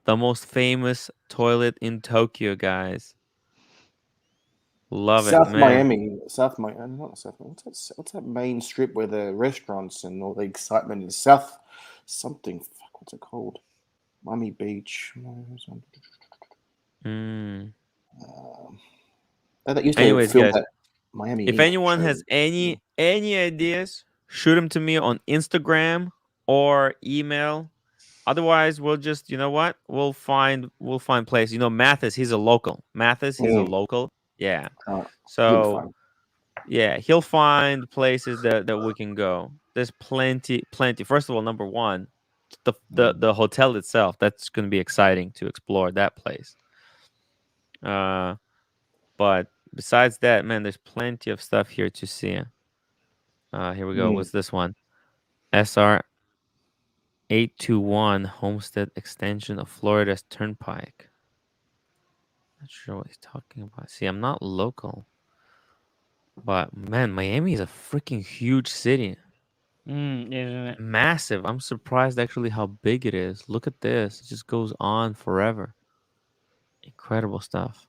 The most famous toilet in Tokyo, guys. Love South it, man. Miami. South Miami. Not South Miami. What's that main strip where the restaurants and all the excitement is? South something. Fuck, what's it called? Miami Beach. That used to Anyways, film guys, that Miami. if anyone has any ideas, shoot them to me on Instagram or email. Otherwise, we'll just, you know what? We'll find place. You know, Mathis, he's a local. Mathis, he's a local. Yeah. So yeah, he'll find places that we can go. There's plenty. First of all, number one, the hotel itself. That's going to be exciting to explore that place. But besides that, man, there's plenty of stuff here to see. Here we go. What's this one? SR 821 Homestead Extension of Florida's Turnpike. Not sure what he's talking about. See, I'm not local. But man, Miami is a freaking huge city. Isn't it? Massive. I'm surprised actually how big it is. Look at this. It just goes on forever. Incredible stuff.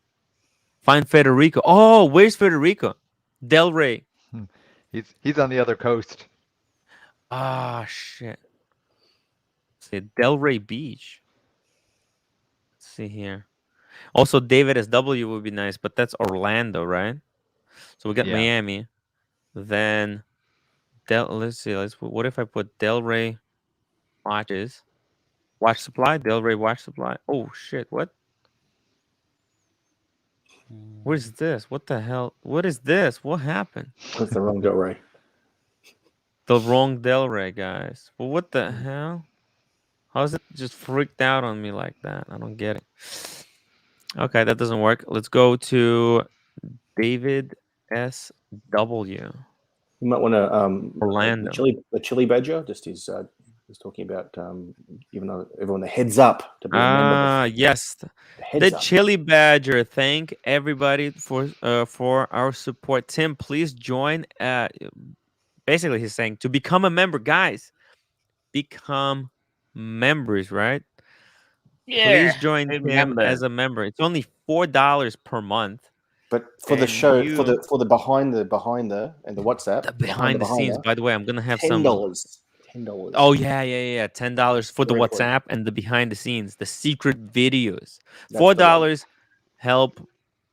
Find Federico. Oh, where's Federico? Del Rey. He's on the other coast. Ah, shit. Let's see, Del Rey Beach. Let's see here. Also, David SW would be nice, but that's Orlando, right? So we got Miami. Then let's see. What if I put Del Rey watch supply? Del Rey watch supply. Oh shit! What? What is this? What the hell? What is this? What happened? That's the wrong Del Rey. The wrong Del Rey, guys. Well, what the hell? How's it just freaked out on me like that? I don't get it. Okay, that doesn't work. Let's go to David S.W. You might want to Orlando. the chili badger. He's talking about even though everyone the heads up to be a member. Yes, The the heads up. Chili Badger. Thank everybody for our support. Tim, please join. Basically, he's saying to become a member, guys. Become members, right? Yeah. Please join Tim Remember. as a member. It's only $4 per month. But for the And show, you- for the behind the and the WhatsApp, The behind the scenes. By the way, I'm gonna have some. $10. Oh yeah. $10 for the Record. WhatsApp and the behind the scenes, the secret videos. That's $4 help,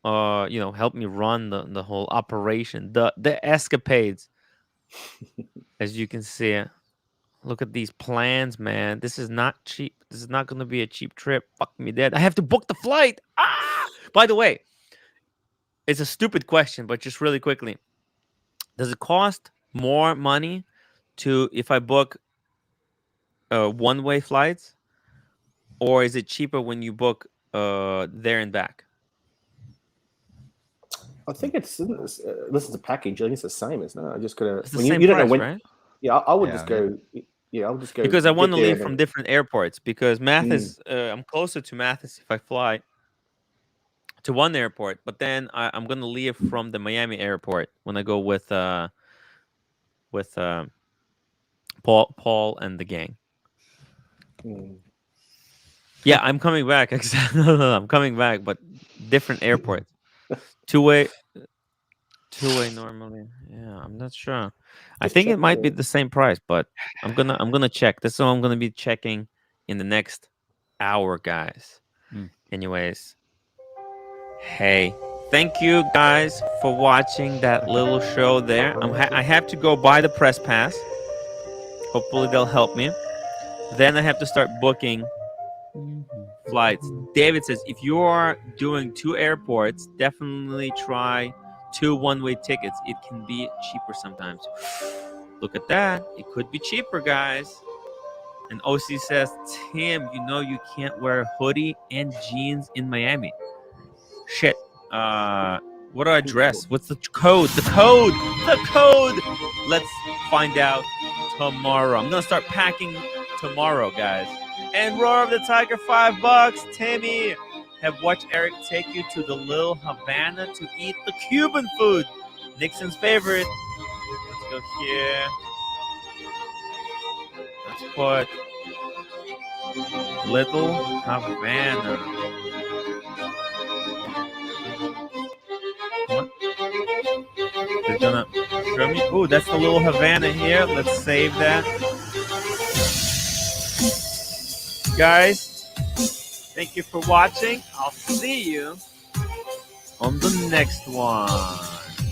help me run the whole operation, the escapades. As you can see, look at these plans, man. This is not cheap. This is not gonna be a cheap trip. Fuck me dead. I have to book the flight. By the way, it's a stupid question, but just really quickly, does it cost more money if I book one-way flights, or is it cheaper when you book there and back? I think this is a package. I think it's the same, isn't it? I just gotta. It's the when same you don't price, know when. right? Yeah, I would Yeah. just go. Yeah, I'll just go Because I get want to there leave and from then- different airports. Because Mathis, I'm closer to Mathis if I fly to one airport, but then I'm gonna leave from the Miami airport when I go with Paul and the gang. Mm. Yeah, I'm coming back. No, I'm coming back, but different airports. Two-way normally. Yeah, I'm not sure. I Just think it check might be the- the same price, but I'm gonna check. That's what I'm gonna be checking in the next hour, guys. Anyways, hey, thank you guys for watching that little show there. I have to go buy the press pass. Hopefully they'll help me. Then I have to start booking flights. David says if you are doing 2 airports, definitely try 2 one-way tickets. It can be cheaper sometimes. Look at that. It could be cheaper, guys. And OC says, Tim, you can't wear a hoodie and jeans in Miami. Shit. What do I dress? What's the code? The code. Let's find out tomorrow. I'm gonna start packing tomorrow, guys. And Roar of the Tiger, $5. Timmy, have watched Eric take you to the Little Havana to eat the Cuban food. Nixon's favorite. Let's go here. Let's put Little Havana. What? They're gonna show me. Oh, that's the Little Havana here. Let's save that. Guys, thank you for watching. I'll see you on the next one.